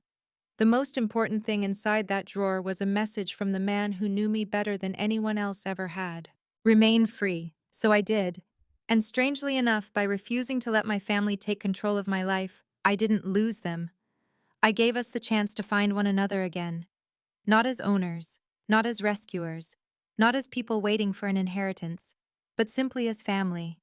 The most important thing inside that drawer was a message from the man who knew me better than anyone else ever had. Remain free. So I did. And strangely enough, by refusing to let my family take control of my life, I didn't lose them. I gave us the chance to find one another again. Not as owners, not as rescuers, not as people waiting for an inheritance, but simply as family.